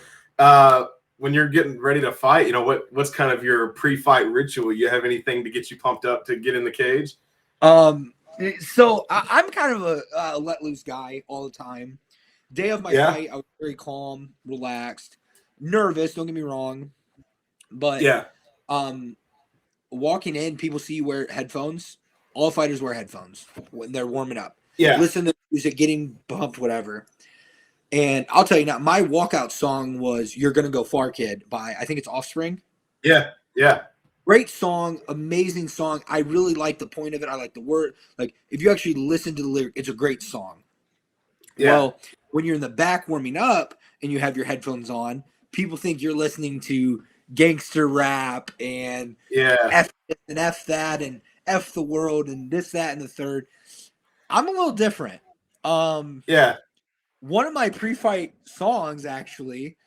Speaker 1: When you're getting ready to fight, what's kind of your pre-fight ritual? You have anything to get you pumped up to get in the cage?
Speaker 2: So I'm kind of a let loose guy all the time. Day of my fight, I was very calm, relaxed, nervous. Don't get me wrong, but walking in, people see you wear headphones. All fighters wear headphones when they're warming up.
Speaker 1: Yeah,
Speaker 2: listen to music, getting pumped, whatever. And I'll tell you now, my walkout song was "You're Gonna Go Far, Kid" by, I think it's Offspring.
Speaker 1: Yeah.
Speaker 2: Great song, amazing song. I really like the point of it. I like the word. Like, if you actually listen to the lyric, it's a great song. Yeah. Well, when you're in the back warming up and you have your headphones on, people think you're listening to gangster rap and F this and F that and F the world and this, that, and the third. I'm a little different. One of my pre-fight songs actually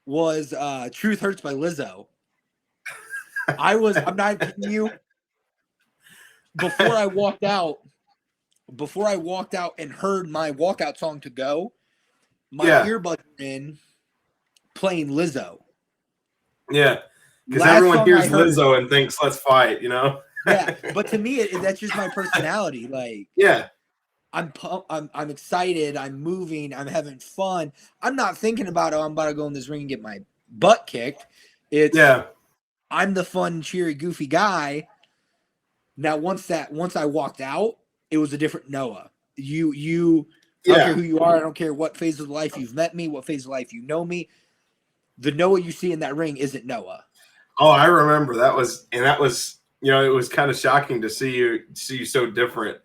Speaker 2: was "Truth Hurts" by Lizzo. I'm not kidding you. Before I walked out and heard my walkout song to go, my earbuds were in playing Lizzo.
Speaker 1: Yeah. Because everyone hears Lizzo and thinks, let's fight,
Speaker 2: Yeah. But to me, that's just my personality. Like, I'm pumped, I'm excited, I'm moving, I'm having fun. I'm not thinking about, I'm about to go in this ring and get my butt kicked. It's I'm the fun, cheery, goofy guy. Now, once I walked out, it was a different Noah. I don't care who you are. I don't care what phase of life you've met me, what phase of life you know me. The Noah you see in that ring isn't Noah.
Speaker 1: Oh, I remember that was, it was kind of shocking to see you so different.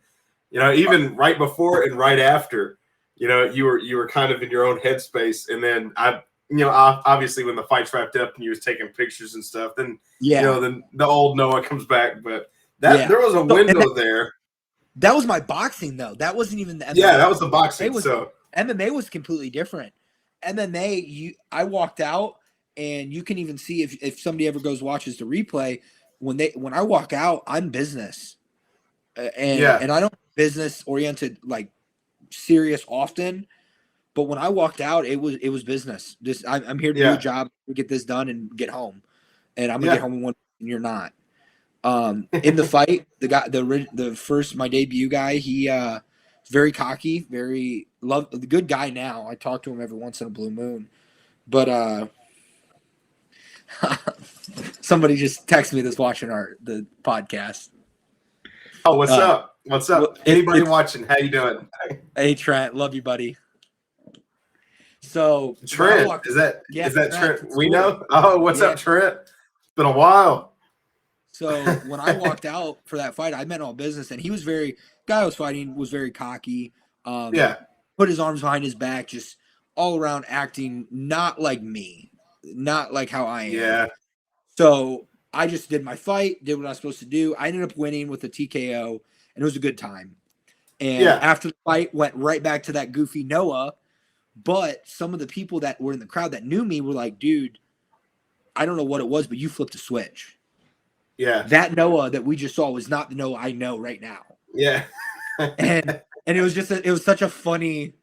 Speaker 1: Even right before and right after, you were kind of in your own headspace, and then obviously when the fight's wrapped up and you was taking pictures and stuff, then then the old Noah comes back. But there was a window there.
Speaker 2: That was my boxing though. That wasn't even the MMA.
Speaker 1: Yeah, that was the boxing.
Speaker 2: MMA was completely different. MMA, I walked out, and you can even see if somebody ever watches the replay, when I walk out, I'm business, and I don't business oriented like serious often. But when I walked out, it was business. I'm here to do a job, get this done, and get home. And I'm gonna get home in one. And you're not. In the fight, the first my debut guy, he very cocky, very the good guy. Now I talk to him every once in a blue moon, but somebody just texted me that's watching the podcast.
Speaker 1: Oh, what's up? What's up? Anybody watching? How you doing?
Speaker 2: Hey, Trent, love you, buddy. So
Speaker 1: Trent, is that Trent? We know. Oh, what's up, Trent? It's been a while.
Speaker 2: So when I walked out for that fight, I meant all business, and he was guy I was fighting was very cocky. Put his arms behind his back, just all around acting not like me, not like how I am.
Speaker 1: Yeah.
Speaker 2: So I just did my fight, did what I was supposed to do. I ended up winning with a TKO, and it was a good time. And after the fight, went right back to that goofy Noah. But some of the people that were in the crowd that knew me were like, dude, I don't know what it was, but you flipped a switch.
Speaker 1: Yeah.
Speaker 2: That Noah that we just saw was not the Noah I know right now.
Speaker 1: Yeah.
Speaker 2: and it was just it was such a funny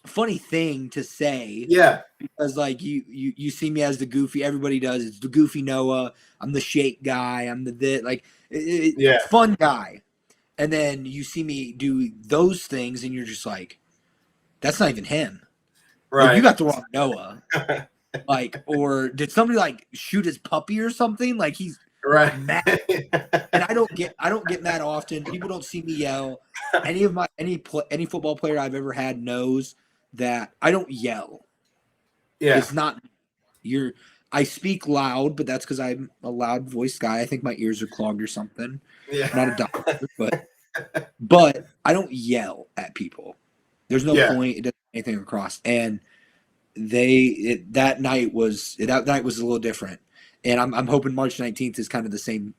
Speaker 2: thing to say.
Speaker 1: Yeah.
Speaker 2: Because like you see me as the goofy, everybody does. It's the goofy Noah. I'm the shake guy. I'm fun guy. And then you see me do those things and you're just like, that's not even him.
Speaker 1: Right.
Speaker 2: Like, you got the wrong Noah. Like, or did somebody like shoot his puppy or something? Like he's mad. And I don't get mad often. People don't see me yell. Any football player I've ever had knows that I don't yell.
Speaker 1: Yeah.
Speaker 2: It's not I speak loud, but that's because I'm a loud voiced guy. I think my ears are clogged or something.
Speaker 1: Yeah.
Speaker 2: I'm not a doctor, but I don't yell at people. There's no
Speaker 1: Yeah.
Speaker 2: point. It doesn't get anything across. And that night was a little different. And I'm hoping March 19th is kind of the same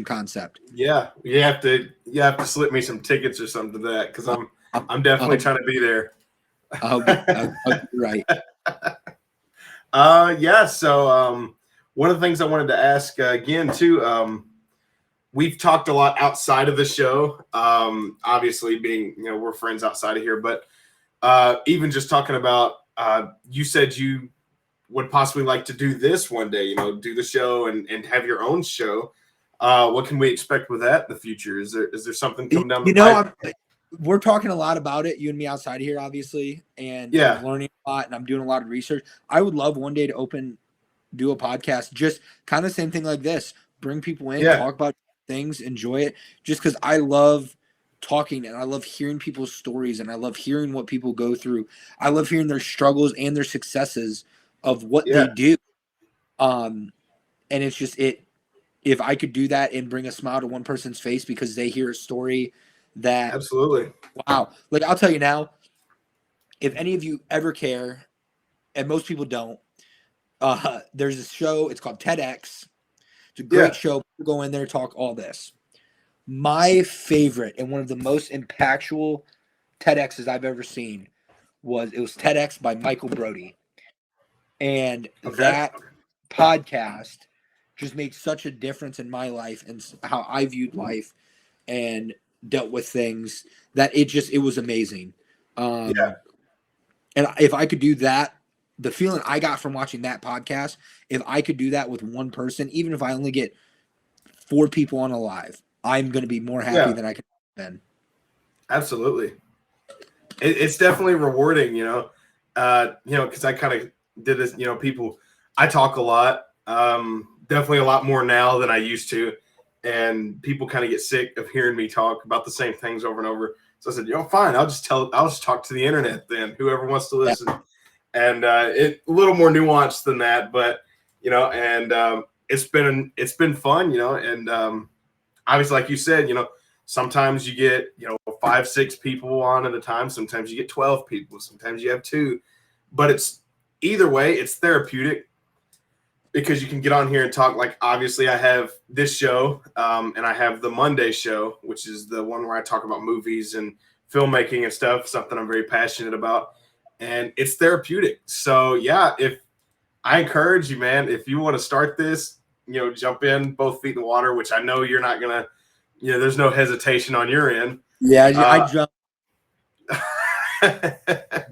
Speaker 2: concept.
Speaker 1: Yeah. You have to slip me some tickets or something to that because I'm definitely trying to be there.
Speaker 2: I'll be right.
Speaker 1: Yeah. So one of the things I wanted to ask again too, we've talked a lot outside of the show. Obviously being, we're friends outside of here, but even just talking about, you said you would possibly like to do this one day, do the show and have your own show. What can we expect with that in the future? Is there something coming down the pipe?
Speaker 2: We're talking a lot about it, you and me outside of here, obviously, and
Speaker 1: Yeah.
Speaker 2: I'm learning a lot, and I'm doing a lot of research. I would love one day to do a podcast, just kind of the same thing like this, bring people in, talk about things, enjoy it, just because I love talking and I love hearing people's stories and I love hearing what people go through. I love hearing their struggles and their successes of what they do. And it's just if I could do that and bring a smile to one person's face because they hear a story that
Speaker 1: absolutely,
Speaker 2: wow. Like I'll tell you now, if any of you ever care, and most people don't, there's a show, it's called TEDx. It's a great show. People go in there, talk all this. My favorite and one of the most impactful TEDx's I've ever seen was TEDx by Michael Brody. And that podcast just made such a difference in my life and how I viewed life and dealt with things that it was amazing. And if I could do that, the feeling I got from watching that podcast, if I could do that with one person, even if I only get 4 people on a live, I'm going to be more happy than I could have been.
Speaker 1: Absolutely. It's definitely rewarding, because I kind of did this, I talk a lot, definitely a lot more now than I used to. And people kind of get sick of hearing me talk about the same things over and over. So I said, fine, I'll just talk to the internet then, whoever wants to listen. Yeah. And it a little more nuanced than that, but and it's been fun, and obviously, like you said, sometimes you get 5, 6 people on at a time. Sometimes you get 12 people. Sometimes you have 2, but it's either way, it's therapeutic. Because you can get on here and talk. Like, obviously, I have this show, and I have the Monday show, which is the one where I talk about movies and filmmaking and stuff, something I'm very passionate about. And it's therapeutic. So, yeah, if I encourage you, man, if you want to start this, jump in, both feet in the water, which I know you're not going to, there's no hesitation on your end.
Speaker 2: Yeah, I jump.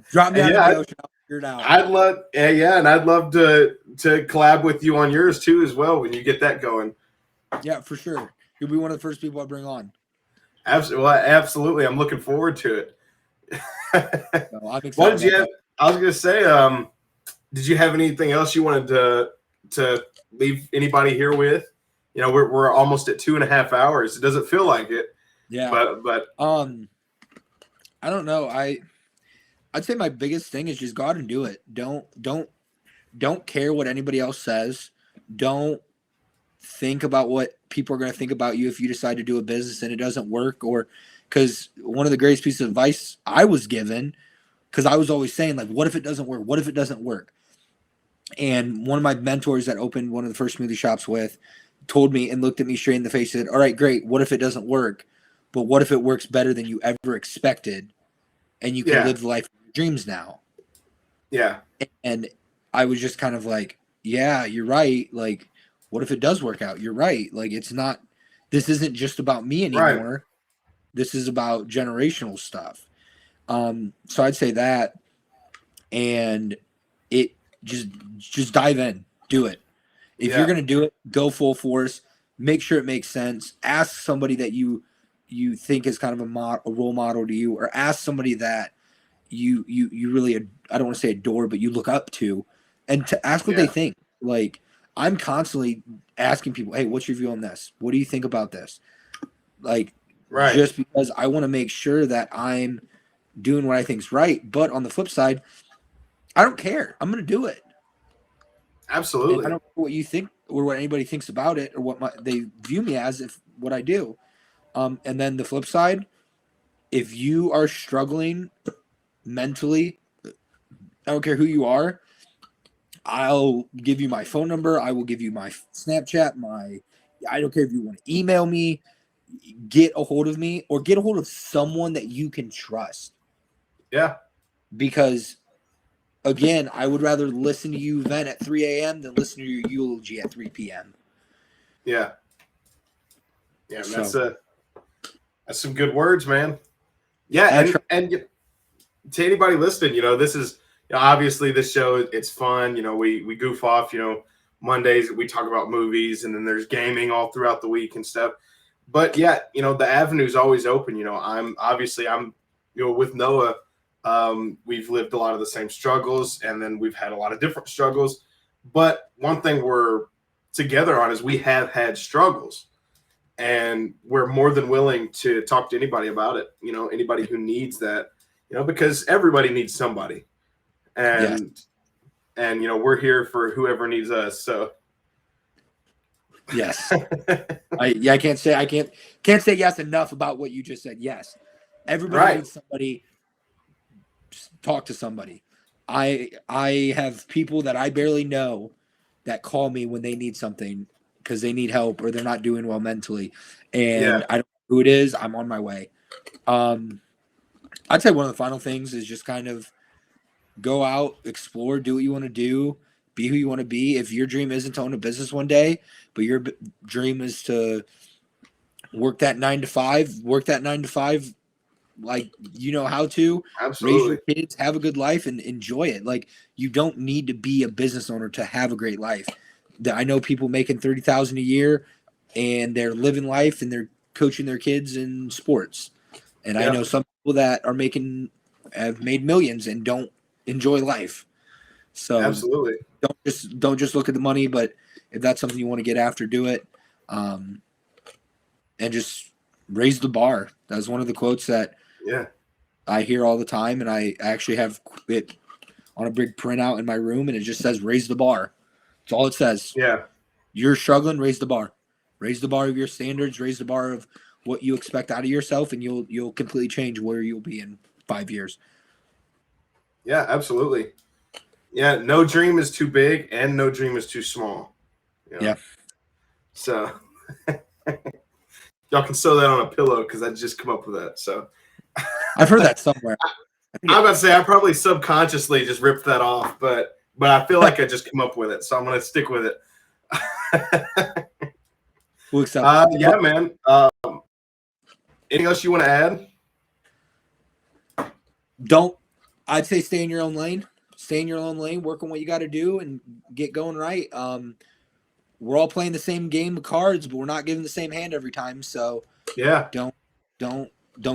Speaker 2: Drop me out of the ocean. Out.
Speaker 1: I'd love, and I'd love to collab with you on yours too as well when you get that going.
Speaker 2: Yeah, for sure. You'll be one of the first people I bring on.
Speaker 1: Absolutely. I'm looking forward to it.
Speaker 2: No, I'm excited.
Speaker 1: What did you have? I was going to say, did you have anything else you wanted to leave anybody here with? We're almost at 2.5 hours. It doesn't feel like it.
Speaker 2: Yeah.
Speaker 1: But
Speaker 2: I don't know. I'd say my biggest thing is just go out and do it. Don't care what anybody else says. Don't think about what people are going to think about you if you decide to do a business and it doesn't work. Or because one of the greatest pieces of advice I was given, because I was always saying, like, what if it doesn't work? What if it doesn't work? And one of my mentors that opened one of the first smoothie shops with told me and looked at me straight in the face and said, all right, great. What if it doesn't work? But what if it works better than you ever expected? And you can live the life of your dreams now. Yeah. And I was just kind of like, yeah, you're right. Like, what if it does work out? You're right. Like, this isn't just about me anymore. Right. This is about generational stuff. So I'd say that, and it just dive in, do it. If you're going to do it, go full force, make sure it makes sense. Ask somebody that you think is kind of a role model to you, or ask somebody that you really, I don't want to say adore, but you look up to, and to ask what they think. Like, I'm constantly asking people, hey, what's your view on this? What do you think about this? Like, just because I want to make sure that I'm doing what I think is right. But on the flip side, I don't care. I'm going to do it.
Speaker 1: Absolutely.
Speaker 2: And I don't know what you think or what anybody thinks about it or what they view me as if what I do. And then the flip side, if you are struggling mentally, I don't care who you are, I'll give you my phone number. I will give you my Snapchat, I don't care if you want to email me, get a hold of me or get a hold of someone that you can trust.
Speaker 1: Yeah.
Speaker 2: Because again, I would rather listen to you vent at 3 a.m. than listen to your eulogy at 3 p.m.
Speaker 1: Yeah. Yeah.
Speaker 2: So,
Speaker 1: That's some good words, man. Yeah. And to anybody listening, this is, obviously this show, it's fun. We goof off, Mondays we talk about movies, and then there's gaming all throughout the week and stuff. But yeah, the avenue's always open. I'm with Noah. We've lived a lot of the same struggles, and then we've had a lot of different struggles. But one thing we're together on is we have had struggles, and we're more than willing to talk to anybody about it. Anybody who needs that, because everybody needs somebody. And we're here for whoever needs us. So
Speaker 2: yes. I can't say yes enough about what you just said. Yes. Everybody needs somebody. Just talk to somebody. I have people that I barely know that call me when they need something because they need help or they're not doing well mentally. And I don't know who it is. I'm on my way. I'd say one of the final things is just kind of go out, explore, do what you want to do, be who you want to be. If your dream isn't to own a business one day, but your dream is to work that 9 to 5 like you know how to.
Speaker 1: Absolutely.
Speaker 2: Raise your kids, have a good life, and enjoy it. Like, you don't need to be a business owner to have a great life. I know people making $30,000 a year, and they're living life, and they're coaching their kids in sports. And I know some people that have made millions and don't enjoy life. So
Speaker 1: absolutely,
Speaker 2: don't just look at the money, but if that's something you want to get after, do it. And just raise the bar. That's one of the quotes that I hear all the time, and I actually have it on a big printout in my room, and it just says raise the bar. That's all it says.
Speaker 1: Yeah.
Speaker 2: You're struggling, raise the bar. Raise the bar of your standards, raise the bar of what you expect out of yourself, and you'll completely change where you'll be in 5 years.
Speaker 1: Yeah, absolutely. Yeah, no dream is too big and no dream is too small.
Speaker 2: Yeah.
Speaker 1: So y'all can sew that on a pillow because I just come up with that. So
Speaker 2: I've heard that somewhere.
Speaker 1: I'm about to say I probably subconsciously just ripped that off, but I feel like I just come up with it, so I'm gonna stick with it.
Speaker 2: We'll accept
Speaker 1: yeah, man. Anything else you want to add?
Speaker 2: I'd say stay in your own lane. Stay in your own lane, work on what you got to do, and get going right. We're all playing the same game of cards, but we're not giving the same hand every time. So don't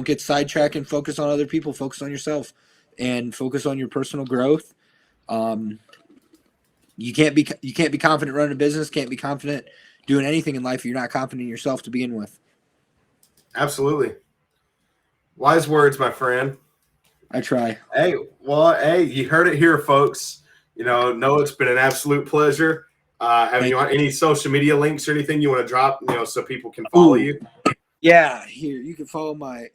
Speaker 2: get sidetracked and focus on other people. Focus on yourself and focus on your personal growth. You can't be confident running a business. Can't be confident doing anything in life if you're not confident in yourself to begin with.
Speaker 1: Absolutely. Wise words, my friend.
Speaker 2: I try.
Speaker 1: Hey, you heard it here, folks. Noah, it's been an absolute pleasure. Have you on any social media links or anything you want to drop, so people can follow you?
Speaker 2: Yeah, here, you can follow my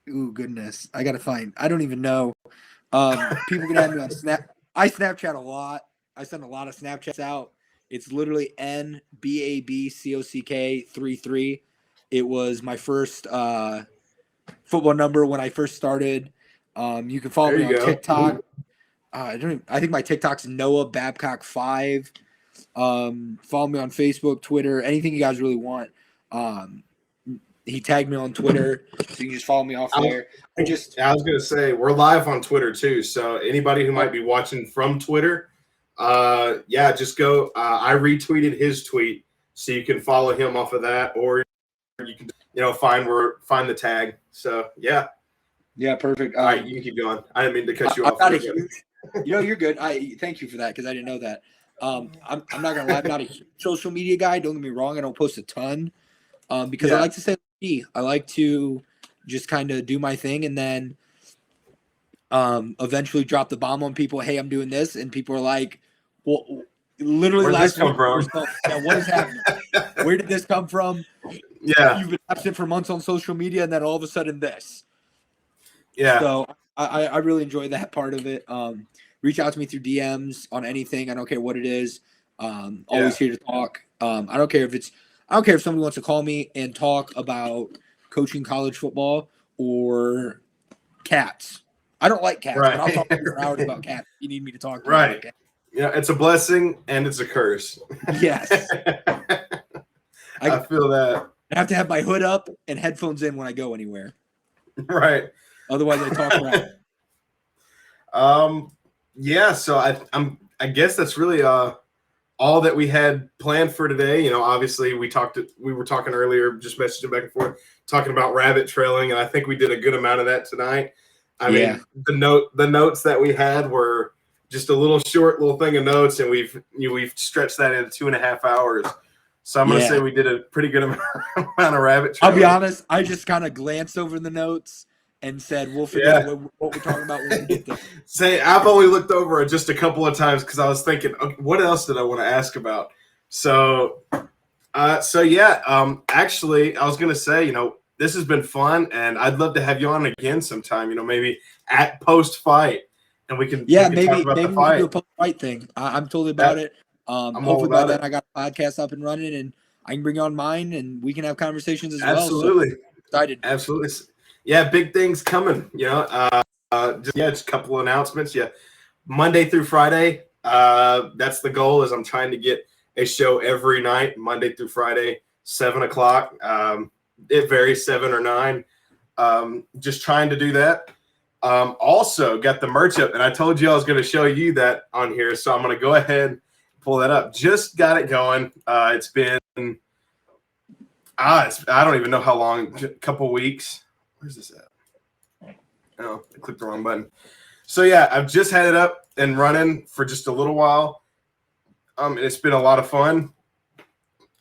Speaker 2: goodness. I gotta find. I don't even know. People can add me on Snap. I Snapchat a lot. I send a lot of Snapchats out. It's literally NBABCOCK33. It was my first football number when I first started. You can follow me on TikTok. I think my TikTok's Noah Babcock 5. Follow me on Facebook, Twitter, anything you guys really want. He tagged me on Twitter, so you can just follow me off there.
Speaker 1: I was gonna say we're live on Twitter too, so anybody who might be watching from Twitter, just go. I retweeted his tweet, so you can follow him off of that, or you can find the tag. So yeah,
Speaker 2: perfect.
Speaker 1: All right, you can keep going. I didn't mean to cut you off.
Speaker 2: You're good. I thank you for that because I didn't know that. I'm not gonna lie, I'm not a social media guy. Don't get me wrong. I don't post a ton because I like to say I like to just kind of do my thing and then eventually drop the bomb on people. Hey, I'm doing this, and people are like, Well, literally
Speaker 1: Where did this
Speaker 2: last
Speaker 1: come
Speaker 2: week.
Speaker 1: from?
Speaker 2: Yeah, what is happening? Where did this come from?
Speaker 1: Yeah,
Speaker 2: You've been absent for months on social media, and then all of a sudden this.
Speaker 1: yeah,
Speaker 2: So I really enjoy that part of it. Reach out to me through DMs on anything. I don't care what it is. Always here to talk. I don't care if somebody wants to call me and talk about coaching college football or cats. I don't like cats, but I'll talk to you for hours about cats. If you need me to talk to you about
Speaker 1: right.
Speaker 2: cats.
Speaker 1: Yeah, it's a blessing and it's a curse.
Speaker 2: Yes.
Speaker 1: I feel that.
Speaker 2: I have to have my hood up and headphones in when I go anywhere.
Speaker 1: Right.
Speaker 2: Otherwise, I talk crap.
Speaker 1: Yeah. So I guess that's really all that we had planned for today. You know, obviously we were talking earlier, just messaging back and forth, talking about rabbit trailing, and I think we did a good amount of that tonight. I mean, the notes that we had were just a little short little thing of notes, and we've stretched that into 2.5 hours. So I'm going to say we did a pretty good amount of rabbit trailing.
Speaker 2: I'll be honest, I just kind of glanced over the notes and said, we'll figure out what we're talking about when we get there.
Speaker 1: Say, I've only looked over it just a couple of times because I was thinking, okay, what else did I want to ask about? So actually, I was going to say, you know, this has been fun, and I'd love to have you on again sometime, you know, maybe at post-fight, and we can
Speaker 2: maybe
Speaker 1: talk about
Speaker 2: we
Speaker 1: the fight.
Speaker 2: can do a post-fight thing. I'm totally about it. Hopefully by then I got a podcast up and running, and I can bring you on mine, and we can have conversations as well.
Speaker 1: Absolutely.
Speaker 2: So, excited.
Speaker 1: Absolutely. Yeah, big things coming, you know. Just a couple of announcements. Yeah, Monday through Friday. That's the goal. Is I'm trying to get a show every night, Monday through Friday, 7:00. It varies, 7 or 9. Just trying to do that. Also got the merch up, and I told you I was going to show you that on here, so I'm going to go ahead and pull that up. Just got it going. It's been I don't even know how long. A couple weeks. Where's this at? Oh, I clicked the wrong button. So yeah, I've just had it up and running for just a little while. And it's been a lot of fun.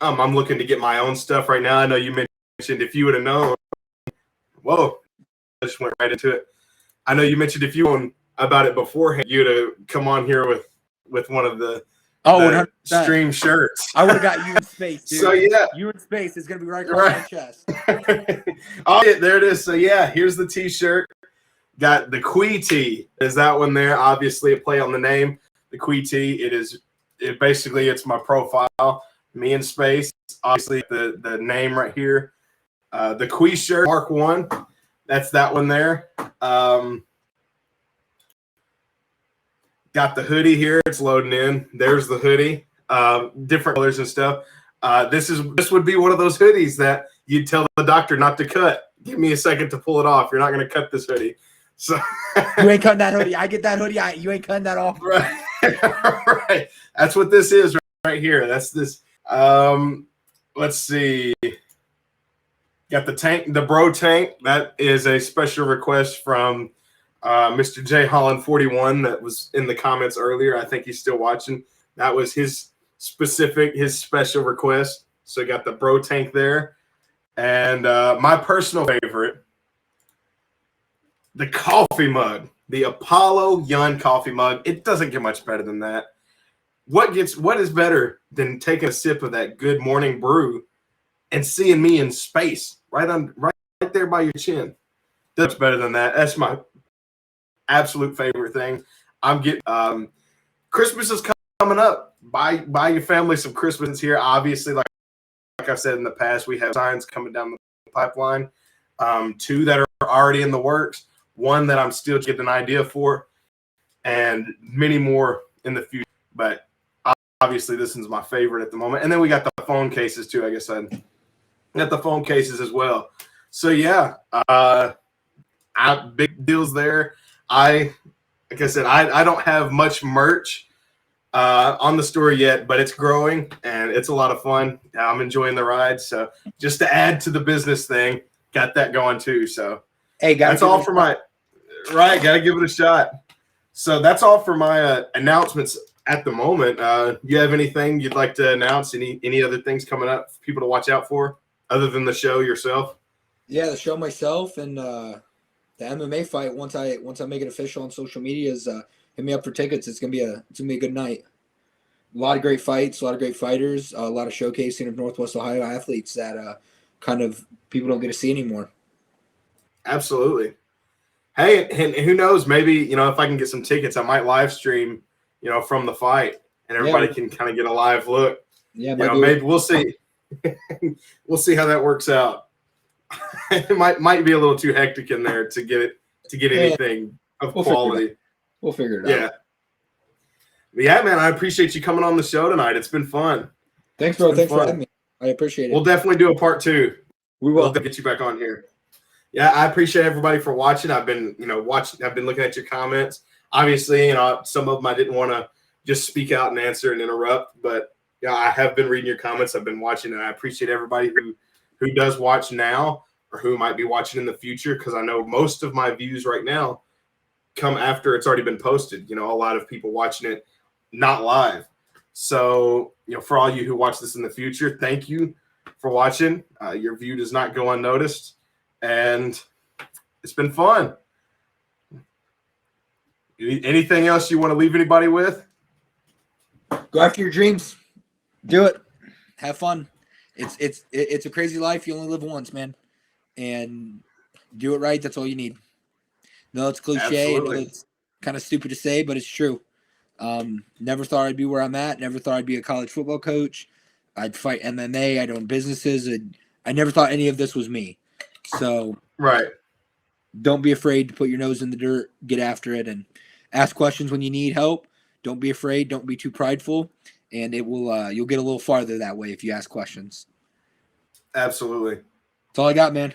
Speaker 1: I'm looking to get my own stuff right now. I know you mentioned if you would have known. Whoa, I just went right into it. I know you mentioned if you known about it beforehand, you'd have come on here with one of the stream shirts.
Speaker 2: I would have got you in space, dude.
Speaker 1: So yeah,
Speaker 2: you in space is gonna be right across my chest.
Speaker 1: Oh, yeah, there it is. So yeah, here's the T-shirt. Got the Quee Tee. Is that one there? Obviously, a play on the name. The Quee Tee. It's my profile. Me in space. Obviously, the name right here. The Quee shirt, Mark 1. That's that one there. Got the hoodie here. It's loading in. There's the hoodie. Different colors and stuff. This would be one of those hoodies that you'd tell the doctor not to cut. Give me a second to pull it off. You're not going to cut this hoodie. So
Speaker 2: you ain't cutting that hoodie. I get that hoodie. You ain't cutting that off.
Speaker 1: Right. Right. That's what this is right here. That's this. Let's see. Got the bro tank. That is a special request from Mr. J Holland 41 that was in the comments earlier. I think he's still watching. That was his special request. So you got the bro tank there. And my personal favorite, the coffee mug, the Apollo Yun coffee mug. It doesn't get much better than that. What is better than taking a sip of that good morning brew and seeing me in space right there by your chin? That's better than that. That's my absolute favorite thing. I'm getting Christmas is coming up. Buy your family some Christmas here. Obviously, like I said in the past, we have signs coming down the pipeline. 2 that are already in the works. 1 that I'm still getting an idea for, and many more in the future. But obviously, this one's my favorite at the moment. And then we got the phone cases too. I guess I got the phone cases as well. So yeah, big deals there. Like I said, I don't have much merch on the store yet, but it's growing and it's a lot of fun. I'm enjoying the ride. So just to add to the business thing, got that going too. So
Speaker 2: hey,
Speaker 1: that's all for my right. Got to give it a shot. So that's all for my announcements at the moment. You have anything you'd like to announce? Any other things coming up for people to watch out for other than the show yourself?
Speaker 2: Yeah, the show myself and the MMA fight. Once I make it official on social media, is hit me up for tickets. It's gonna be a good night. A lot of great fights, a lot of great fighters, a lot of showcasing of Northwest Ohio athletes that kind of people don't get to see anymore.
Speaker 1: Absolutely. Hey, and who knows? Maybe if I can get some tickets, I might live stream from the fight, and everybody can kind of get a live look.
Speaker 2: Yeah,
Speaker 1: Maybe we'll see. We'll see how that works out. It might be a little too hectic in there to get anything of quality.
Speaker 2: We'll figure it out.
Speaker 1: Yeah, man. I appreciate you coming on the show tonight. It's been fun.
Speaker 2: Thanks, bro. Thanks for having me. I appreciate it.
Speaker 1: We'll definitely do a part 2.
Speaker 2: We'll
Speaker 1: get you back on here. Yeah, I appreciate everybody for watching. I've been, watching. I've been looking at your comments. Obviously, some of them I didn't want to just speak out and answer and interrupt, but I have been reading your comments. I've been watching, and I appreciate everybody who does watch now or who might be watching in the future, because I know most of my views right now come after it's already been posted. A lot of people watching it not live. So, for all you who watch this in the future, thank you for watching. Your view does not go unnoticed, and it's been fun. Anything else you want to leave anybody with?
Speaker 2: Go after your dreams. Do it. Have fun. It's a crazy life. You only live once, man. And do it right. That's all you need. No, it's cliche.
Speaker 1: Absolutely.
Speaker 2: It's kind of stupid to say, but it's true. Never thought I'd be where I'm at. Never thought I'd be a college football coach. I'd fight MMA. I'd own businesses. I never thought any of this was me. So
Speaker 1: right.
Speaker 2: Don't be afraid to put your nose in the dirt. Get after it and ask questions when you need help. Don't be afraid. Don't be too prideful. And it will. You'll get a little farther that way if you ask questions.
Speaker 1: Absolutely.
Speaker 2: That's all I got, man.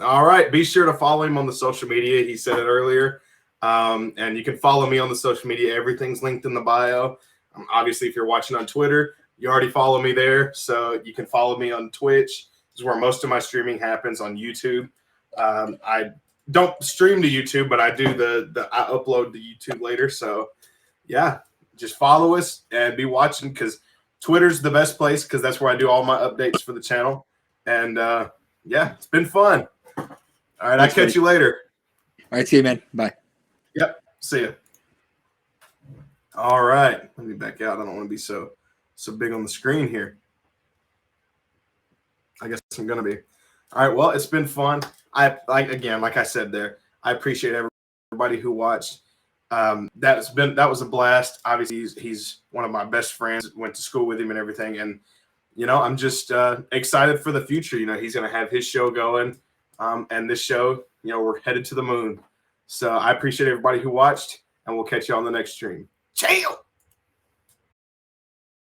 Speaker 1: All right. Be sure to follow him on the social media. He said it earlier. And you can follow me on the social media. Everything's linked in the bio. Obviously, if you're watching on Twitter, you already follow me there. So you can follow me on Twitch. This is where most of my streaming happens, on YouTube. I don't stream to YouTube, but I do I upload to YouTube later. So yeah, just follow us and be watching, because Twitter's the best place, because that's where I do all my updates for the channel. And yeah, it's been fun. All right, I'll catch you later.
Speaker 2: All right, see you, man. Bye.
Speaker 1: Yep, see you. All right, let me back out. I don't want to be so big on the screen here. I guess I'm gonna be. All right, well, it's been fun. Like I said there, I appreciate everybody who watched. That was a blast. Obviously, he's one of my best friends. Went to school with him and everything, and I'm just excited for the future. He's gonna have his show going, and this show, we're headed to the moon. So I appreciate everybody who watched, and we'll catch you on the next stream. Chill.